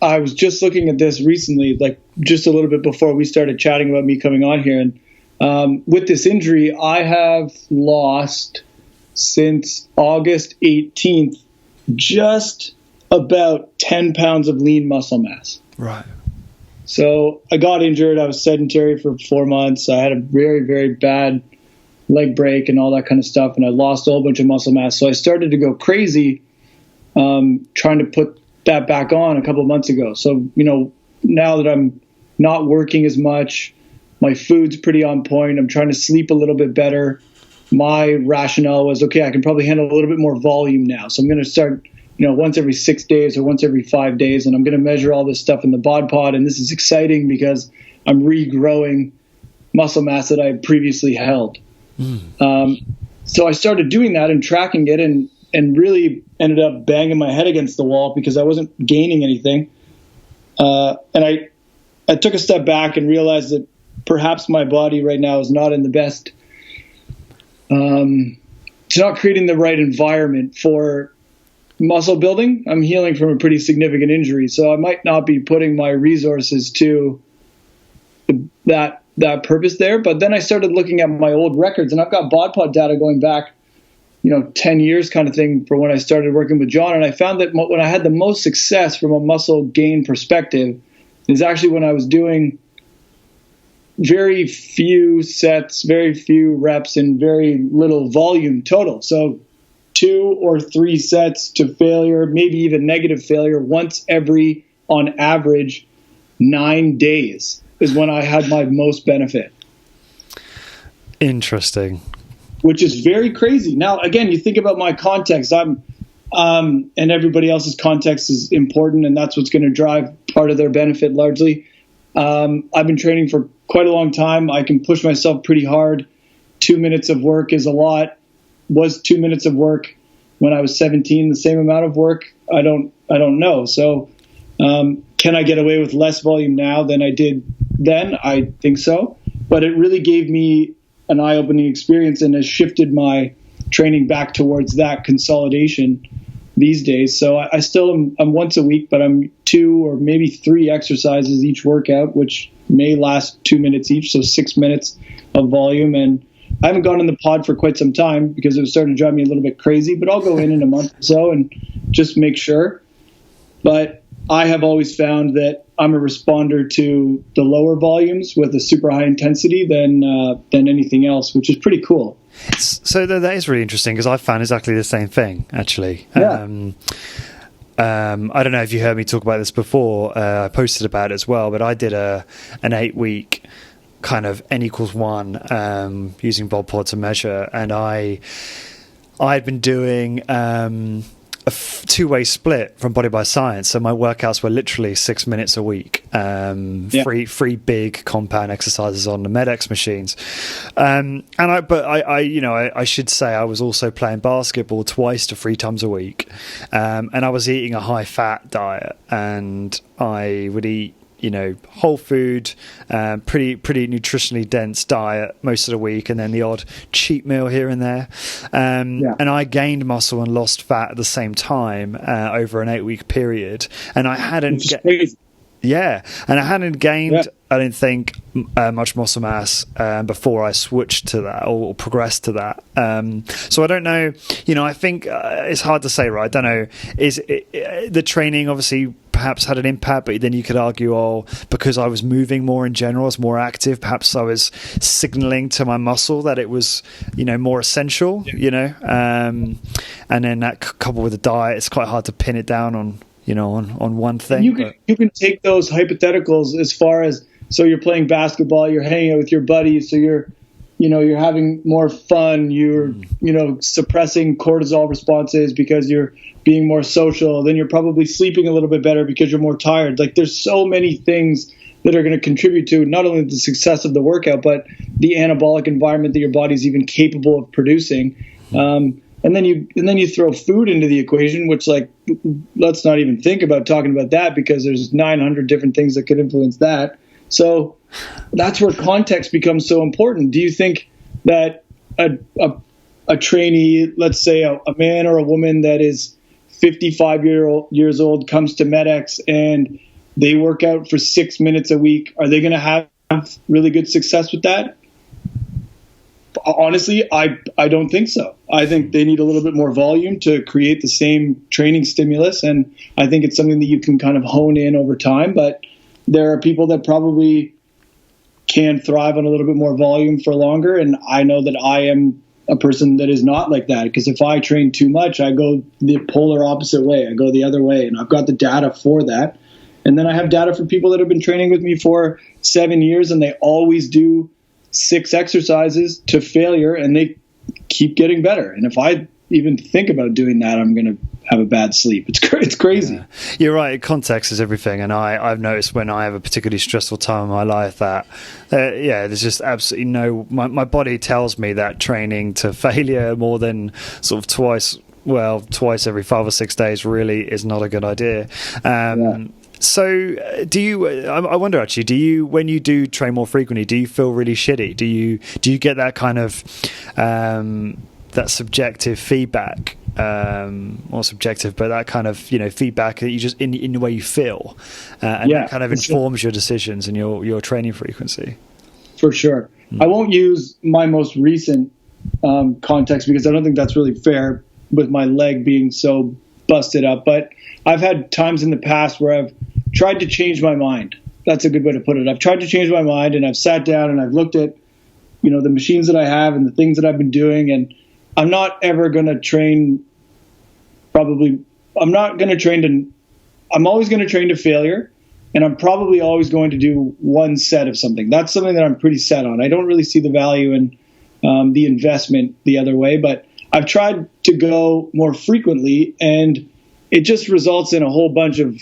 I was just looking at this recently, just a little bit before we started chatting about me coming on here. And with this injury, I have lost since August 18th, just about 10 pounds of lean muscle mass. Right. So I got injured. I was sedentary for 4 months. I had a very, very bad leg break and all that kind of stuff, and I lost a whole bunch of muscle mass. So I started to go crazy trying to put that back on a couple of months ago. So, now that I'm not working as much, my food's pretty on point, I'm trying to sleep a little bit better. My rationale was, okay, I can probably handle a little bit more volume now. So I'm going to start, once every 6 days or once every 5 days, and I'm going to measure all this stuff in the bod pod. And this is exciting because I'm regrowing muscle mass that I had previously held. So I started doing that and tracking it, and really ended up banging my head against the wall because I wasn't gaining anything. And I took a step back and realized that perhaps my body right now is not in the best, it's not creating the right environment for muscle building. I'm healing from a pretty significant injury, so I might not be putting my resources to that purpose there. But then I started looking at my old records, and I've got bod pod data going back, 10 years kind of thing for when I started working with John. And I found that when I had the most success from a muscle gain perspective is actually when I was doing very few sets, very few reps, and very little volume total. So 2 or 3 sets to failure, maybe even negative failure once every, on average, 9 days is when I had my most benefit. Interesting. Which is very crazy. Now, again, you think about my context. And everybody else's context is important, and that's what's going to drive part of their benefit largely. I've been training for quite a long time. I can push myself pretty hard. 2 minutes of work is a lot. Was 2 minutes of work when I was 17 the same amount of work? I don't know. So can I get away with less volume now than I did then? I think so. But it really gave me an eye-opening experience and has shifted my training back towards that consolidation these days. So I still I'm once a week, but I'm 2 or maybe 3 exercises each workout, which may last 2 minutes each, so 6 minutes of volume. And I haven't gone in the pod for quite some time because it was starting to drive me a little bit crazy, but I'll go in a month or so and just make sure. But I have always found that I'm a responder to the lower volumes with a super high intensity than anything else, which is pretty cool. So that is really interesting because I found exactly the same thing, actually. Yeah. I don't know if you heard me talk about this before. I posted about it as well, but I did an 8-week kind of N=1 using bod pod to measure, and I'd been doing a 2-way split from Body by Science, so my workouts were literally 6 minutes a week. Three big compound exercises on the MedX machines, I should say I was also playing basketball 2 to 3 times a week, and I was eating a high fat diet, and I would eat whole food, pretty nutritionally dense diet most of the week, and then the odd cheat meal here and there. And I gained muscle and lost fat at the same time over an 8-week period, and I hadn't. And I hadn't gained, I didn't think, much muscle mass before I switched to that or progressed to that. So I don't know, I think it's hard to say, right? I don't know. The training obviously perhaps had an impact, but then you could argue, because I was moving more in general, I was more active, perhaps I was signaling to my muscle that it was, more essential, and then that coupled with the diet, it's quite hard to pin it down on one thing. You can take those hypotheticals as far as, so you're playing basketball, you're hanging out with your buddies, so you're having more fun, you're suppressing cortisol responses because you're being more social, then you're probably sleeping a little bit better because you're more tired. Like, there's so many things that are going to contribute to not only the success of the workout, but the anabolic environment that your body's even capable of producing. And then you throw food into the equation, which, like, let's not even think about talking about that because there's 900 different things that could influence that. So that's where context becomes so important. Do you think that a trainee, let's say a man or a woman that is 55 years old, comes to MedX and they work out for 6 minutes a week, are they going to have really good success with that? Honestly, I don't think so. I think they need a little bit more volume to create the same training stimulus, and I think it's something that you can kind of hone in over time. But there are people that probably can thrive on a little bit more volume for longer. And I know that I am a person that is not like that, because if I train too much, I go the polar opposite way. I go the other way, and I've got the data for that. And then I have data for people that have been training with me for 7 years, and they always do 6 exercises to failure, and they keep getting better. And if I even think about doing that, I'm going to have a bad sleep. It's crazy. Yeah. You're right. Context is everything. And I've noticed when I have a particularly stressful time in my life that, there's just absolutely my body tells me that training to failure more than sort of twice every 5 or 6 days really is not a good idea. So do you, I wonder actually, when you do train more frequently, do you feel really shitty? Do you get that kind of, that subjective feedback, or subjective, but that kind of, feedback that you just in the way you feel, and that kind of informs your decisions and your training frequency. For sure. I won't use my most recent context, because I don't think that's really fair with my leg being so busted up, but I've had times in the past where I've tried to change my mind. That's a good way to put it. I've tried to change my mind, and I've sat down and I've looked at, the machines that I have and the things that I've been doing, and I'm not ever going to train. I'm always going to train to failure, and I'm probably always going to do one set of something. That's something that I'm pretty set on. I don't really see the value in the investment the other way, but I've tried to go more frequently, and it just results in a whole bunch of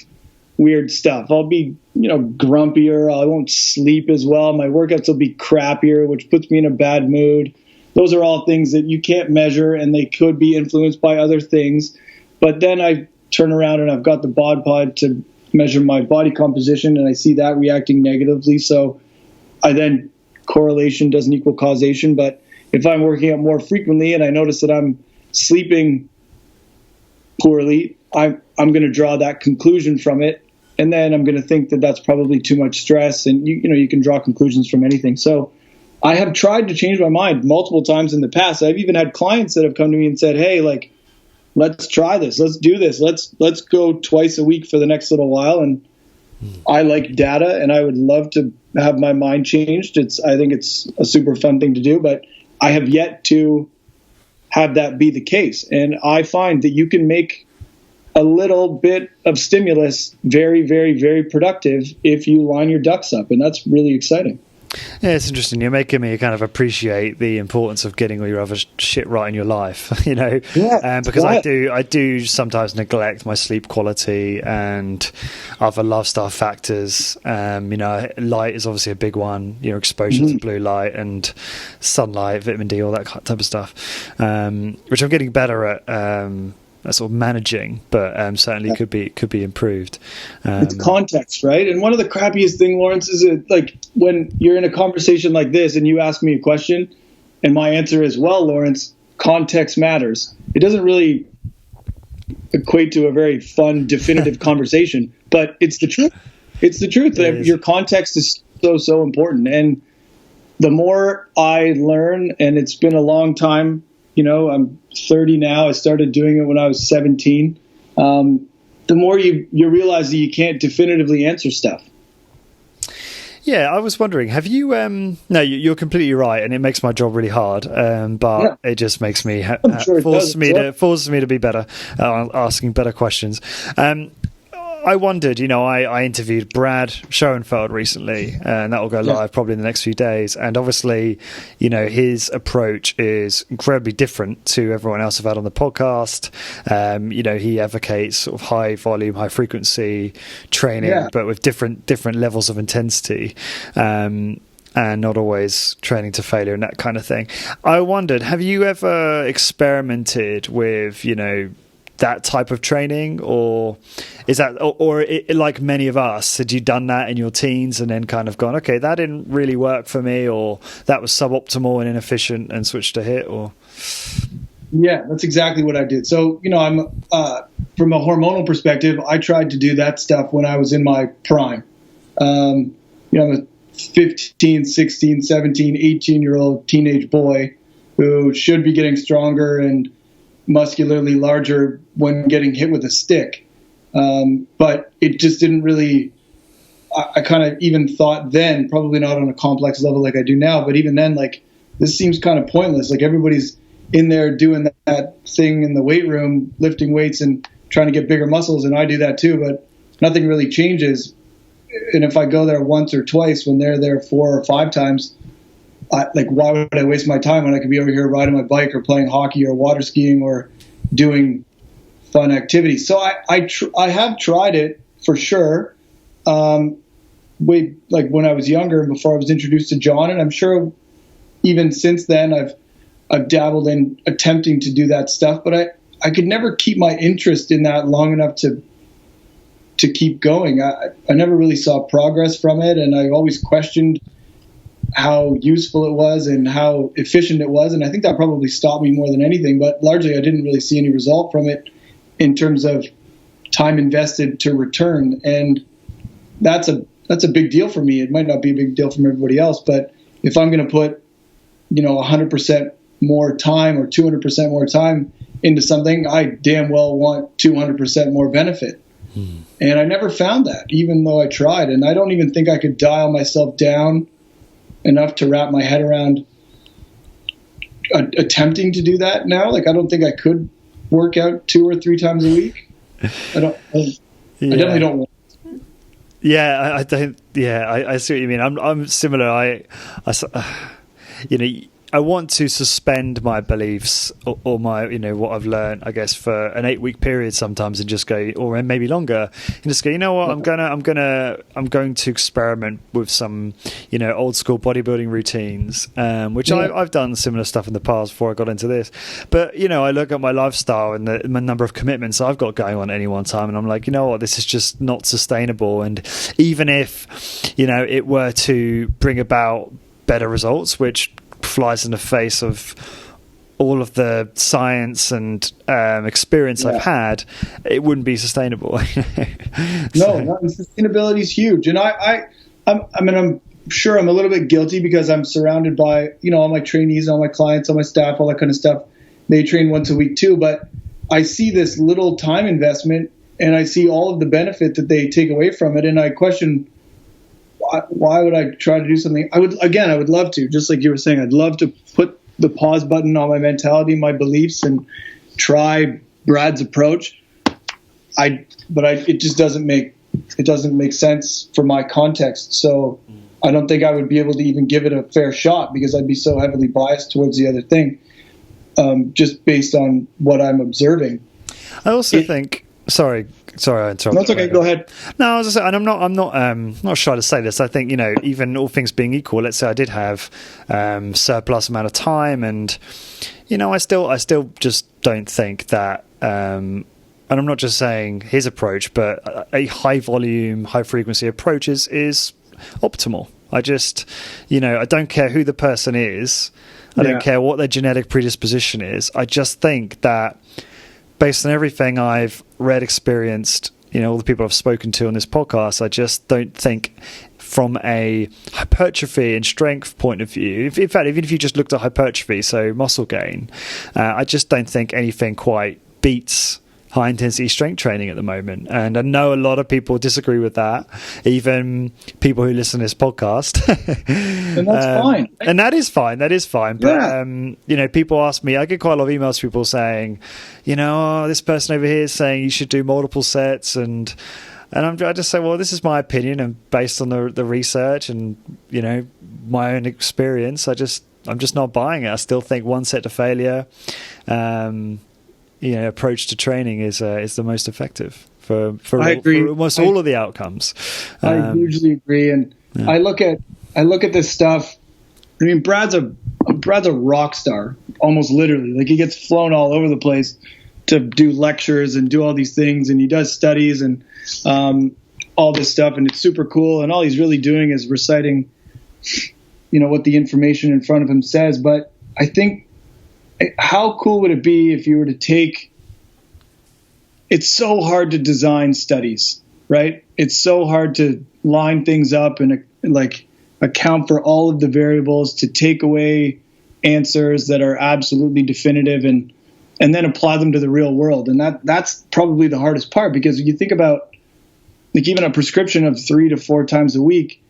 weird stuff. I'll be, grumpier. I won't sleep as well. My workouts will be crappier, which puts me in a bad mood. Those are all things that you can't measure, and they could be influenced by other things. But then I turn around and I've got the bod pod to measure my body composition, and I see that reacting negatively. So correlation doesn't equal causation. But if I'm working out more frequently and I notice that I'm sleeping poorly, I'm going to draw that conclusion from it. And then I'm going to think that that's probably too much stress. And you can draw conclusions from anything. So I have tried to change my mind multiple times in the past. I've even had clients that have come to me and said, hey, let's try this. Let's do this. Let's go twice a week for the next little while. And I like data, and I would love to have my mind changed. I think it's a super fun thing to do, but I have yet to have that be the case. And I find that you can make a little bit of stimulus very, very, very productive if you line your ducks up. And that's really exciting. Yeah, it's interesting. You're making me kind of appreciate the importance of getting all your other shit right in your life, because I do sometimes neglect my sleep quality and other lifestyle factors. Light is obviously a big one. Exposure to blue light and sunlight, vitamin D, all that type of stuff, which I'm getting better at. Sort of managing, but certainly could be improved. It's context, right? And one of the crappiest thing, Lawrence, is when you're in a conversation like this and you ask me a question and my answer is, well, Lawrence, context matters. It doesn't really equate to a very fun, definitive conversation, but it's the truth. It's the truth. Your context is so important. And the more I learn, and it's been a long time, I'm 30 now. I started doing it when I was 17. The more you realize that you can't definitively answer stuff. Yeah, I was wondering, have you, no, you're completely right, and it makes my job really hard, but it just makes me, forces me to be better, asking better questions. I wondered, I interviewed Brad Schoenfeld recently, and that will go live probably in the next few days. And obviously, his approach is incredibly different to everyone else I've had on the podcast. He advocates sort of high volume, high frequency training, but with different levels of intensity. And not always training to failure and that kind of thing. I wondered, have you ever experimented with, that type of training, or is that, or like many of us, had you done that in your teens and then kind of gone, okay, that didn't really work for me, or that was suboptimal and inefficient, and switched to HIIT? Or yeah, that's exactly what I did. So I'm from a hormonal perspective, I tried to do that stuff when I was in my prime. I'm a 15, 16, 17, 18-year-old teenage boy who should be getting stronger and muscularly larger when getting hit with a stick. But it just didn't really, I kind of even thought then, probably not on a complex level like I do now, but even then, like, this seems kind of pointless. Like, everybody's in there doing that thing in the weight room, lifting weights and trying to get bigger muscles, and I do that too, but nothing really changes. And if I go there once or twice when they're there 4 or 5 times, why would I waste my time when I could be over here riding my bike or playing hockey or water skiing or doing fun activities? So I have tried it for sure. Like when I was younger and before I was introduced to John, and I'm sure even since then I've dabbled in attempting to do that stuff, but I could never keep my interest in that long enough to keep going. I never really saw progress from it, and I always questioned how useful it was and how efficient it was, and I think that probably stopped me more than anything, but largely I didn't really see any result from it in terms of time invested to return, and that's a big deal for me. It might not be a big deal from everybody else, but if I'm going to put 100% more time or 200% more time into something, I damn well want 200% more benefit. And I never found that, even though I tried, and I don't even think I could dial myself down enough to wrap my head around attempting to do that now. Like, I don't think I could work out 2 or 3 times a week. I definitely don't want to. Yeah, I don't. Yeah, I see what you mean. I'm similar. I want to suspend my beliefs or my, what I've learned, I guess, for an 8-week period sometimes, and just go, or maybe longer, and just go, you know what, I'm going to experiment with some, old school bodybuilding routines, which I've done similar stuff in the past before I got into this. But, I look at my lifestyle and the number of commitments I've got going on at any one time, and I'm like, you know what, this is just not sustainable. And even if, it were to bring about better results, which flies in the face of all of the science and experience I've had, it wouldn't be sustainable. No, sustainability is huge, and I'm sure I'm a little bit guilty because I'm surrounded by all my trainees, all my clients, all my staff, all that kind of stuff. They train once a week too, but I see this little time investment and I see all of the benefit that they take away from it, and I question, why would I try to do something? I would love to, just like you were saying, I'd love to put the pause button on my mentality, my beliefs, and try Brad's approach. It just doesn't make sense for my context. So I don't think I would be able to even give it a fair shot because I'd be so heavily biased towards the other thing, just based on what I'm observing. I also think. Sorry, I interrupted. No, it's okay. Go ahead. No, I was just saying, and I'm not shy to say this. I think even all things being equal, let's say I did have surplus amount of time, and I still just don't think that. And I'm not just saying his approach, but a high volume, high frequency approach is optimal. I just, I don't care who the person is. I don't care what their genetic predisposition is. I just think that, based on everything I've read, experienced, all the people I've spoken to on this podcast, I just don't think from a hypertrophy and strength point of view, in fact, even if you just looked at hypertrophy, so muscle gain, I just don't think anything quite beats high intensity strength training at the moment. And I know a lot of people disagree with that, even people who listen to this podcast. And that's fine. And that is fine. But, people ask me, I get quite a lot of emails from people saying, this person over here is saying you should do multiple sets. And I just say, well, this is my opinion, and based on the research and, my own experience, I'm just not buying it. I still think one set to failure, approach to training is the most effective for almost all of the outcomes. I hugely agree, and I look at this stuff. I mean, Brad's a rock star, almost literally. Like, he gets flown all over the place to do lectures and do all these things, and he does studies and all this stuff, and it's super cool. And all he's really doing is reciting, what the information in front of him says. But I think, how cool would it be if you were to take, it's so hard to design studies, right? It's so hard to line things up and account for all of the variables, to take away answers that are absolutely definitive and then apply them to the real world. And that's probably the hardest part, because you think about like even a prescription of 3 to 4 times a week,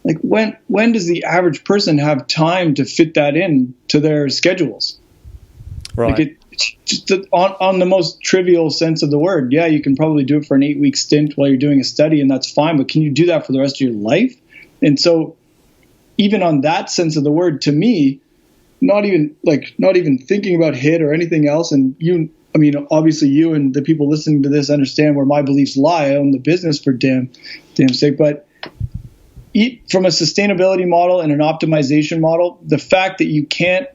like when does the average person have time to fit that in to their schedules? Right. Like just on the most trivial sense of the word, yeah, you can probably do it for an 8-week stint while you're doing a study, and that's fine. But can you do that for the rest of your life? And so, even on that sense of the word, to me, not even thinking about HIIT or anything else. And obviously, you and the people listening to this understand where my beliefs lie. I own the business for damn sake, but from a sustainability model and an optimization model, the fact that you can't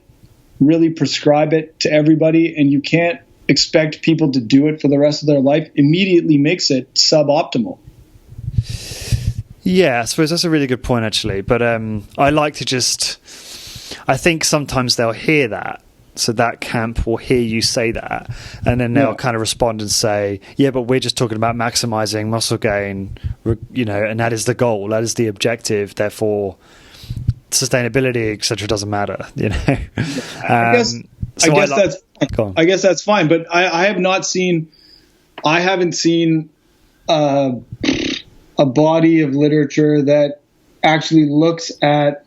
really prescribe it to everybody and you can't expect people to do it for the rest of their life immediately makes it suboptimal. Yeah, I suppose that's a really good point, actually. But I like to I think sometimes they'll hear that. So that camp will hear you say that, and then they'll kind of respond and say, yeah, but we're just talking about maximizing muscle gain, and that is the goal, that is the objective, therefore sustainability, etc., doesn't matter, I guess that's fine, but I haven't seen a body of literature that actually looks at,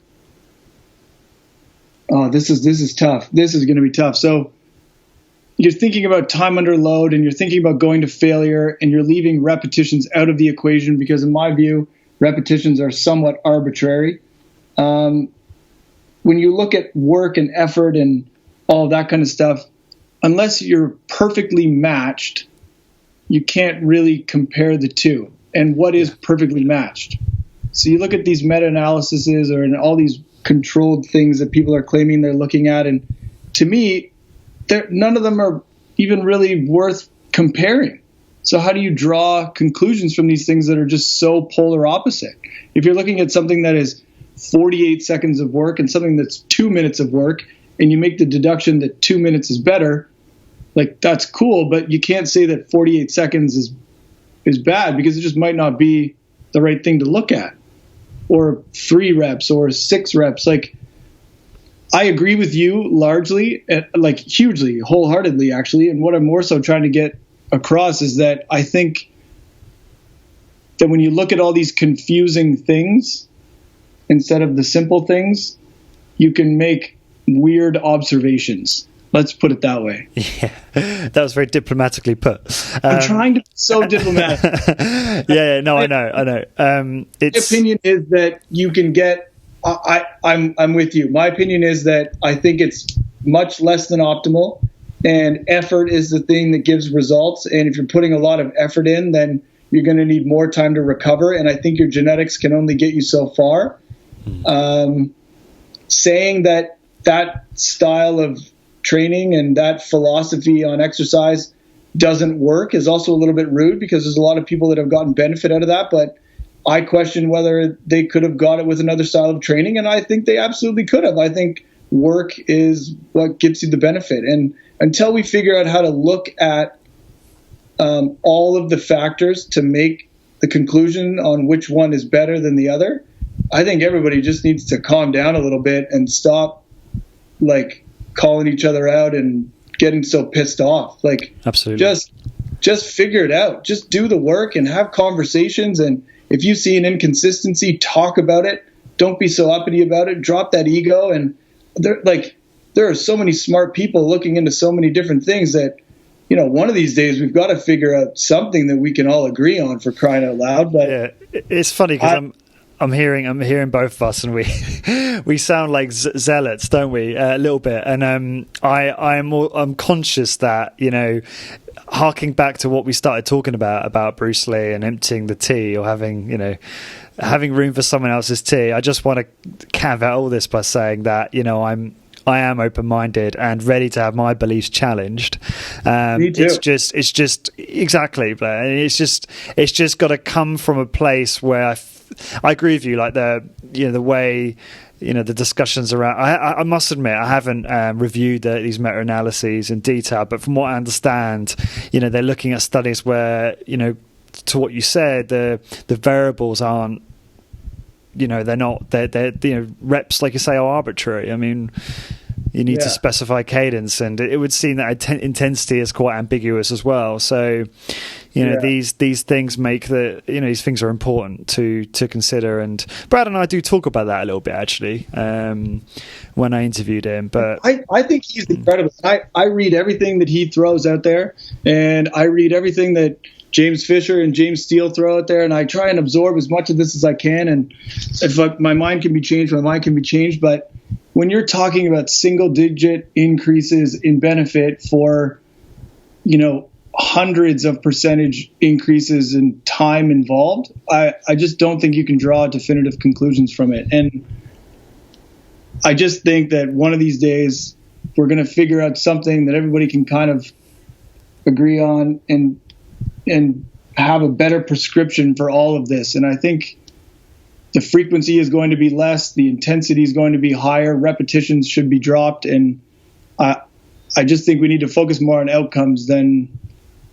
this is tough. This is going to be tough. So you're thinking about time under load, and you're thinking about going to failure, and you're leaving repetitions out of the equation because, in my view, repetitions are somewhat arbitrary. When you look at work and effort and all that kind of stuff, unless you're perfectly matched, you can't really compare the two. And what is perfectly matched? So you look at these meta-analyses or all these controlled things that people are claiming they're looking at, and to me, none of them are even really worth comparing. So how do you draw conclusions from these things that are just so polar opposite? If you're looking at something that is 48 seconds of work and something that's 2 minutes of work, and you make the deduction that 2 minutes is better, like, that's cool, but you can't say that 48 seconds is bad, because it just might not be the right thing to look at. Or 3 reps or 6 reps. Like, I agree with you largely, like hugely, wholeheartedly, actually. And what I'm more so trying to get across is that I think that when you look at all these confusing things instead of the simple things, you can make weird observations. Let's put it that way. Yeah, that was very diplomatically put. I'm trying to be so diplomatic. I know. My opinion is that you can get. I'm with you. My opinion is that I think it's much less than optimal, and effort is the thing that gives results. And if you're putting a lot of effort in, then you're going to need more time to recover. And I think your genetics can only get you so far. Saying that style of training and that philosophy on exercise doesn't work is also a little bit rude, because there's a lot of people that have gotten benefit out of that, but I question whether they could have got it with another style of training, and I think they absolutely could have. I think work is what gives you the benefit, and until we figure out how to look at all of the factors to make the conclusion on which one is better than the other, I think everybody just needs to calm down a little bit and stop calling each other out and getting so pissed off. Absolutely. Just figure it out. Just do the work and have conversations. And if you see an inconsistency, talk about it. Don't be so uppity about it. Drop that ego. And there are so many smart people looking into so many different things that, one of these days we've got to figure out something that we can all agree on, for crying out loud. But yeah, it's funny because I'm hearing both of us, and we sound like zealots, don't we? A little bit, and I'm conscious that, harking back to what we started talking about Bruce Lee and emptying the tea, or having room for someone else's tea. I just want to caveat all this by saying that I am open-minded and ready to have my beliefs challenged. Me too. It's just exactly, Blair. It's just got to come from a place where I agree with you, like the way, the discussions around. I must admit, I haven't reviewed these meta-analyses in detail, but from what I understand, they're looking at studies where, to what you said, the variables aren't, they're reps, like you say, are arbitrary. I mean, you need to specify cadence, and it would seem that intensity is quite ambiguous as well. So, these things make these things are important to consider. And Brad and I do talk about that a little bit actually when I interviewed him. But I think he's incredible. I read everything that he throws out there, and I read everything that James Fisher and James Steele throw out there, and I try and absorb as much of this as I can. And if my mind can be changed, my mind can be changed. But when you're talking about single-digit increases in benefit for, hundreds of percentage increases in time involved, I just don't think you can draw definitive conclusions from it. And I just think that one of these days we're going to figure out something that everybody can kind of agree on and have a better prescription for all of this. And I think the frequency is going to be less, the intensity is going to be higher, repetitions should be dropped, and I just think we need to focus more on outcomes than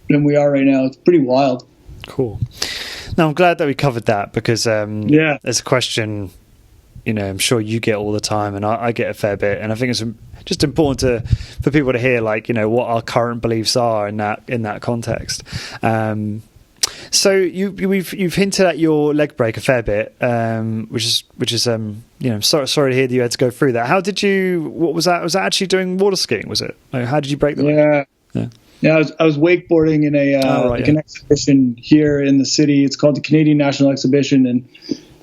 we are right now. It's pretty wild. Cool. Now, I'm glad that we covered that because there's a question, I'm sure you get all the time, and I get a fair bit, and I think it's just important for people to hear, what our current beliefs are in that context. So you've hinted at your leg break a fair bit, which is sorry to hear that you had to go through that. How did you? What was that? Was that actually doing water skiing? Was it? How did you break the leg? Yeah. I was wakeboarding in an exhibition here in the city. It's called the Canadian National Exhibition, and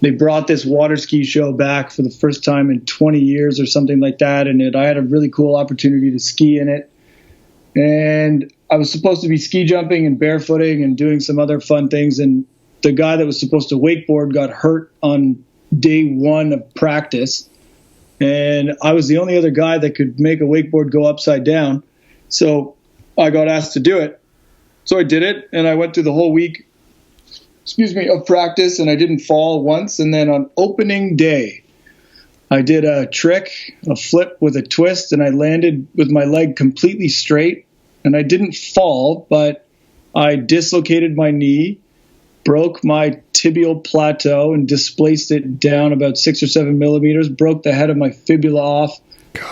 they brought this water ski show back for the first time in 20 years or something like that. And I had a really cool opportunity to ski in it. And I was supposed to be ski jumping and barefooting and doing some other fun things. And the guy that was supposed to wakeboard got hurt on day one of practice. And I was the only other guy that could make a wakeboard go upside down. So I got asked to do it. So I did it, and I went through the whole week of practice, and I didn't fall once. And then on opening day, I did a trick, a flip with a twist, and I landed with my leg completely straight. And I didn't fall, but I dislocated my knee, broke my tibial plateau, and displaced it down about 6 or 7 millimeters, broke the head of my fibula off,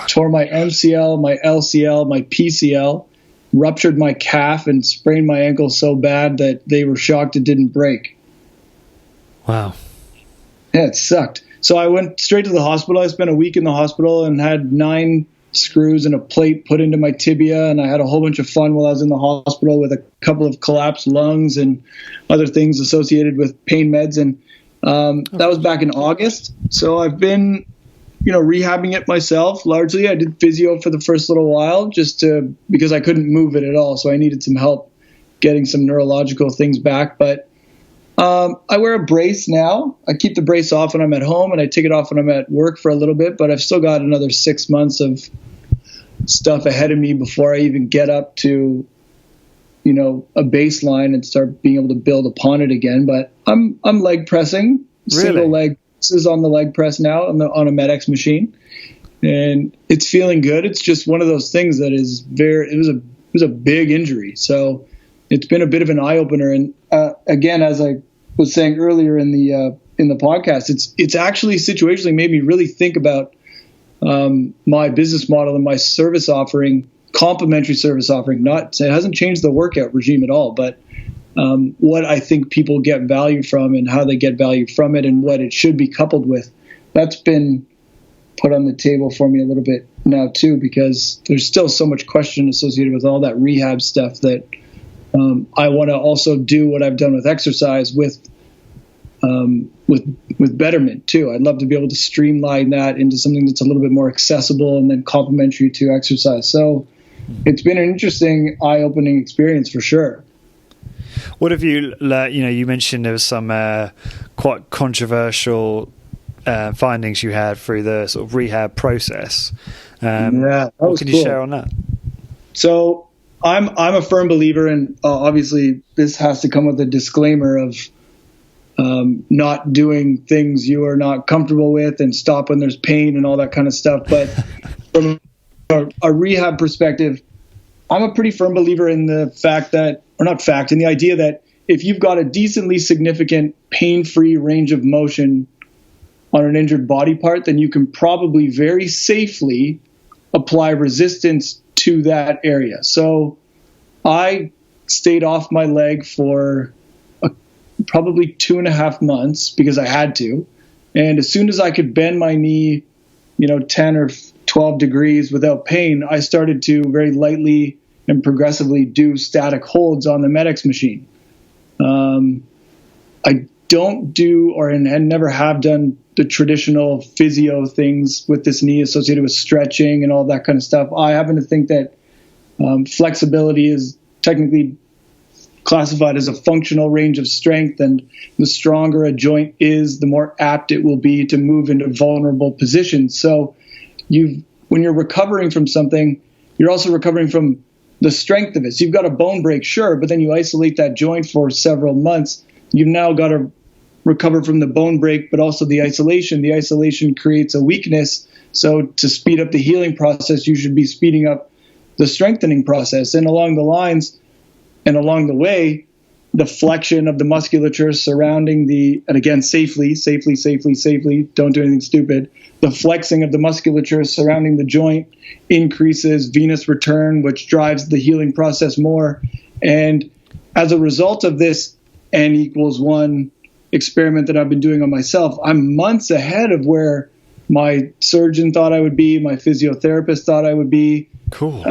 tore my MCL, my LCL, my PCL, ruptured my calf, and sprained my ankle so bad that they were shocked it didn't break. Wow. Yeah, it sucked. So I went straight to the hospital. I spent a week in the hospital and had 9 screws and a plate put into my tibia, and I had a whole bunch of fun while I was in the hospital with a couple of collapsed lungs and other things associated with pain meds. And that was back in August. So I've been rehabbing it myself largely. I did physio for the first little while because I couldn't move it at all. So I needed some help getting some neurological things back. But I wear a brace now. I keep the brace off when I'm at home, and I take it off when I'm at work for a little bit. But I've still got another 6 months of stuff ahead of me before I even get up to, a baseline and start being able to build upon it again. But I'm leg pressing, single leg. Is on the leg press now on a MedX machine, and it's feeling good. It's just one of those things that is it was a big injury, so it's been a bit of an eye opener. And again, as I was saying earlier in the podcast, it's actually situationally made me really think about my business model and my service offering, complementary service offering. It hasn't changed the workout regime at all, but what I think people get value from and how they get value from it and what it should be coupled with. That's been put on the table for me a little bit now too, because there's still so much question associated with all that rehab stuff that I want to also do what I've done with exercise with betterment too. I'd love to be able to streamline that into something that's a little bit more accessible and then complementary to exercise. So it's been an interesting, eye-opening experience for sure. What have you learned? You mentioned there was some quite controversial findings you had through the sort of rehab process. What can you share on that? So I'm a firm believer, and obviously this has to come with a disclaimer of not doing things you are not comfortable with and stop when there's pain and all that kind of stuff. But from a rehab perspective, I'm a pretty firm believer in the in the idea that if you've got a decently significant pain-free range of motion on an injured body part, then you can probably very safely apply resistance to that area. So I stayed off my leg for probably 2.5 months because I had to. And as soon as I could bend my knee, 10 or 12 degrees without pain, I started to very lightly and progressively do static holds on the Medix machine. I don't do and never have done the traditional physio things with this knee associated with stretching and all that kind of stuff. I happen to think that flexibility is technically classified as a functional range of strength, and the stronger a joint is, the more apt it will be to move into vulnerable positions. So when you're recovering from something, you're also recovering from the strength of it. So you've got a bone break, sure, but then you isolate that joint for several months. You've now got to recover from the bone break, but also the isolation. The isolation creates a weakness. So to speed up the healing process, you should be speeding up the strengthening process. And along the lines and along the way, the flexion of the musculature surrounding and again, safely, don't do anything stupid. The flexing of the musculature surrounding the joint increases venous return, which drives the healing process more. And as a result of this N=1 experiment that I've been doing on myself, I'm months ahead of where my surgeon thought I would be, my physiotherapist thought I would be. Cool.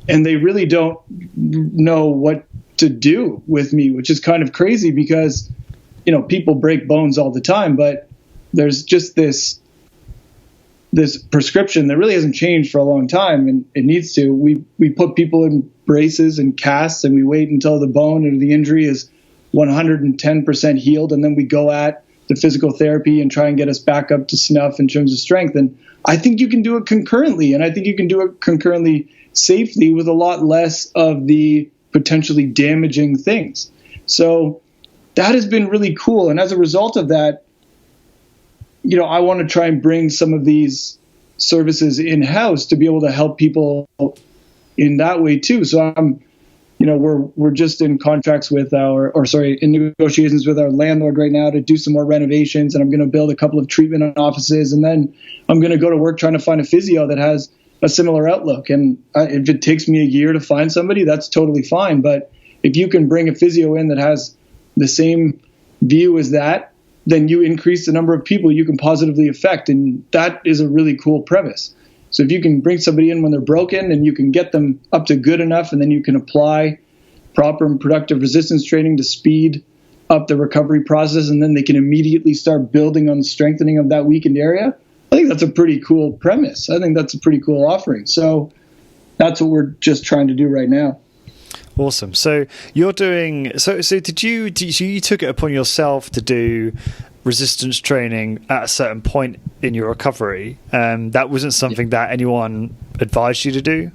And they really don't know what to do with me, which is kind of crazy because, people break bones all the time, but there's just this prescription that really hasn't changed for a long time, and it needs to. We put people in braces and casts, and we wait until the bone or the injury is 110% healed, and then we go at the physical therapy and try and get us back up to snuff in terms of strength. And I think you can do it concurrently, and I think you can do it concurrently safely with a lot less of the potentially damaging things. So that has been really cool. And as a result of that, I want to try and bring some of these services in-house to be able to help people in that way too. So we're just in contracts with in negotiations with our landlord right now to do some more renovations, and I'm going to build a couple of treatment offices, and then I'm going to go to work trying to find a physio that has a similar outlook. And if it takes me a year to find somebody, that's totally fine. But if you can bring a physio in that has the same view as that, then you increase the number of people you can positively affect. And that is a really cool premise. So if you can bring somebody in when they're broken and you can get them up to good enough, and then you can apply proper and productive resistance training to speed up the recovery process, and then they can immediately start building on the strengthening of that weakened area, I think that's a pretty cool premise. I think that's a pretty cool offering. So that's what we're just trying to do right now. Awesome. So you're doing, so did you took it upon yourself to do resistance training at a certain point in your recovery? That wasn't something that anyone advised you to do?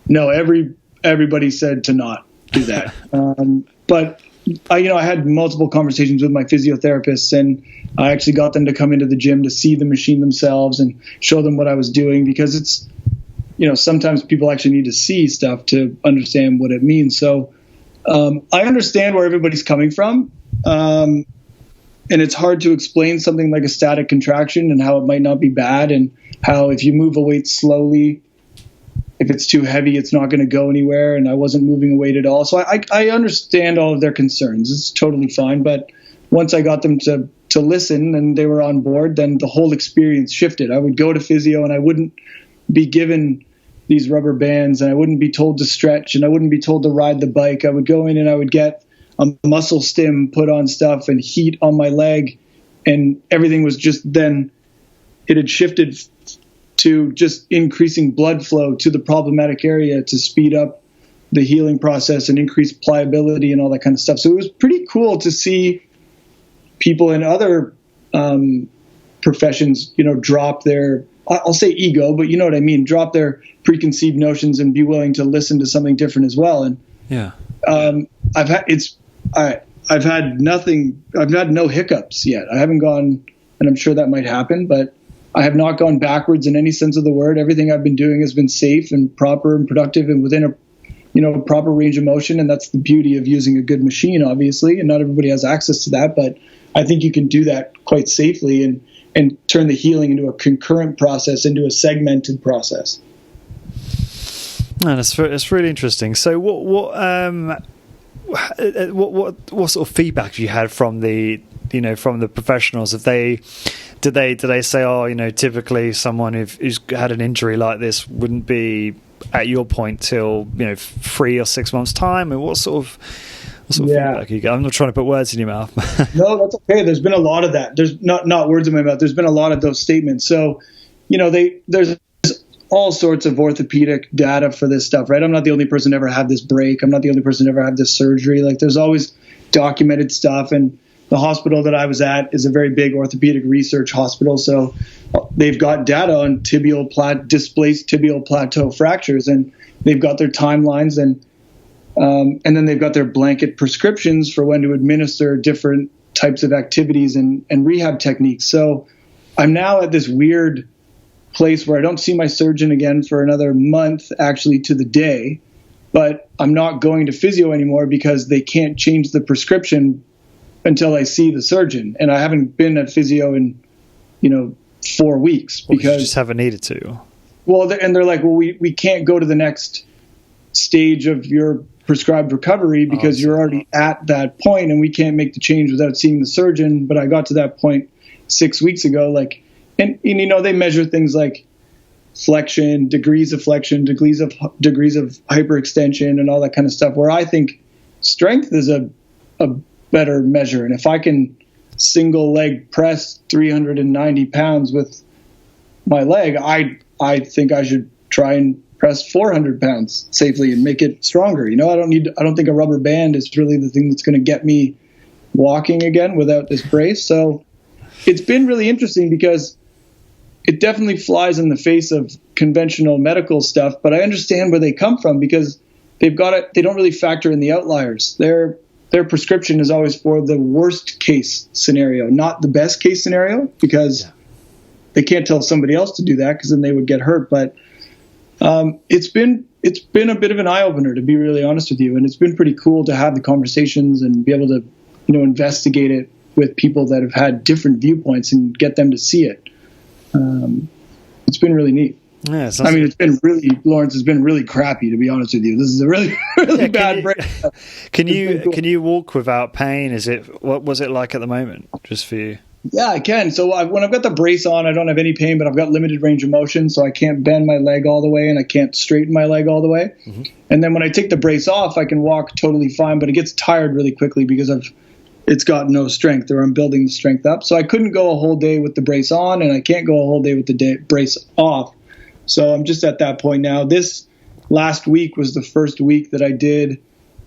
No, everybody said to not do that. But I had multiple conversations with my physiotherapists, and I actually got them to come into the gym to see the machine themselves and show them what I was doing, because it's, sometimes people actually need to see stuff to understand what it means. So I understand where everybody's coming from. And it's hard to explain something like a static contraction and how it might not be bad, and how if you move a weight slowly, if it's too heavy, it's not going to go anywhere. And I wasn't moving a weight at all. So I understand all of their concerns. It's totally fine. But once I got them to listen and they were on board, then the whole experience shifted. I would go to physio and I wouldn't be given these rubber bands, and I wouldn't be told to stretch, and I wouldn't be told to ride the bike. I would go in and I would get a muscle stim put on stuff and heat on my leg, and everything was just then, it had shifted to just increasing blood flow to the problematic area to speed up the healing process and increase pliability and all that kind of stuff. So it was pretty cool to see people in other professions, drop their, I'll say ego, but you know what I mean, drop their preconceived notions and be willing to listen to something different as well. And yeah, I've had no hiccups yet. I haven't gone, and I'm sure that might happen, but I have not gone backwards in any sense of the word. Everything I've been doing has been safe and proper and productive and within a proper range of motion. And that's the beauty of using a good machine, obviously. And not everybody has access to that, but I think you can do that quite safely and turn the healing into a concurrent process, into a segmented process. No, that's really interesting. So what what sort of feedback have you had from the professionals? Did they say, oh, typically someone who's had an injury like this wouldn't be at your point till 3 or 6 months time? And what sort of feedback you get? I'm not trying to put words in your mouth. No, that's okay. There's been a lot of that. There's not words in my mouth. There's been a lot of those statements. So, there's all sorts of orthopedic data for this stuff, right? I'm not the only person to ever have this break. I'm not the only person to ever have this surgery. Like, there's always documented stuff. And the hospital that I was at is a very big orthopedic research hospital. So they've got data on displaced tibial plateau fractures, and they've got their timelines, and then they've got their blanket prescriptions for when to administer different types of activities and rehab techniques. So I'm now at this weird place where I don't see my surgeon again for another month, actually to the day, but I'm not going to physio anymore because they can't change the prescription until I see the surgeon. And I haven't been at physio in 4 weeks because you just haven't needed to. Well, they're like, well, we can't go to the next stage of your prescribed recovery because you're already at that point, and we can't make the change without seeing the surgeon. But I got to that point 6 weeks ago, and they measure things like flexion, degrees of hyperextension, and all that kind of stuff, where I think strength is a better measure. And if I can single leg press 390 pounds with my leg, I think I should try and press 400 pounds safely and make it stronger. I don't think a rubber band is really the thing that's going to get me walking again without this brace. So it's been really interesting because it definitely flies in the face of conventional medical stuff, but I understand where they come from because they've got it. They don't really factor in the outliers. Their prescription is always for the worst case scenario, not the best case scenario, because they can't tell somebody else to do that because then they would get hurt. But it's been a bit of an eye opener, to be really honest with you, and it's been pretty cool to have the conversations and be able to investigate it with people that have had different viewpoints and get them to see it. It's been really neat. Yeah, it's been really, Lawrence, has been really crappy, to be honest with you. This is a really, really bad break. Can you walk without pain? What was it like at the moment, just for you? Yeah, I can. So when I've got the brace on, I don't have any pain, but I've got limited range of motion, so I can't bend my leg all the way and I can't straighten my leg all the way. Mm-hmm. And then when I take the brace off, I can walk totally fine, but it gets tired really quickly because it's got no strength, or I'm building the strength up. So I couldn't go a whole day with the brace on, and I can't go a whole day with the brace off. So I'm just at that point now. This last week was the first week that I did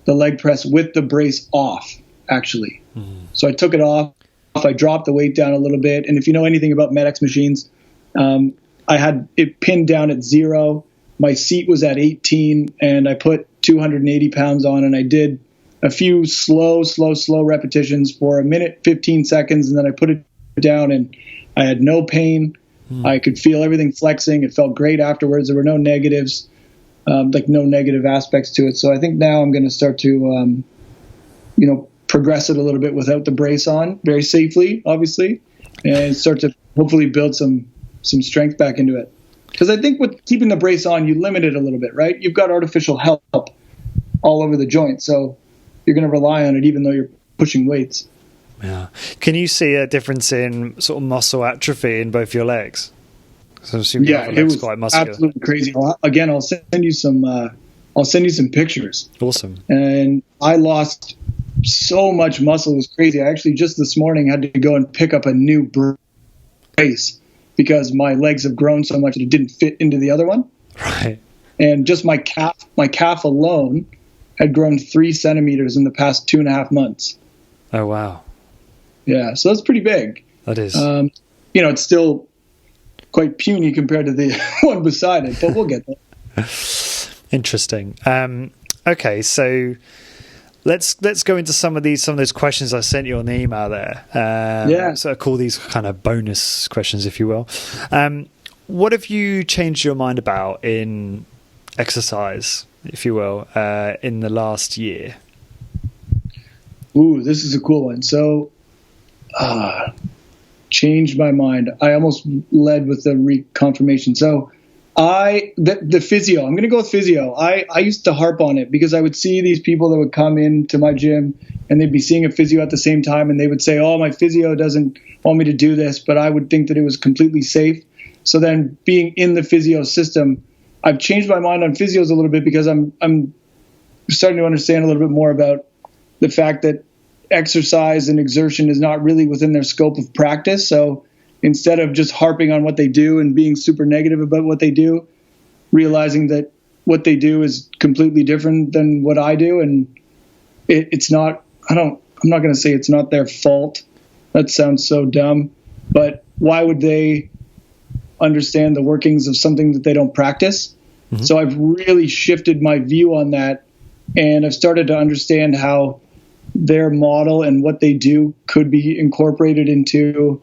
the leg press with the brace off, actually. Mm-hmm. So I took it off. I dropped the weight down a little bit. And if you know anything about Med-X machines, I had it pinned down at 0. My seat was at 18, and I put 280 pounds on, and I did a few slow repetitions for 1 minute, 15 seconds, and then I put it down, and I had no pain. I could feel everything flexing. It felt great afterwards. There were no negatives, no negative aspects to it. So I think now I'm going to start to, progress it a little bit without the brace on, very safely, obviously, and start to hopefully build some strength back into it. Because I think with keeping the brace on, you limit it a little bit, right? You've got artificial help all over the joint, so you're going to rely on it even though you're pushing weights. Yeah. Can you see a difference in sort of muscle atrophy in both your legs? So it was quite muscular. Absolutely crazy. I'll send you some pictures. Awesome. And I lost so much muscle. It was crazy. I actually just this morning had to go and pick up a new brace because my legs have grown so much that it didn't fit into the other one. Right. And just my calf alone had grown 3 centimeters in the past 2.5 months. Oh, wow. Yeah, so that's pretty big. That is. It's still quite puny compared to the one beside it, but we'll get there. Interesting. Okay, so let's go into some of those questions I sent you on the email there. So I call these kind of bonus questions, if you will. What have you changed your mind about in exercise, if you will, in the last year? Ooh, this is a cool one. So, changed my mind. I almost led with the reconfirmation. So The physio. I'm going to go with physio. I used to harp on it because I would see these people that would come into my gym and they'd be seeing a physio at the same time, and they would say, "Oh, my physio doesn't want me to do this," but I would think that it was completely safe. So then, being in the physio system, I've changed my mind on physios a little bit because I'm starting to understand a little bit more about the fact that exercise and exertion is not really within their scope of practice. So instead of just harping on what they do and being super negative about what they do, realizing that what they do is completely different than what I do. And it's not, I'm not going to say it's not their fault. That sounds so dumb, but why would they understand the workings of something that they don't practice? Mm-hmm. So I've really shifted my view on that. And I've started to understand how their model and what they do could be incorporated into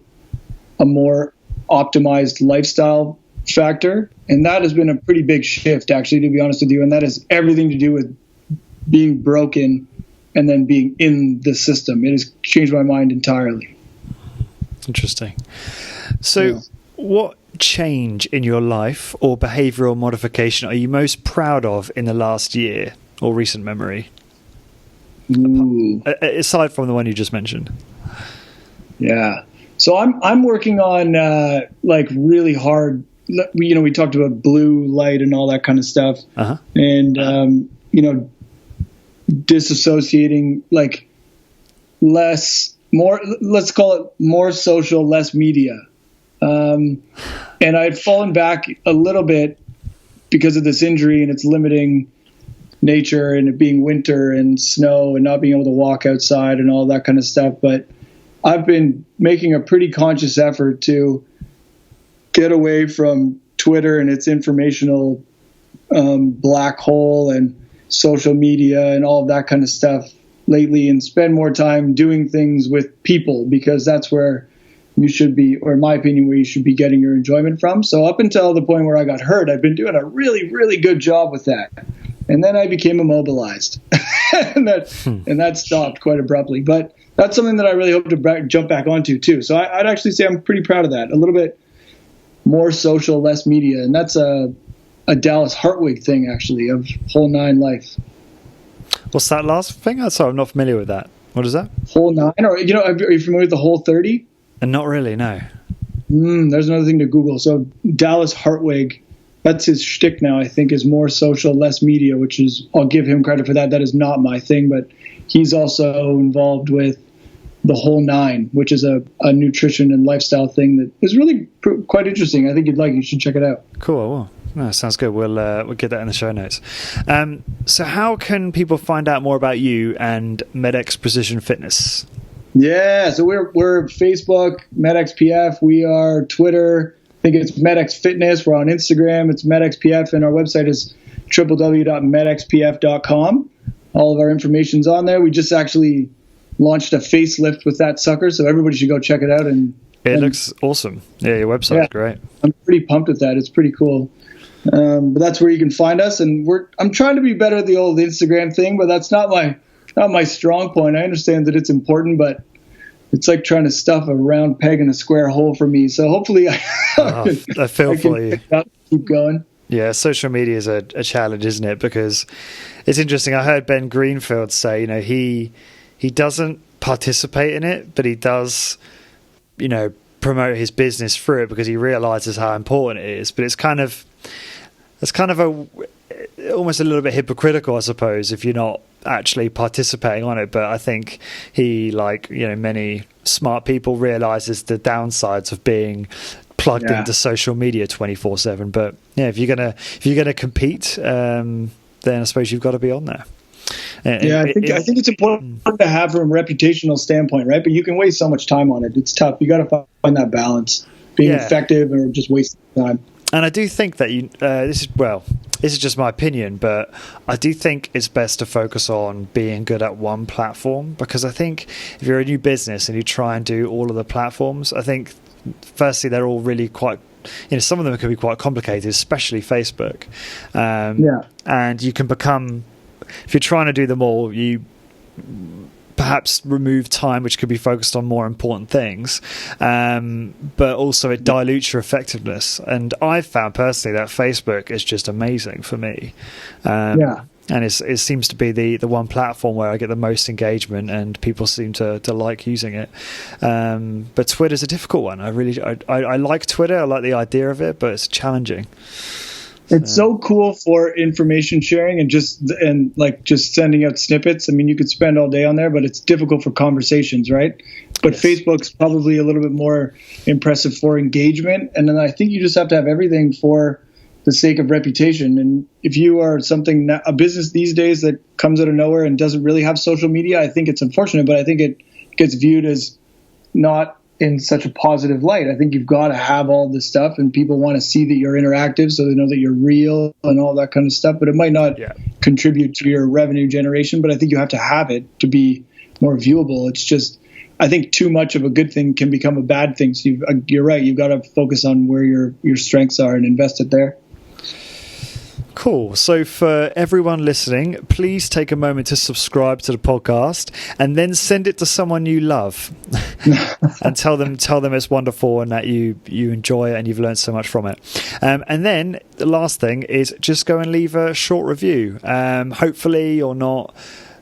a more optimized lifestyle factor. And that has been a pretty big shift, actually, to be honest with you. And that has everything to do with being broken and then being in the system. It has changed my mind entirely. Interesting. So what change in your life or behavioral modification are you most proud of in the last year or recent memory? Ooh. Aside from the one you just mentioned. Yeah. So I'm working on like really hard. We talked about blue light and all that kind of stuff, and disassociating, like more. Let's call it more social, less media. And I'd fallen back a little bit because of this injury and it's limiting nature and it being winter and snow and not being able to walk outside and all that kind of stuff. But I've been making a pretty conscious effort to get away from Twitter and its informational black hole and social media and all of that kind of stuff lately, and spend more time doing things with people, because that's where you should be, or in my opinion, where you should be getting your enjoyment from. So up until the point where I got hurt, I've been doing a really, really good job with that. And then I became immobilized and that stopped quite abruptly. But that's something that I really hope to jump back onto too. So I'd actually say I'm pretty proud of that. A little bit more social, less media. And that's a Dallas Hartwig thing, actually, of Whole Nine Life. What's that last thing? Sorry, I'm not familiar with that. What is that? Whole Nine? Or, are you familiar with the Whole 30? Not really, no. There's another thing to Google. So Dallas Hartwig, that's his shtick now, I think, is more social, less media, which is, I'll give him credit for that. That is not my thing, but he's also involved with the Whole Nine, which is a nutrition and lifestyle thing that is really quite interesting. I think you should check it out. Cool. Well, no, sounds good. We'll get that in the show notes. So how can people find out more about you and MedX Precision Fitness? Yeah, so we're Facebook, MedXPF. We are Twitter. I think it's MedX Fitness. We're on Instagram. It's MedXPF, and our website is www.medxpf.com. All of our information's on there. We just actually launched a facelift with that sucker, so everybody should go check it out. And it looks awesome. Yeah, your website's great. I'm pretty pumped with that. It's pretty cool. But that's where you can find us, and I'm trying to be better at the old Instagram thing, but that's not my strong point. I understand that it's important, but it's like trying to stuff a round peg in a square hole for me. So hopefully I feel for you. Keep going. Yeah, social media is a challenge, isn't it? Because it's interesting. I heard Ben Greenfield say, he doesn't participate in it, but he does, promote his business through it because he realizes how important it is. But it's kind of almost a little bit hypocritical, I suppose, if you're not actually participating on it. But I think he, many smart people, realizes the downsides of being plugged into social media 24/7. But yeah, if you're gonna compete, then I suppose you've got to be on there. I think it's important to have from a reputational standpoint, right? But you can waste so much time on it. It's tough. You got to find that balance, being effective or just wasting time. And I do think that this is just my opinion, but I do think it's best to focus on being good at one platform, because I think if you're a new business and you try and do all of the platforms, I think firstly they're all really quite, some of them can be quite complicated, especially Facebook. And you can become, if you're trying to do them all, you perhaps remove time which could be focused on more important things, but also it dilutes your effectiveness. And I've found personally that Facebook is just amazing for me. And it seems to be the one platform where I get the most engagement, and people seem to like using it. But Twitter's a difficult one. I like Twitter. I like the idea of it, but it's challenging. It's so cool for information sharing and just sending out snippets. I mean, you could spend all day on there, but it's difficult for conversations, right? But yes. Facebook's probably a little bit more impressive for engagement. And then I think you just have to have everything for the sake of reputation. And if you are a business these days that comes out of nowhere and doesn't really have social media, I think it's unfortunate, but I think it gets viewed as not in such a positive light. I think you've got to have all this stuff, and people want to see that you're interactive so they know that you're real and all that kind of stuff, but it might not contribute to your revenue generation, but I think you have to have it to be more viewable. It's just, I think too much of a good thing can become a bad thing. So you're right. You've got to focus on where your strengths are and invest it there. Cool. So for everyone listening, please take a moment to subscribe to the podcast and then send it to someone you love and tell them it's wonderful and that you enjoy it and you've learned so much from it. And then the last thing is just go and leave a short review. Hopefully you're not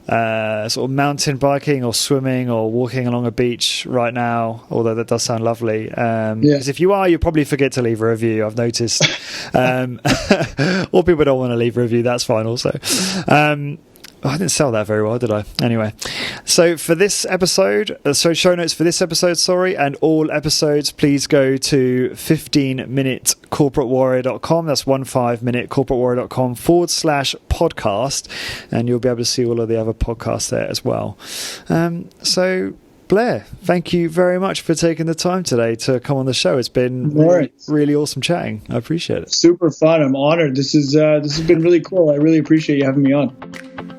sort of mountain biking or swimming or walking along a beach right now, although that does sound lovely. Because if you are, you probably forget to leave a review, I've noticed. Or people don't want to leave a review, that's fine also. I didn't sell that very well, did I? Anyway, so for this episode, show notes for this episode, and all episodes, please go to 15minutecorporatewarrior.com. That's 15minutecorporatewarrior.com/podcast, and you'll be able to see all of the other podcasts there as well. So Blair, thank you very much for taking the time today to come on the show. It's been really awesome chatting. I appreciate it. Super fun. I'm honored. This has been really cool. I really appreciate you having me on.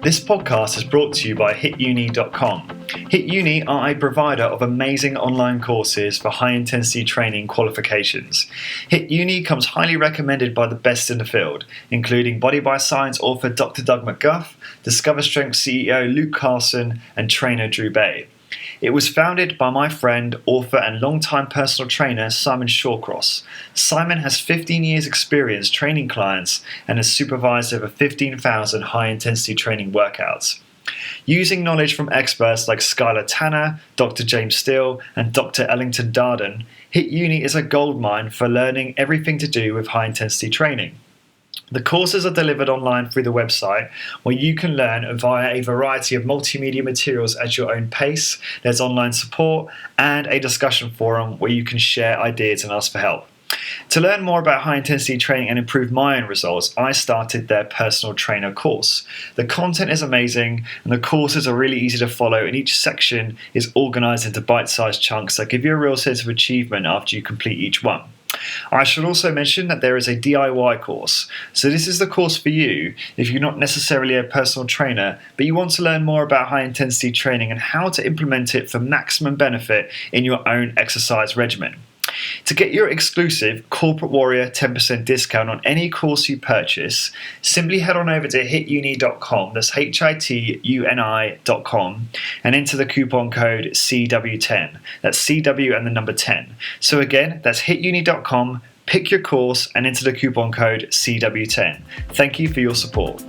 This podcast is brought to you by HitUni.com. HitUni are a provider of amazing online courses for high-intensity training qualifications. HitUni comes highly recommended by the best in the field, including Body by Science author Dr. Doug McGuff, Discover Strength CEO Luke Carlson, and trainer Drew Bay. It was founded by my friend, author and longtime personal trainer Simon Shawcross. Simon has 15 years experience training clients and has supervised over 15,000 high-intensity training workouts. Using knowledge from experts like Skylar Tanner, Dr. James Steele, and Dr. Ellington Darden, HitUni is a goldmine for learning everything to do with high-intensity training. The courses are delivered online through the website, where you can learn via a variety of multimedia materials at your own pace. There's online support and a discussion forum where you can share ideas and ask for help. To learn more about high-intensity training and improve my own results, I started their personal trainer course. The content is amazing, and the courses are really easy to follow, and each section is organized into bite-sized chunks that give you a real sense of achievement after you complete each one. I should also mention that there is a DIY course. So this is the course for you if you're not necessarily a personal trainer, but you want to learn more about high-intensity training and how to implement it for maximum benefit in your own exercise regimen. To get your exclusive Corporate Warrior 10% discount on any course you purchase, simply head on over to hituni.com, that's hituni.com, and enter the coupon code CW10. That's CW and the number 10. So again, that's hituni.com, pick your course, and enter the coupon code CW10. Thank you for your support.